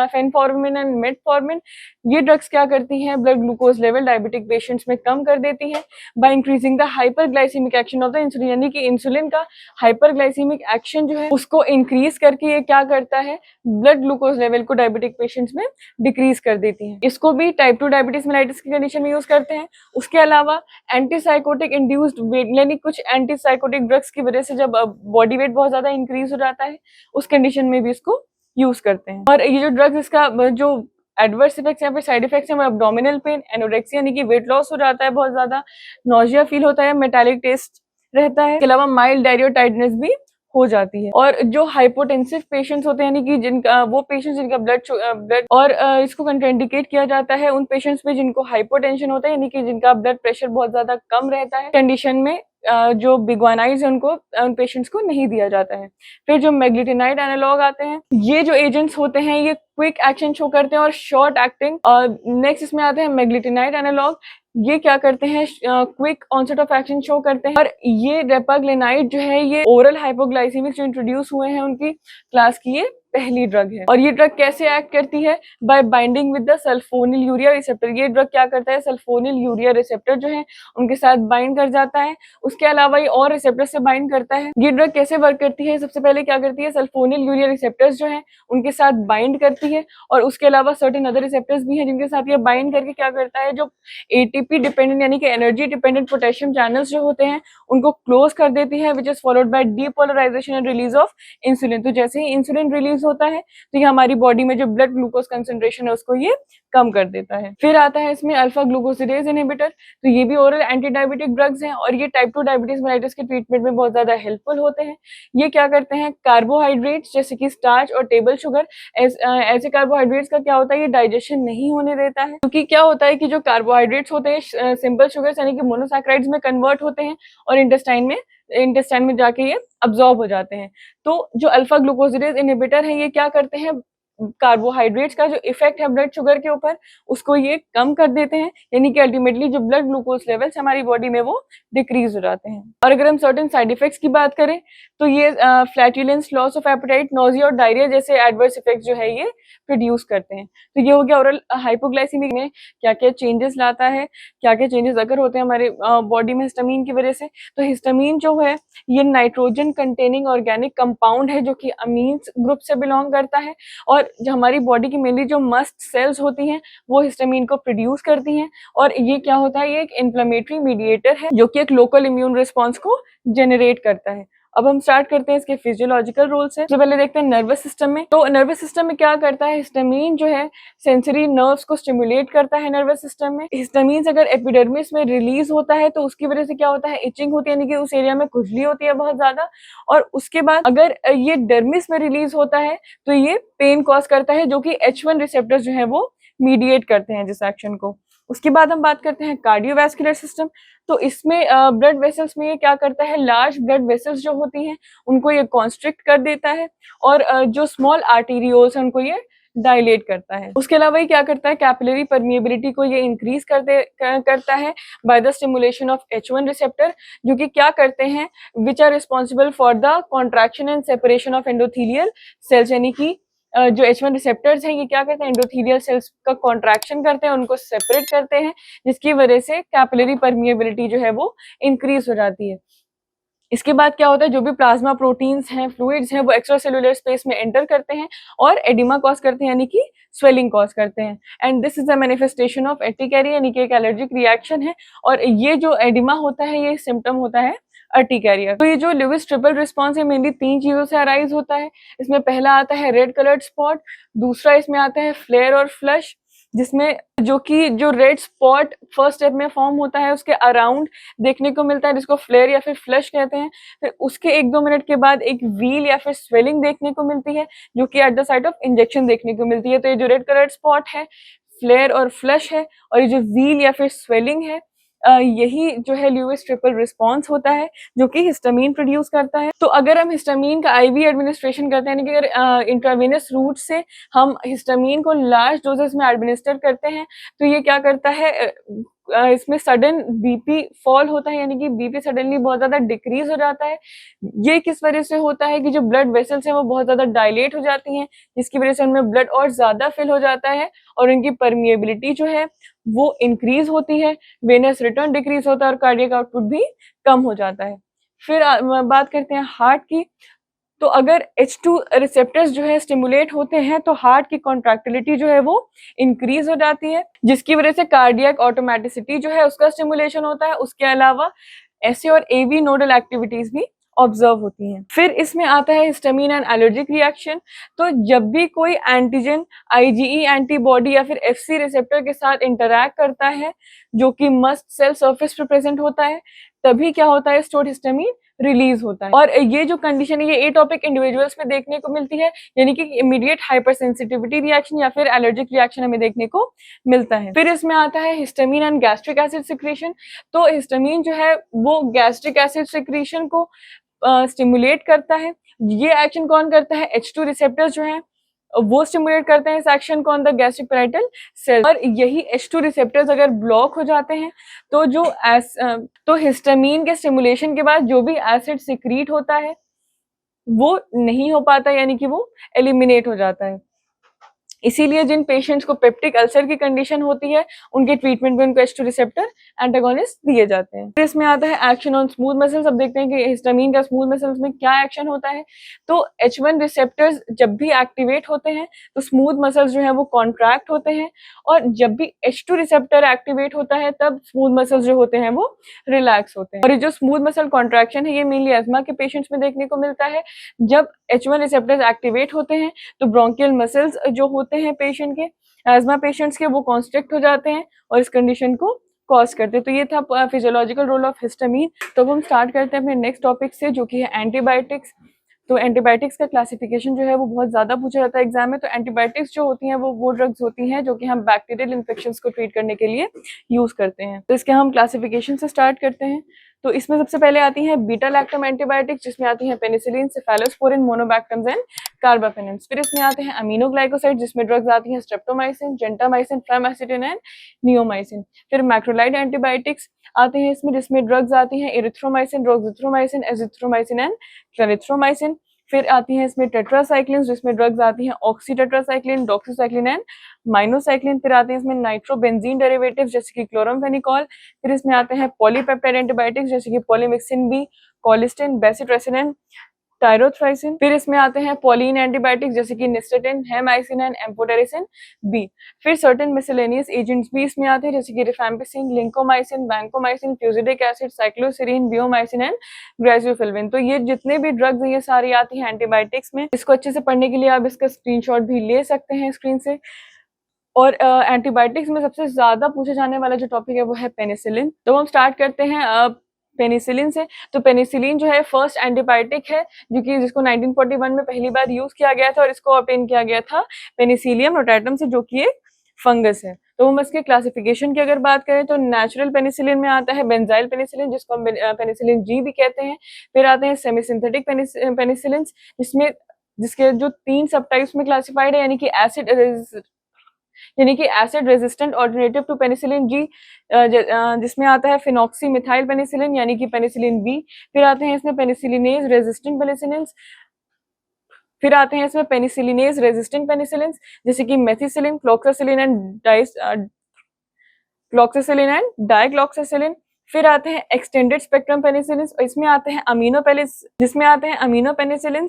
फेनफॉर्मिन एंड मेटफॉर्मिन। ये ड्रग्स क्या करती हैं, blood glucose level diabetic patients में कम कर देती है bye increasing the hyperglycaemic action of the insulin, यानी कि इंसुलिन का हाइपरग्लाइसीमिक एक्शन जो है उसको इंक्रीज करके ये क्या करता है, ब्लड ग्लूकोज लेवल को डायबिटिक पेशेंट्स में डिक्रीज कर देती है। इसको भी टाइप 2 डायबिटीज मेलाइटिस की कंडीशन में यूज करते हैं। उसके अलावा एंटीसाइकोटिक इंड्यूस्ड वेट, यानी कुछ एंटीसाइकोटिक ड्रग्स की वजह से जब बॉडी वेट बहुत ज्यादा इंक्रीज हो जाता है उस कंडीशन में भी इसको यूज करते हैं। और ये जो ड्रग्स, इसका जो एडवर्स इफेक्ट्स या फिर साइड इफेक्ट्स हैं वो एब्डोमिनल पेन, एनोरेक्सिया यानी कि वेट लॉस हो जाता है बहुत ज्यादा, नोजिया फील होता है, मेटालिक टेस्ट रहता है, इसके अलावा माइल्ड डायरिया टाइटनेस भी हो जाती है। और जो हाइपोटेंसिव पेशेंट्स होते हैं, यानी कि जिनका वो पेशेंट्स जिनका ब्लड और इसको कंट्राइंडिकेट किया जाता है उन पेशेंट्स में जिनको हाइपोटेंशन होता है, यानी कि जिनका ब्लड प्रेशर बहुत ज्यादा कम रहता है, कंडीशन में जो बिगवानाइड्स है उनको उन पेशेंट्स को नहीं दिया जाता है। फिर जो मेग्लिटिनाइड एनालॉग आते हैं, ये जो एजेंट्स होते हैं ये क्विक एक्शन शो करते हैं और शॉर्ट एक्टिंग। और नेक्स्ट इसमें आते हैं मेग्लिटिनाइड एनालॉग। ये क्या करते हैं, quick onset of action show करते हैं। और ये रेपाग्लिनाइड जो है ये ओरल हाइपोग्लाइसीमिक जो इंट्रोड्यूस हुए हैं उनकी क्लास की ये पहली ड्रग है। और ये ड्रग कैसे एक्ट करती है, bye binding with the sulphonyl urea receptor. ये ड्रग क्या करता है, सल्फोनिल यूरिया रिसेप्टर जो है उनके साथ बाइंड कर जाता है। उसके अलावा ये और रिसेप्टर से बाइंड करता है। ये ड्रग कैसे वर्क करती है, सबसे पहले क्या करती है, सल्फोनिल यूरिया रिसेप्टर्स जो है उनके साथ बाइंड करती है, और उसके अलावा सर्टेन अदर रिसेप्टर्स भी हैं जिनके साथ ये बाइंड करके क्या करता है, जो एटीपी डिपेंडेंट यानी कि एनर्जी डिपेंडेंट पोटेशियम चैनल्स जो होते हैं उनको क्लोज कर देती है, which is followed by depolarisation and release of insulin. तो जैसे ही इंसुलिन रिलीज होता है तो ये हमारी बॉडी में जो ब्लड ग्लूकोज कंसंट्रेशन है उसको ये कम कर देता है। फिर आता है इसमें अल्फा ग्लूकोसिडेज इनहिबिटर। तो ये भी ओरल एंटी डायबिटिक ड्रग्स हैं और ये टाइप 2 डायबिटीज मेलाइटिस के ट्रीटमेंट में बहुत ज्यादा हेल्पफुल होते हैं। ये क्या करते हैं, कार्बोहाइड्रेट्स जैसे कि स्टार्च और टेबल शुगर, ऐसे कार्बोहाइड्रेट्स का क्या होता है, ये डाइजेशन नहीं होने देता है, क्योंकि क्या होता है कि जो कार्बोहाइड्रेट्स होते हैं सिंपल शुगर्स यानी कि मोनोसैकेराइड्स में कन्वर्ट होते हैं और इंटेस्टाइन में इंटेस्टाइन में जाके ये अब्जॉर्ब हो जाते हैं। तो जो अल्फा ग्लूकोसिडेज इनहिबिटर है, ये क्या करते हैं, कार्बोहाइड्रेट्स का जो इफेक्ट है ब्लड शुगर के ऊपर, उसको ये कम कर देते हैं, यानी कि अल्टीमेटली जो ब्लड ग्लूकोज लेवल्स हमारी बॉडी में वो डिक्रीज हो जाते हैं। और अगर हम सर्टेन साइड इफेक्ट्स की बात करें तो ये flatulence, loss of appetite, nausea और डायरिया जैसे एडवर्स इफेक्ट्स जो है ये प्रोड्यूस करते हैं। तो ये हो गया ओरल हाइपोग्लाइसीमिक में क्या क्या चेंजेस लाता है, क्या क्या चेंजेस अगर होते हैं हमारे बॉडी में हिस्टामीन की वजह से। तो हिस्टामीन जो है ये नाइट्रोजन कंटेनिंग ऑर्गेनिक कंपाउंड है जो कि अमीन्स ग्रुप से बिलोंग करता है, और जो हमारी बॉडी की मेनली जो मस्ट सेल्स होती हैं वो हिस्टामीन को प्रोड्यूस करती हैं। और ये क्या होता है, ये एक इन्फ्लेमेटरी मीडिएटर है जो कि एक लोकल इम्यून रिस्पॉन्स को जनरेट करता है। अब हम स्टार्ट करते हैं इसके फिजियोलॉजिकल रोल से। तो पहले देखते हैं नर्वस सिस्टम में। तो नर्वस सिस्टम में क्या करता है, हिस्टामीन जो है सेंसरी नर्व्स को स्टिमुलेट करता है नर्वस सिस्टम में। हिस्टामीन से अगर एपिडर्मिस में रिलीज होता है तो उसकी वजह से क्या होता है, इचिंग होती है, यानी कि उस एरिया में खुजली होती है बहुत ज्यादा। और उसके बाद अगर ये डर्मिस में रिलीज होता है तो ये पेन कॉज करता है, जो कि H1 रिसेप्टर्स जो है वो मीडिएट करते हैं जिस एक्शन को। उसके बाद हम बात करते हैं कार्डियोवैस्कुलर सिस्टम। तो इसमें ब्लड वेसल्स में ये क्या करता है, लार्ज ब्लड वेसल्स जो होती हैं उनको ये कॉन्स्ट्रिक्ट कर देता है, और जो स्मॉल आर्टेरियोल्स हैं उनको ये डायलेट करता है। उसके अलावा ये क्या करता है, कैपिलरी परमिएबिलिटी को ये इंक्रीज करता है by the stimulation of H1 receptor, जो कि क्या करते हैं, which are responsible for the contraction and separation of endothelial cells, यानी कि जो H1 रिसेप्टर्स हैं ये क्या करते हैं, एंडोथेलियल सेल्स का कॉन्ट्रैक्शन करते हैं, उनको सेपरेट करते हैं, जिसकी वजह से कैपिलरी परमिएबिलिटी जो है वो इंक्रीज हो जाती है। इसके बाद क्या होता है, जो भी प्लाज्मा प्रोटीन्स हैं, फ्लूइड्स हैं, वो एक्स्ट्रा सेलुलर स्पेस में एंटर करते हैं और एडिमा कॉज करते हैं, यानी कि स्वेलिंग कॉज करते हैं। And this is a manifestation of urticaria, यानी कि एक एलर्जिक रिएक्शन है। और ये जो एडिमा होता है ये सिम्टम होता है अर्टिकेरिया। तो ये जो लुईस ट्रिपल रिस्पॉन्स है मेनली 3 चीजों से अराइज होता है। इसमें पहला आता है रेड कलर्ड स्पॉट, दूसरा इसमें आता है फ्लेयर और फ्लश, जिसमें जो रेड स्पॉट फर्स्ट स्टेप में फॉर्म होता है उसके अराउंड देखने को मिलता है, जिसको फ्लेयर या फिर फ्लश कहते हैं। फिर उसके 1-2 मिनट के बाद एक व्हील या फिर स्वेलिंग देखने को मिलती है, जो कि at the site of injection देखने को मिलती है। तो ये जो रेड कलर्ड स्पॉट है, फ्लेयर और फ्लश है, और ये जो व्हील या फिर स्वेलिंग है, यही जो है लुईस ट्रिपल रिस्पॉन्स होता है जो कि हिस्टामीन प्रोड्यूस करता है। तो अगर हम हिस्टामीन का आईवी एडमिनिस्ट्रेशन करते हैं, यानी कि अगर इंट्रावेनस रूट से हम हिस्टामीन को लार्ज डोजेस में एडमिनिस्टर करते हैं, तो ये क्या करता है, इसमें सडन बीपी फॉल होता है, यानी कि बीपी सडनली बहुत ज्यादा डिक्रीज हो जाता है। ये किस वजह से होता है कि जो ब्लड वेसल्स हैं वो बहुत ज्यादा डायलेट हो जाती हैं, जिसकी वजह से उनमें ब्लड और ज्यादा फिल हो जाता है और उनकी परमिएबिलिटी जो है वो इंक्रीज होती है, वेनस रिटर्न डिक्रीज होता है और कार्डियक आउटपुट भी कम हो जाता है। फिर बात करते हैं हार्ट की। तो अगर H2 रिसेप्टर्स जो है स्टिमुलेट होते हैं तो हार्ट की कॉन्ट्रैक्टिलिटी जो है वो इंक्रीज हो जाती है, जिसकी वजह से कार्डियक ऑटोमेटिसिटी जो है उसका स्टिमुलेशन होता है। उसके अलावा ऐसे और एवी नोडल एक्टिविटीज भी ऑब्जर्व होती हैं। फिर इसमें आता है हिस्टामीन एंड एलर्जिक रिएक्शन। तो जब भी कोई एंटीजन IgE एंटीबॉडी या फिर FC रिसेप्टर के साथ इंटरैक्ट करता है जो कि मस्ट सेल सरफेस पर प्रेजेंट होता है, तभी क्या होता है, स्टोर्ड हिस्टामीन रिलीज होता है। और ये जो कंडीशन है ये एटोपिक इंडिविजुअल्स में देखने को मिलती है, यानी कि इमीडिएट हाइपर सेंसिटिविटी रिएक्शन या फिर एलर्जिक रिएक्शन हमें देखने को मिलता है। फिर इसमें आता है histamine and gastric acid secretion. तो हिस्टामीन जो है वो गैस्ट्रिक एसिड सिक्रीशन को स्टिमुलेट करता है। ये एक्शन कौन करता है, H2 रिसेप्टर्स जो है वो स्टिमुलेट करते हैं इस एक्शन को on the gastric parietal cell. और यही H2 रिसेप्टर्स अगर ब्लॉक हो जाते हैं तो तो हिस्टामीन के स्टिमुलेशन के बाद जो भी एसिड सिक्रीट होता है वो नहीं हो पाता, यानी कि वो एलिमिनेट हो जाता है। इसीलिए जिन पेशेंट्स को पेप्टिक अल्सर की कंडीशन होती है उनके ट्रीटमेंट में उनको H2 रिसेप्टर एंटागोनिस्ट दिए जाते हैं। फिर इसमें आता है एक्शन ऑन स्मूथ मसल्स। अब देखते हैं कि हिस्टामीन का स्मूथ मसल्स में क्या एक्शन होता है। तो H1 रिसेप्टर्स जब भी एक्टिवेट होते हैं तो स्मूथ मसल्स जो है वो कॉन्ट्रैक्ट होते हैं, और जब भी H2 रिसेप्टर एक्टिवेट होता है तब स्मूथ मसल्स जो होते हैं वो रिलैक्स होते हैं। और ये जो स्मूथ मसल कॉन्ट्रैक्शन है ये मेनली अस्थमा के पेशेंट्स में देखने को मिलता है। जब H1 रिसेप्टर्स एक्टिवेट होते हैं तो ब्रोंकियल मसल्स जो होते हैं पेशेंट के, अस्थमा पेशेंट्स के, वो कॉन्स्ट्रिक्ट हो जाते हैं और इस कंडीशन को कॉज करते हैं। तो ये था फिजियोलॉजिकल रोल ऑफ हिस्टामीन। तो अब हम स्टार्ट करते हैं अपने नेक्स्ट टॉपिक से जो कि है एंटीबायोटिक्स। तो एंटीबायोटिक्स का क्लासिफिकेशन जो है वो बहुत ज्यादा पूछा जाता है एग्जाम में। तो एंटीबायोटिक्स जो होती हैं वो ड्रग्स होती हैं जो कि हम बैक्टीरियल इन्फेक्शंस को ट्रीट करने के लिए यूज करते हैं। तो इसके हम क्लासिफिकेशन से स्टार्ट करते हैं। तो इसमें सबसे पहले आती हैं बीटा लैक्टम एंटीबायोटिक्स, जिसमें आती हैं पेनिसिलिन, सेफेलोस्पोरिन, मोनोबैक्टम्स एंड कार्बापेनेम्स। फिर इसमें आते हैं अमीनोग्लाइकोसाइड, जिसमें ड्रग्स आती हैं स्ट्रेप्टोमाइसिन, जेंटामाइसिन, फ्रामासिटिन एंड नियोमाइसिन। फिर मैक्रोलाइड एंटीबायोटिक्स आते हैं इसमें, जिसमें ड्रग्स आती हैं इरिथ्रोमाइसिन, रोक्सिथ्रोमाइसिन, एजिथ्रोमाइसिन एंड क्लरिथ्रोमाइसिन। फिर आती हैं इसमें टेट्रासाइक्लिन, जिसमें ड्रग्स आती हैं ऑक्सीटेट्रासाइक्लिन, डॉक्सीसाइक्लिन एंड माइनोसाइक्लिन। फिर आते हैं इसमें नाइट्रोबेंजीन डेरिवेटिव्स जैसे कि क्लोरमफेनिकॉल। फिर इसमें आते हैं पॉलीपेप्टाइड एंटीबायोटिक्स जैसे कि polymyxin B, colistin, bacitracin and tyrothricin. फिर इसमें आते हैं पॉलीन एंटीबायोटिक्स जैसे कि nystatin, hamycin and amphotericin B. फिर सर्टेन मिसलेनियस एजेंट्स भी इसमें आते हैं जैसे कि rifampicin, lincomycin, vancomycin, fusidic acid, cycloserine, viomycin and griseofulvin. तो ये जितने भी ड्रग्स हैं ये सारी आती हैं एंटीबायोटिक्स में। इसको अच्छे से पढ़ने के लिए आप इसका स्क्रीनशॉट भी ले सकते हैं स्क्रीन से। और एंटीबायोटिक्स में सबसे ज्यादा पूछे जाने वाला जो टॉपिक है वो है पेनिसिलिन। तो हम स्टार्ट करते हैं पेनिसिलिन से। तो पेनिसिलिन जो है फर्स्ट एंटीबायोटिक है जो कि जिसको 1941 में पहली बार यूज किया गया था और इसको ऑब्टेन किया गया था पेनिसिलियम रोटेटम से, जो कि एक फंगस है। तो हम इसके क्लासिफिकेशन की अगर बात करें तो नेचुरल पेनिसिलिन में आता है बेंजाइल पेनिसिलिन, जिसको हम पेनिसिलिन जी भी कहते हैं। फिर आते हैं सेमी सिंथेटिक पेनिसिलिन, जिसमें जिसके जो 3 सब टाइप्स में क्लासिफाइड है, यानी कि acid resistant alternative to penicillin G, जिसमें आता है फिनॉक्सी मिथाइल पेनिसिलिन यानी कि पेनिसिलिन बी। फिर आते हैं इसमें पेनिसिलिनेज रेजिस्टेंट पेनिसिलिन। फिर आते हैं इसमें पेनिसिलिनेज रेजिस्टेंट पेनिसिलिन जैसे कि मेथिसिलिन, क्लोक्सासिलिन एंड डाइक्लोक्सासिलिन। फिर आते हैं एक्सटेंडेड स्पेक्ट्रम पेनिसिलिन, इसमें आते हैं अमीनो पेनिसिलिन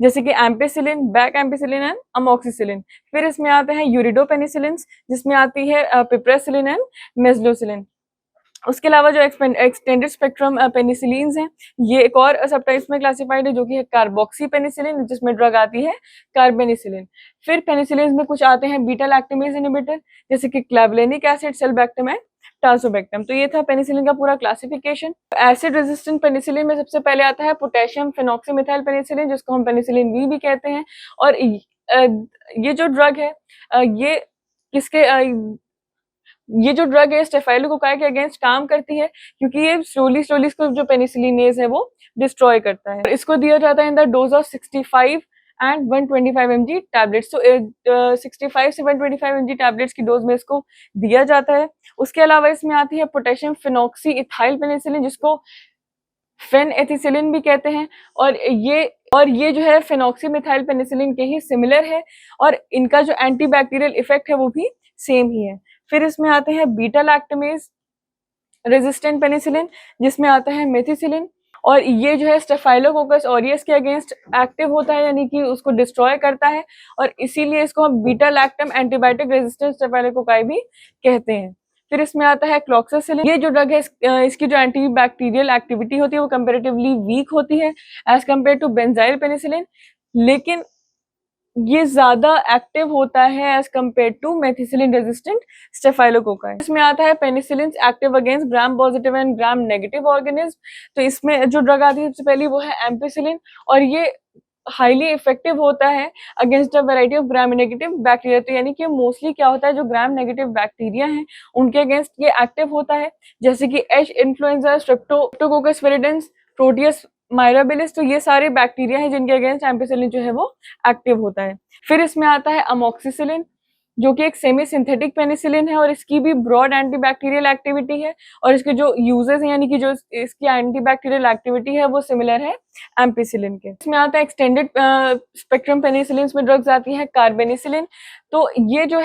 जैसे कि ampicillin, back ampicillin and amoxicillin. फिर इसमें आते हैं यूरिडो पेनिसिलिन, जिसमें आती है पिप्रेसिलिन एंड मेस्लोसिलिन। उसके अलावा जो एक्सटेंडेड स्पेक्ट्रम पेनिसिलिन्स हैं ये एक और सब टाइप्स में क्लासिफाइड है जो कि है कार्बोक्सी पेनिसिलिन, जिसमें ड्रग आती है कार्बेनिसिलिन। फिर पेनिसिलिन में कुछ आते हैं बीटा लैक्टेमेज इनहिबिटर जैसे कि क्लेवलेनिक एसिड, सेल्बैक्टम एंड टासोबैक्टम। तो ये था पेनिसिलिन का पूरा क्लासिफिकेशन। एसिड रेजिस्टेंट पेनिसिलिन में सबसे पहले आता है पोटेशियम फिनॉक्सीमिथाइल पेनिसिलिन, जिसको हम पेनिसिलिन बी भी कहते हैं। और ये जो ड्रग है ये किसके ये जो ड्रग है स्टेफाइलोकोकाई के अगेंस्ट काम करती है, क्योंकि ये स्लोली इसको जो पेनिसिलिनेज है वो डिस्ट्रॉय करता है। इसको दिया जाता है in the dose of 65 and 125 mg tablets. तो 65 से 125 mg टैबलेट्स की डोज में इसको दिया जाता है। उसके अलावा इसमें आती है पोटेशियम फिनॉक्सी इथाइल पेनिसिलिन, जिसको फेनएथिसिलिन भी कहते हैं। और ये जो है फिनॉक्सी मिथाइल पेनिसिलिन के ही सिमिलर है और इनका जो एंटीबैक्टीरियल इफेक्ट है वो भी सेम ही है। फिर इसमें आते हैं बीटा लैक्टमेज रेजिस्टेंट पेनिसिलिन, जिसमें आता है मेथिसिलिन। और ये जो है स्टेफाइलोकोकस ऑरियस के अगेंस्ट एक्टिव होता है, यानी कि उसको डिस्ट्रॉय करता है, और इसीलिए इसको हम beta lactam antibiotic resistant staphylococci भी कहते हैं। फिर इसमें आता है क्लॉक्सासिलिन। ये जो ड्रग है इसकी जो एंटीबैक्टीरियल एक्टिविटी होती है वो कंपैरेटिवली वीक होती है as compare to benzyl penicillin, लेकिन ये ज्यादा एक्टिव होता है as compare to methicillin resistant staphylococci. इसमें आता है penicillin active against gram positive and gram negative organism. तो इसमें जो ड्रग आती है सबसे पहली वो है एम्पिसिलिन, और ये हाईली इफेक्टिव होता है against a variety of gram negative bacteria. तो यानी कि मोस्टली क्या होता है जो ग्राम नेगेटिव बैक्टीरिया हैं उनके अगेंस्ट ये एक्टिव होता है, जैसे कि H influenzae, streptococcus viridans, proteus mirabilis. तो ये सारे बैक्टीरिया हैं जिनके अगेंस्ट एम्पिसिलिन जो है वो एक्टिव होता है। फिर इसमें आता है अमोक्सिसिलिन, जो कि एक सेमी सिंथेटिक पेनिसिलिन है और इसकी भी ब्रॉड एंटीबैक्टीरियल एक्टिविटी है, और इसके जो यूजेस हैं यानी कि जो इसकी एंटीबैक्टीरियल एक्टिविटी है वो सिमिलर है एम्पिसिलिन के। इसमें आता है एक्सटेंडेड स्पेक्ट्रम पेनिसिलिन में ड्रग्स आती है कार्बेनिसिलिन। तो ये जो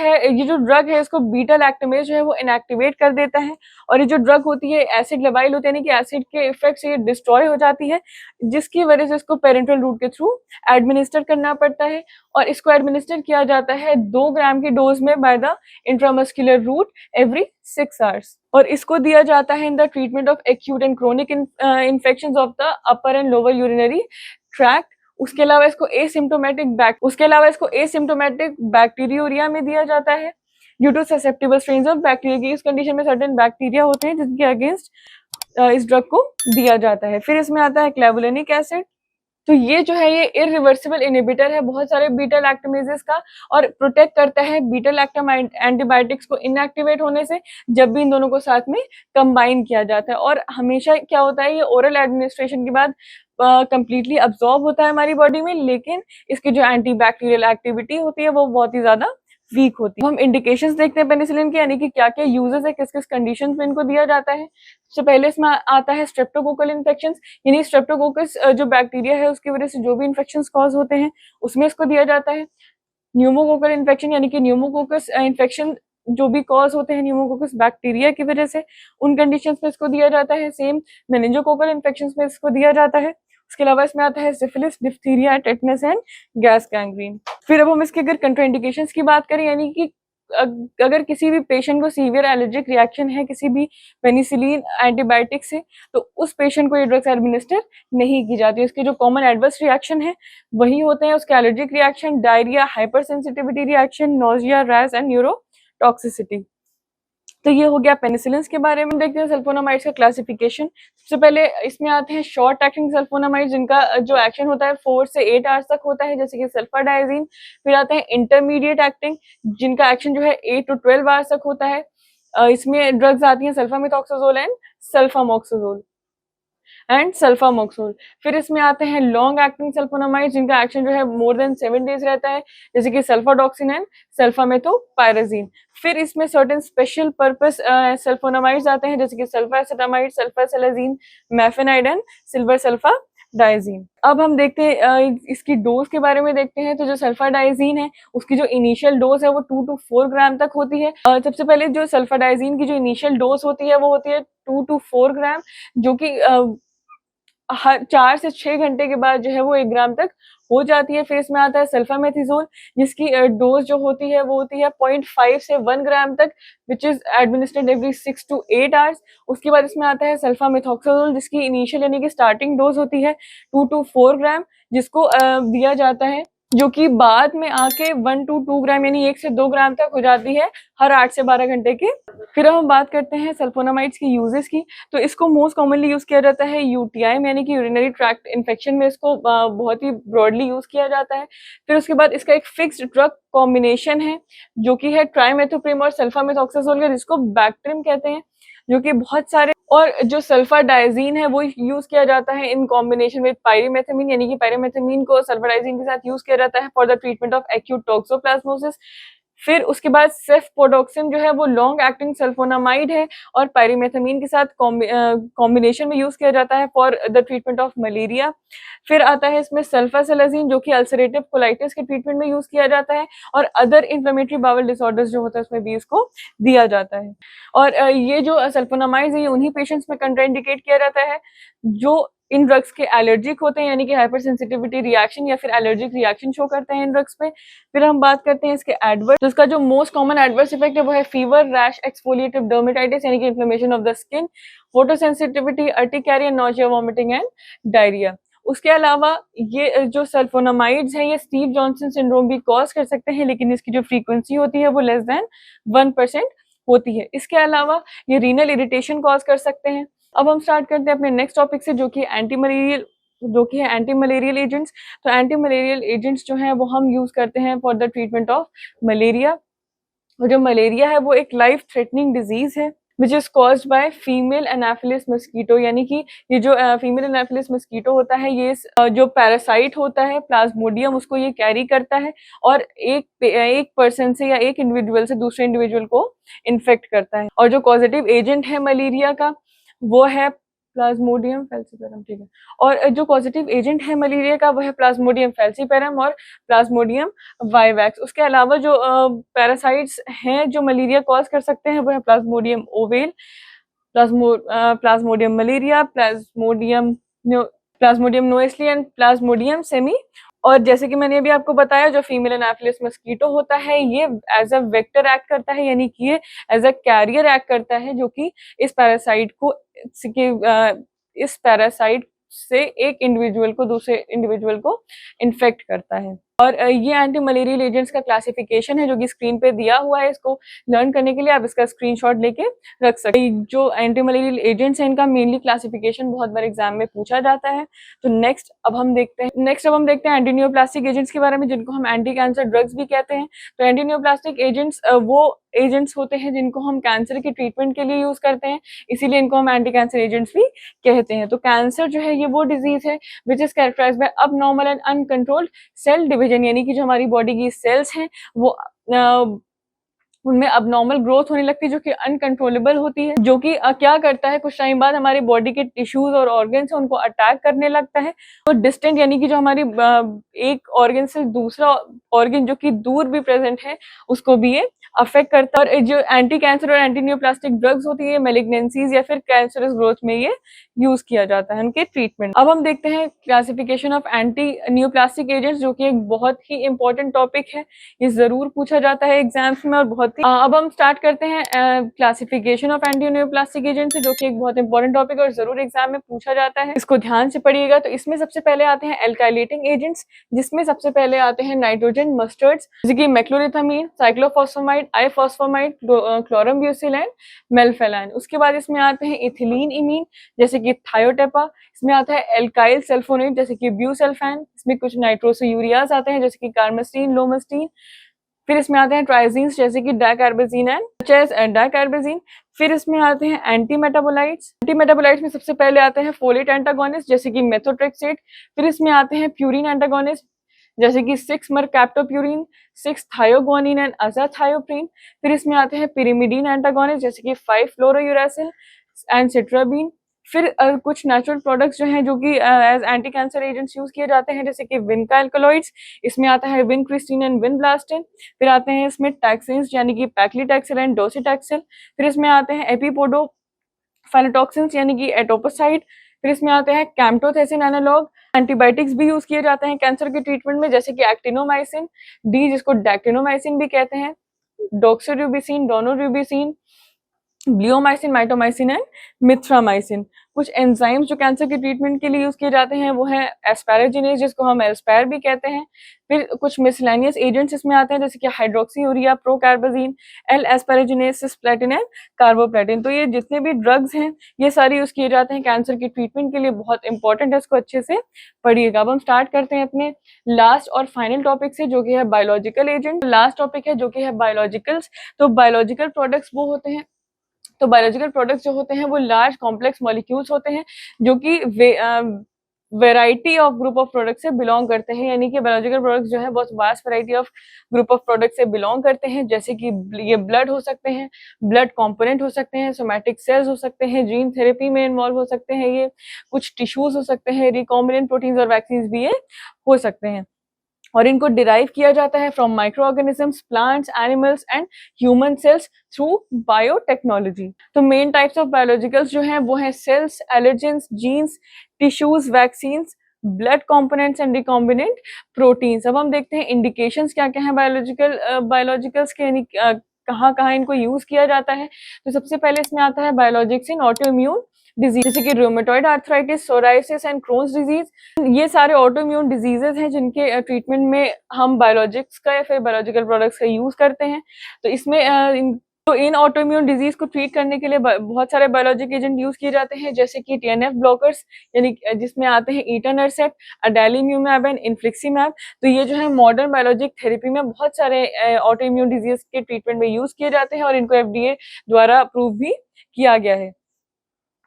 ड्रग है इसको बीटा लैक्टमेज जो है वो इनएक्टिवेट कर देता है, और ये जो ड्रग होती है एसिड लेबाइल होती है, यानी कि एसिड के इफेक्ट से ये डिस्ट्रॉय हो जाती है, जिसकी वजह से इसको पेरेंटल रूट के थ्रू एडमिनिस्टर करना पड़ता है। और इसको एडमिनिस्टर किया जाता है 2 ग्राम की डोज में by the intramuscular route every 6 hours. और इसको दिया जाता है in the treatment of acute and chronic infections of the upper and lower urinary tract. उसके अलावा इसको एसिम्प्टोमेटिक बैक्टीरियोरिया में दिया जाता है due to susceptible strains of bacteria की। इस कंडीशन में सर्टेन बैक्टीरिया होते हैं जिनके अगेंस्ट इस ड्रग को दिया जाता है। फिर इसमें आता है क्लेवुलेनिक एसिड, तो ये जो है ये इरिवर्सिबल इनहिबिटर है बहुत सारे बीटा लैक्टमेजेस का, और प्रोटेक्ट करता है बीटा लैक्टम एंटीबायोटिक्स को इनएक्टिवेट होने से जब भी इन दोनों को साथ में कंबाइन किया जाता है। और हमेशा क्या होता है, ये ओरल एडमिनिस्ट्रेशन के बाद कंप्लीटली अब्सॉर्ब होता है हमारी बॉडी में, लेकिन इसकी जो एंटीबैक्टीरियल एक्टिविटी होती है वो बहुत ही ज्यादा वीक होती है। हम इंडिकेशंस देखते हैं पेनिसिलिन के, यानी कि क्या क्या यूजेस है, किस किस कंडीशंस में इनको दिया जाता है। सबसे पहले इसमें आता है स्ट्रेप्टोकोकल इन्फेक्शन, यानी स्ट्रेप्टोकोकस जो बैक्टीरिया है उसकी वजह से जो भी इन्फेक्शन कॉज होते हैं उसमें इसको दिया जाता है। न्यूमोकोकल इन्फेक्शन, यानी कि न्यूमोकोकस इन्फेक्शन जो भी कॉज होते हैं न्यूमोकोकस बैक्टीरिया की वजह से, उन कंडीशंस में इसको दिया जाता है। सेम मेनिंजोकोकल इन्फेक्शन में इसको दिया जाता है। उसके अलावा इसमें आता है syphilis, diphtheria, tetanus and gas gangrene. फिर अब हम इसके अगर कंट्राइंडिकेशंस की बात करें, यानी कि अगर किसी भी पेशेंट को सीवियर एलर्जिक रिएक्शन है किसी भी पेनिसिलिन एंटीबायोटिक से, तो उस पेशेंट को ये ड्रग्स एडमिनिस्टर नहीं की जाती। इसके जो कॉमन एडवर्स रिएक्शन है वही होते हैं उसके allergic reaction, diarrhoea, hyper sensitivity reaction, nausea, rash and neurotoxicity. तो ये हो गया पेनिसिलिन के बारे में। देखते हैं सल्फोनामाइड्स का क्लासिफिकेशन। सबसे पहले इसमें आते हैं शॉर्ट एक्टिंग सल्फोनामाइड्स, जिनका जो एक्शन होता है 4 से 8 आवर्स तक होता है, जैसे कि सल्फाडाइजीन। फिर आते हैं इंटरमीडिएट एक्टिंग, जिनका एक्शन जो है 8 to 12 आवर्स तक होता है। इसमें ड्रग्स आती हैं सल्फामिथॉक्साजोल एंड सल्फामोक्साजोल एंड सल्फामोक्सोल। फिर इसमें आते हैं लॉन्ग एक्टिंग सल्फोनामाइड, जिनका एक्शन जो है मोर देन 7 डेज रहता है, जैसे कि सल्फाडॉक्सिन एंड सल्फामेथोपायराजीन। फिर इसमें सर्टेन स्पेशल पर्पस सल्फोनामाइड्स आते हैं, जैसे कि सल्फाएसिटामाइड, सल्फासेलाजीन, मैफेनाइड एंड सिल्वर सल्फाडाइजीन। अब हम देखते हैं इसकी डोज के बारे में देखते हैं। तो जो सल्फाडाइजीन है उसकी जो इनिशियल डोज है वो 2 to 4 ग्राम तक होती है। सबसे पहले जो सल्फाडाइजीन की जो इनिशियल डोज होती है वो होती है 2 to 4 ग्राम, जो कि हर 4 से 6 घंटे के बाद जो है वो 1 ग्राम तक हो जाती है। फिर इसमें आता है सल्फामेथिजोल, जिसकी डोज जो होती है वो होती है 0.5 से 1 ग्राम तक, which is administered every 6 to 8 hours. उसके बाद इसमें आता है सल्फामेथॉक्साजोल, जिसकी इनिशियल यानी कि स्टार्टिंग डोज होती है 2 to 4 ग्राम, जिसको दिया जाता है, जो कि बाद में आके 1 to 2 ग्राम यानी 1 से 2 ग्राम तक हो जाती है हर 8 से 12 घंटे के। फिर हम बात करते हैं सल्फोनामाइड्स की यूजेस की। तो इसको मोस्ट कॉमनली यूज किया जाता है यूटीआई में, यानी कि यूरिनरी ट्रैक्ट इन्फेक्शन में इसको बहुत ही ब्रॉडली यूज किया जाता है। फिर उसके बाद इसका एक फिक्स्ड ड्रग कॉम्बिनेशन है जो कि है ट्राइमेथोप्रिम और सल्फामेथॉक्साजोल का, जिसको बैक्ट्रिम कहते हैं, जो कि बहुत सारे। और जो सल्फाडाइजीन है वो यूज किया जाता है इन कॉम्बिनेशन विद पायरिमेथामीन, यानी कि पायरिमेथामीन को सल्फाडाइजीन के साथ यूज किया जाता है for the treatment of acute toxoplasmosis. फिर उसके बाद सेफ्पोडोक्सिन जो है वो लॉन्ग एक्टिंग सल्फोनामाइड है और पायरिमेथामीन के साथ कॉम्बिनेशन में यूज किया जाता है for the treatment of malaria. फिर आता है इसमें सल्फासेलाजीन, जो कि अल्सरेटिव कोलाइटिस के ट्रीटमेंट में यूज किया जाता है, और अदर इन्फ्लेमेटरी बाउल डिसऑर्डर्स जो होता है उसमें भी इसको दिया जाता है। और ये जो सल्फोनामाइड्स है ये उन्हीं पेशेंट्स में कंट्राइंडिकेट किया जाता है जो इन ड्रग्स के एलर्जिक होते हैं, यानी कि हाइपर सेंसिटिविटी रिएक्शन या फिर एलर्जिक रिएक्शन शो करते हैं इन ड्रग्स पे। फिर हम बात करते हैं इसके एडवर्स। तो इसका जो मोस्ट कॉमन एडवर्स इफेक्ट है वो है फीवर, रैश, एक्सफोलिएटिव डर्मेटाइटिस यानी कि inflammation of the skin, photosensitivity, urticaria, nausea, vomiting and diarrhoea. उसके अलावा ये जो सल्फोनामाइड्स हैं ये स्टीव जॉनसन सिंड्रोम भी कॉज कर सकते हैं, लेकिन इसकी जो फ्रीक्वेंसी होती है वो लेस देन 1% होती है। इसके अलावा ये रीनल इरिटेशन कॉज कर सकते हैं। अब हम स्टार्ट करते हैं अपने नेक्स्ट टॉपिक से, जो कि है एंटी मलेरियल एजेंट्स। तो एंटी मलेरियल एजेंट्स जो हैं वो हम यूज करते हैं for the treatment of malaria. और जो मलेरिया है वो एक लाइफ थ्रेटनिंग डिजीज है which is caused by female Anopheles mosquito, यानी कि ये जो फीमेल एनाफिलिस मस्कीटो होता है ये जो पैरासाइट होता है प्लाज्मोडियम उसको ये कैरी करता है और एक पर्सन से या एक इंडिविजुअल से दूसरे इंडिविजुअल को इन्फेक्ट करता है। और जो कॉजेटिव एजेंट है मलेरिया का वो है प्लाज्मोडियम फैल्सीपेरम, ठीक है। और जो पॉजिटिव एजेंट है मलेरिया का वो है प्लाज्मोडियम फैल्सीपेरम और प्लाज्मोडियम वाइवैक्स। उसके अलावा जो पैरासाइट्स हैं जो मलेरिया कॉज कर सकते हैं वो है plasmodium ovale, plasmodium malariae, plasmodium नोएस्ली एंड प्लाज्मोडियम सेमी। और जैसे कि मैंने अभी आपको बताया जो फीमेल एनाफिलिस मस्कीटो होता है ये एज अ वेक्टर एक्ट करता है, यानी कि ये एज अ कैरियर एक्ट करता है जो कि इस पैरासाइट से एक इंडिविजुअल को दूसरे इंडिविजुअल को इन्फेक्ट करता है। और ये एंटी मलेरियल एजेंट्स का क्लासिफिकेशन है जो कि स्क्रीन पे दिया हुआ है। इसको लर्न करने के लिए आप इसका स्क्रीनशॉट लेके रख सकते हैं। जो एंटी मलेरियल एजेंट्स हैं इनका मेनली क्लासिफिकेशन बहुत बार एग्जाम में पूछा जाता है। तो नेक्स्ट अब हम देखते हैं एंटी नियोप्लास्टिक एजेंट्स के बारे में, जिनको हम एंटी कैंसर ड्रग्स भी कहते हैं। तो एंटी नियोप्लास्टिक एजेंट्स वो एजेंट्स होते हैं जिनको हम कैंसर के ट्रीटमेंट के लिए यूज करते हैं, इसीलिए इनको हम एंटी कैंसर एजेंट्स भी कहते हैं। तो कैंसर जो है ये वो डिजीज है which is characterised by abnormal and uncontrolled cell division, यानी कि जो हमारी बॉडी की सेल्स हैं वो उनमें अबनॉर्मल ग्रोथ होने लगती है जो कि अनकंट्रोलेबल होती है, जो कि क्या करता है कुछ टाइम बाद हमारी बॉडी के टिश्यूज और ऑर्गन्स है उनको अटैक करने लगता है। तो डिस्टेंट यानी कि जो हमारी एक ऑर्गन से दूसरा ऑर्गन जो कि दूर भी प्रेजेंट है उसको भी ये अफेक्ट करता है। और जो एंटी कैंसर और एंटी न्यूप्लास्टिक ड्रग्स होती है मेलिग्नेंसीज या फिर कैंसरस ग्रोथ में ये यूज किया जाता है उनके ट्रीटमेंट। अब हम देखते हैं classification of anti neoplastic agents, जो कि एक बहुत ही इंपॉर्टेंट टॉपिक है, ये जरूर पूछा जाता है एग्जाम्स में और बहुत ही अब हम स्टार्ट करते हैं classification of anti neoplastic agents, जो कि एक बहुत इंपॉर्टेंट टॉपिक है और जरूर एग्जाम में पूछा जाता है। इसको ध्यान से पढ़िएगा। तो इसमें सबसे पहले आते हैं एल्काइलेटिंग एजेंट्स, जिसमें सबसे पहले आते हैं नाइट्रोजन मस्टर्ड्स जैसे कि मेक्लोरिथामीन, साइक्लोफॉस्फेमाइड, आईफॉस्फेमाइड, क्लोरमब्यूसिल एंड मेल्फेलाइन। उसके बाद इसमें आते हैं इथिलीन इमीन जैसे कि थायोटेपा। इसमें आता है एल्काइल सल्फोनेट जैसे कि ब्यूसल्फान। इसमें कुछ नाइट्रोसोयूरियाज आते हैं जैसे कि कार्मेस्टीन, लोमस्टीन। फिर इसमें आते हैं ट्राइजीन्स जैसे कि डाइकार्बेजीन एंड डाइकार्बेजीन। फिर इसमें आते हैं एंटी मेटाबोलाइट्स में सबसे पहले आते हैं फोलेट एंटागोनिस्ट जैसे कि मेथोट्रेक्सेट। फिर इसमें आते हैं प्यूरिन एंटागोनिस्ट जैसे कि 6 मरकैप्टोप्यूरिन, 6 थायोगोनिन एंड अजाथायोप्रीन। फिर इसमें आते हैं पिरिमिडीन एंटागोनिस्ट जैसे कि 5 फ्लोरोयूरासिल एंड सिट्राबीन। फिर कुछ नेचुरल प्रोडक्ट्स जो हैं जो कि as anti cancer agents use किए जाते हैं जैसे कि विनका एल्कलॉइड्स। इसमें आता है विनक्रिस्टीन एंड विनब्लास्टिन। फिर आते हैं इसमें टैक्सिन्स यानी कि पैक्लीटैक्सेल एंड डोसीटैक्सेल। फिर इसमें आते हैं एपिपोडो फाइलोटॉक्सिन्स यानी कि एटोपोसाइड। फिर इसमें आते हैं कैम्टोथेसिन एनालॉग। एंटीबायोटिक्स भी यूज किए जाते हैं कैंसर के ट्रीटमेंट में जैसे कि एक्टिनोमाइसिन डी जिसको डैक्टिनोमाइसिन भी कहते हैं, डॉक्सोरूबिसिन, डोनोरूबिसिन, ब्लियोमाइसिन, माइटोमाइसिन एंड मिथ्रामाइसिन। कुछ एंजाइम्स जो कैंसर के ट्रीटमेंट के लिए यूज किए जाते हैं वो है एस्पैराजिनेज जिसको हम एस्पैर भी कहते हैं। फिर कुछ मिसलेनियस एजेंट्स इसमें आते हैं जैसे कि हाइड्रोक्सीयूरिया, प्रोकार्बाजीन, एल एस्पैराजिनेज, सिस्प्लेटिन एंड कार्बोप्लेटिन। तो ये जितने भी ड्रग्स हैं ये सारे यूज किए जाते हैं कैंसर के ट्रीटमेंट के लिए, बहुत इंपॉर्टेंट है, इसको अच्छे से पढ़िएगा। अब हम स्टार्ट करते हैं अपने लास्ट और फाइनल टॉपिक से जो कि है बायोलॉजिकल एजेंट। लास्ट टॉपिक है जो कि है बायोलॉजिकल्स। तो बायोलॉजिकल प्रोडक्ट्स वो होते हैं, तो बायोलॉजिकल प्रोडक्ट्स जो होते हैं वो लार्ज कॉम्प्लेक्स मॉलिक्यूल्स होते हैं जो कि variety of group of product से बिलोंग करते हैं, यानी कि बायोलॉजिकल प्रोडक्ट्स जो है बहुत vast variety of group of product से बिलोंग करते हैं। जैसे कि ये ब्लड हो सकते हैं, ब्लड कंपोनेंट हो सकते हैं, सोमैटिक सेल्स हो सकते हैं, जीन थेरेपी में इन्वॉल्व हो सकते हैं, ये कुछ टिश्यूज हो सकते हैं, रिकॉम्बिनेंट प्रोटीन्स और वैक्सीन भी ये हो सकते हैं। और इनको डिराइव किया जाता है from microorganisms, plants, animals and human cells through biotechnology. तो मेन टाइप्स ऑफ बायोलॉजिकल्स जो हैं वो हैं cells, allergens, genes, tissues, vaccines, blood components and recombinant proteins. अब हम देखते हैं इंडिकेशंस क्या क्या हैं बायोलॉजिकल्स के, यानी कहाँ कहाँ इनको यूज किया जाता है। तो सबसे पहले इसमें आता है बायोलॉजिक्स इन ऑटो इम्यून डिजीज जैसे कि rheumatoid arthritis, psoriasis and Crohn's disease. ये सारे ऑटो इम्यून डिजीजेस हैं जिनके ट्रीटमेंट में हम बायोलॉजिक्स का या फिर बायोलॉजिकल प्रोडक्ट्स का यूज करते हैं। तो इसमें तो इन ऑटो इम्यून डिजीज को ट्रीट करने के लिए बहुत सारे बायोलॉजिक एजेंट यूज किए जाते हैं जैसे कि टीएनएफ ब्लॉकर्स, यानी जिसमें आते हैं इटानरसेट, अडेलीम्यूमैब एंड इन्फ्लिक्सीमैब। तो ये जो है मॉडर्न बायोलॉजिक थेरेपी में बहुत सारे ऑटो इम्यून डिजीज के ट्रीटमेंट में यूज किए जाते हैं और इनको एफडीए द्वारा अप्रूव भी किया गया है।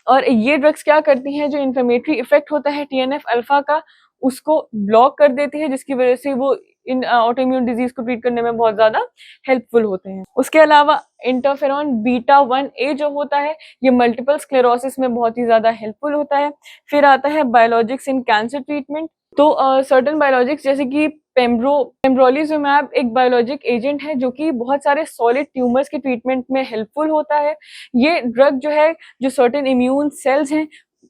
और ये ड्रग्स क्या करती हैं, जो इन्फ्लेमेटरी इफेक्ट होता है टीएनएफ अल्फा का उसको ब्लॉक कर देती है, जिसकी वजह से वो इन ऑटोइम्यून डिजीज को ट्रीट करने में बहुत ज्यादा हेल्पफुल होते हैं। उसके अलावा इंटरफेरॉन बीटा 1A जो होता है ये मल्टीपल स्क्लेरोसिस में बहुत ही ज्यादा हेल्पफुल होता है। फिर आता है बायोलॉजिक्स इन कैंसर ट्रीटमेंट। तो सर्टेन बायोलॉजिक्स जैसे कि पेम्ब्रोलिजुमैब एक बायोलॉजिक एजेंट है जो कि बहुत सारे सॉलिड ट्यूमर्स के ट्रीटमेंट में हेल्पफुल होता है। ये ड्रग जो है जो सर्टेन इम्यून सेल्स हैं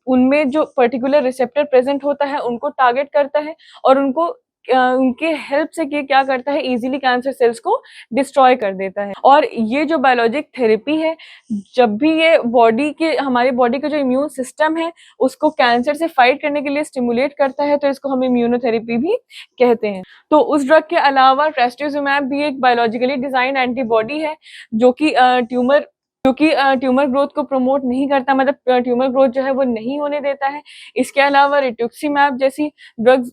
उनमें जो पर्टिकुलर रिसेप्टर प्रेजेंट होता है उनको टारगेट करता है और उनको उनके हेल्प से ये क्या करता है, इजीली कैंसर सेल्स को डिस्ट्रॉय कर देता है। और ये जो बायोलॉजिक थेरेपी है, जब भी ये हमारे बॉडी का जो इम्यून सिस्टम है उसको कैंसर से फाइट करने के लिए स्टिमुलेट करता है, तो इसको हम इम्यूनोथेरेपी भी कहते हैं। तो उस ड्रग के अलावा ट्रेस्टोजुमैब भी एक बायोलॉजिकली डिजाइन एंटीबॉडी है जो कि ट्यूमर ग्रोथ को प्रमोट नहीं करता, मतलब ट्यूमर ग्रोथ जो है वो नहीं होने देता है। इसके अलावा रिटुक्सीमैब जैसी ड्रग्स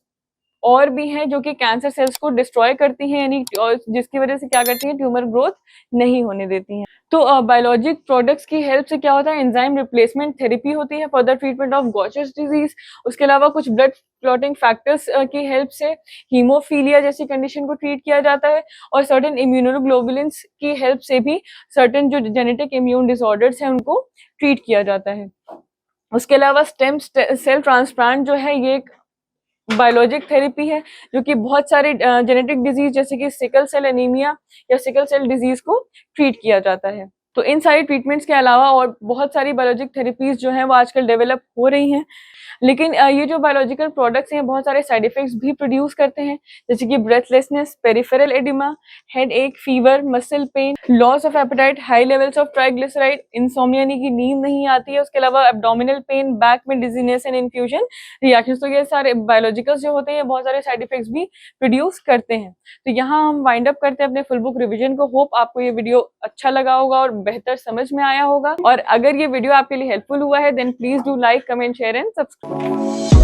और भी हैं जो कि कैंसर सेल्स को डिस्ट्रॉय करती हैं, यानी और जिसकी वजह से क्या करती हैं, ट्यूमर ग्रोथ नहीं होने देती हैं। तो बायोलॉजिक प्रोडक्ट्स की हेल्प से क्या होता है, एंजाइम रिप्लेसमेंट थेरेपी होती है for the treatment of Gaucher's disease. उसके अलावा कुछ ब्लड क्लॉटिंग फैक्टर्स की हेल्प से हीमोफीलिया जैसी कंडीशन को ट्रीट किया जाता है, और सर्टेन इम्यूनोग्लोबुलिन्स की हेल्प से भी सर्टेन जो जेनेटिक इम्यून डिसऑर्डर्स हैं उनको ट्रीट किया जाता है। उसके अलावा स्टेम सेल ट्रांसप्लांट जो है ये एक बायोलॉजिक थेरेपी है जो कि बहुत सारे जेनेटिक डिजीज जैसे कि सिकल सेल एनीमिया या सिकल सेल डिजीज को ट्रीट किया जाता है। तो इन सारी ट्रीटमेंट्स के अलावा और बहुत सारी बायोलॉजिक थेरेपीज जो हैं वो आजकल डेवलप हो रही हैं, लेकिन ये जो बायोलॉजिकल प्रोडक्ट्स हैं बहुत सारे साइड इफेक्ट्स भी प्रोड्यूस करते हैं, जैसे कि ब्रेथलेसनेस, पेरिफेरल एडिमा, हेड एक, fever, muscle pain, loss of appetite, high levels of triglyceride, insomnia यानी कि नींद नहीं आती है, उसके अलावा एब्डोमिनल पेन, बैक में डिजीनेस एंड इन्फ्यूजन रिएक्शंस। तो ये सारे बायोलॉजिकल्स जो होते हैं बहुत सारे साइड इफेक्ट्स भी प्रोड्यूस करते हैं। तो यहाँ हम वाइंड अप करते हैं अपने फुल बुक रिविजन को। होप आपको ये वीडियो अच्छा लगा होगा और बेहतर समझ में आया होगा, और अगर ये वीडियो आपके लिए हेल्पफुल हुआ है then please do like, comment, share and subscribe.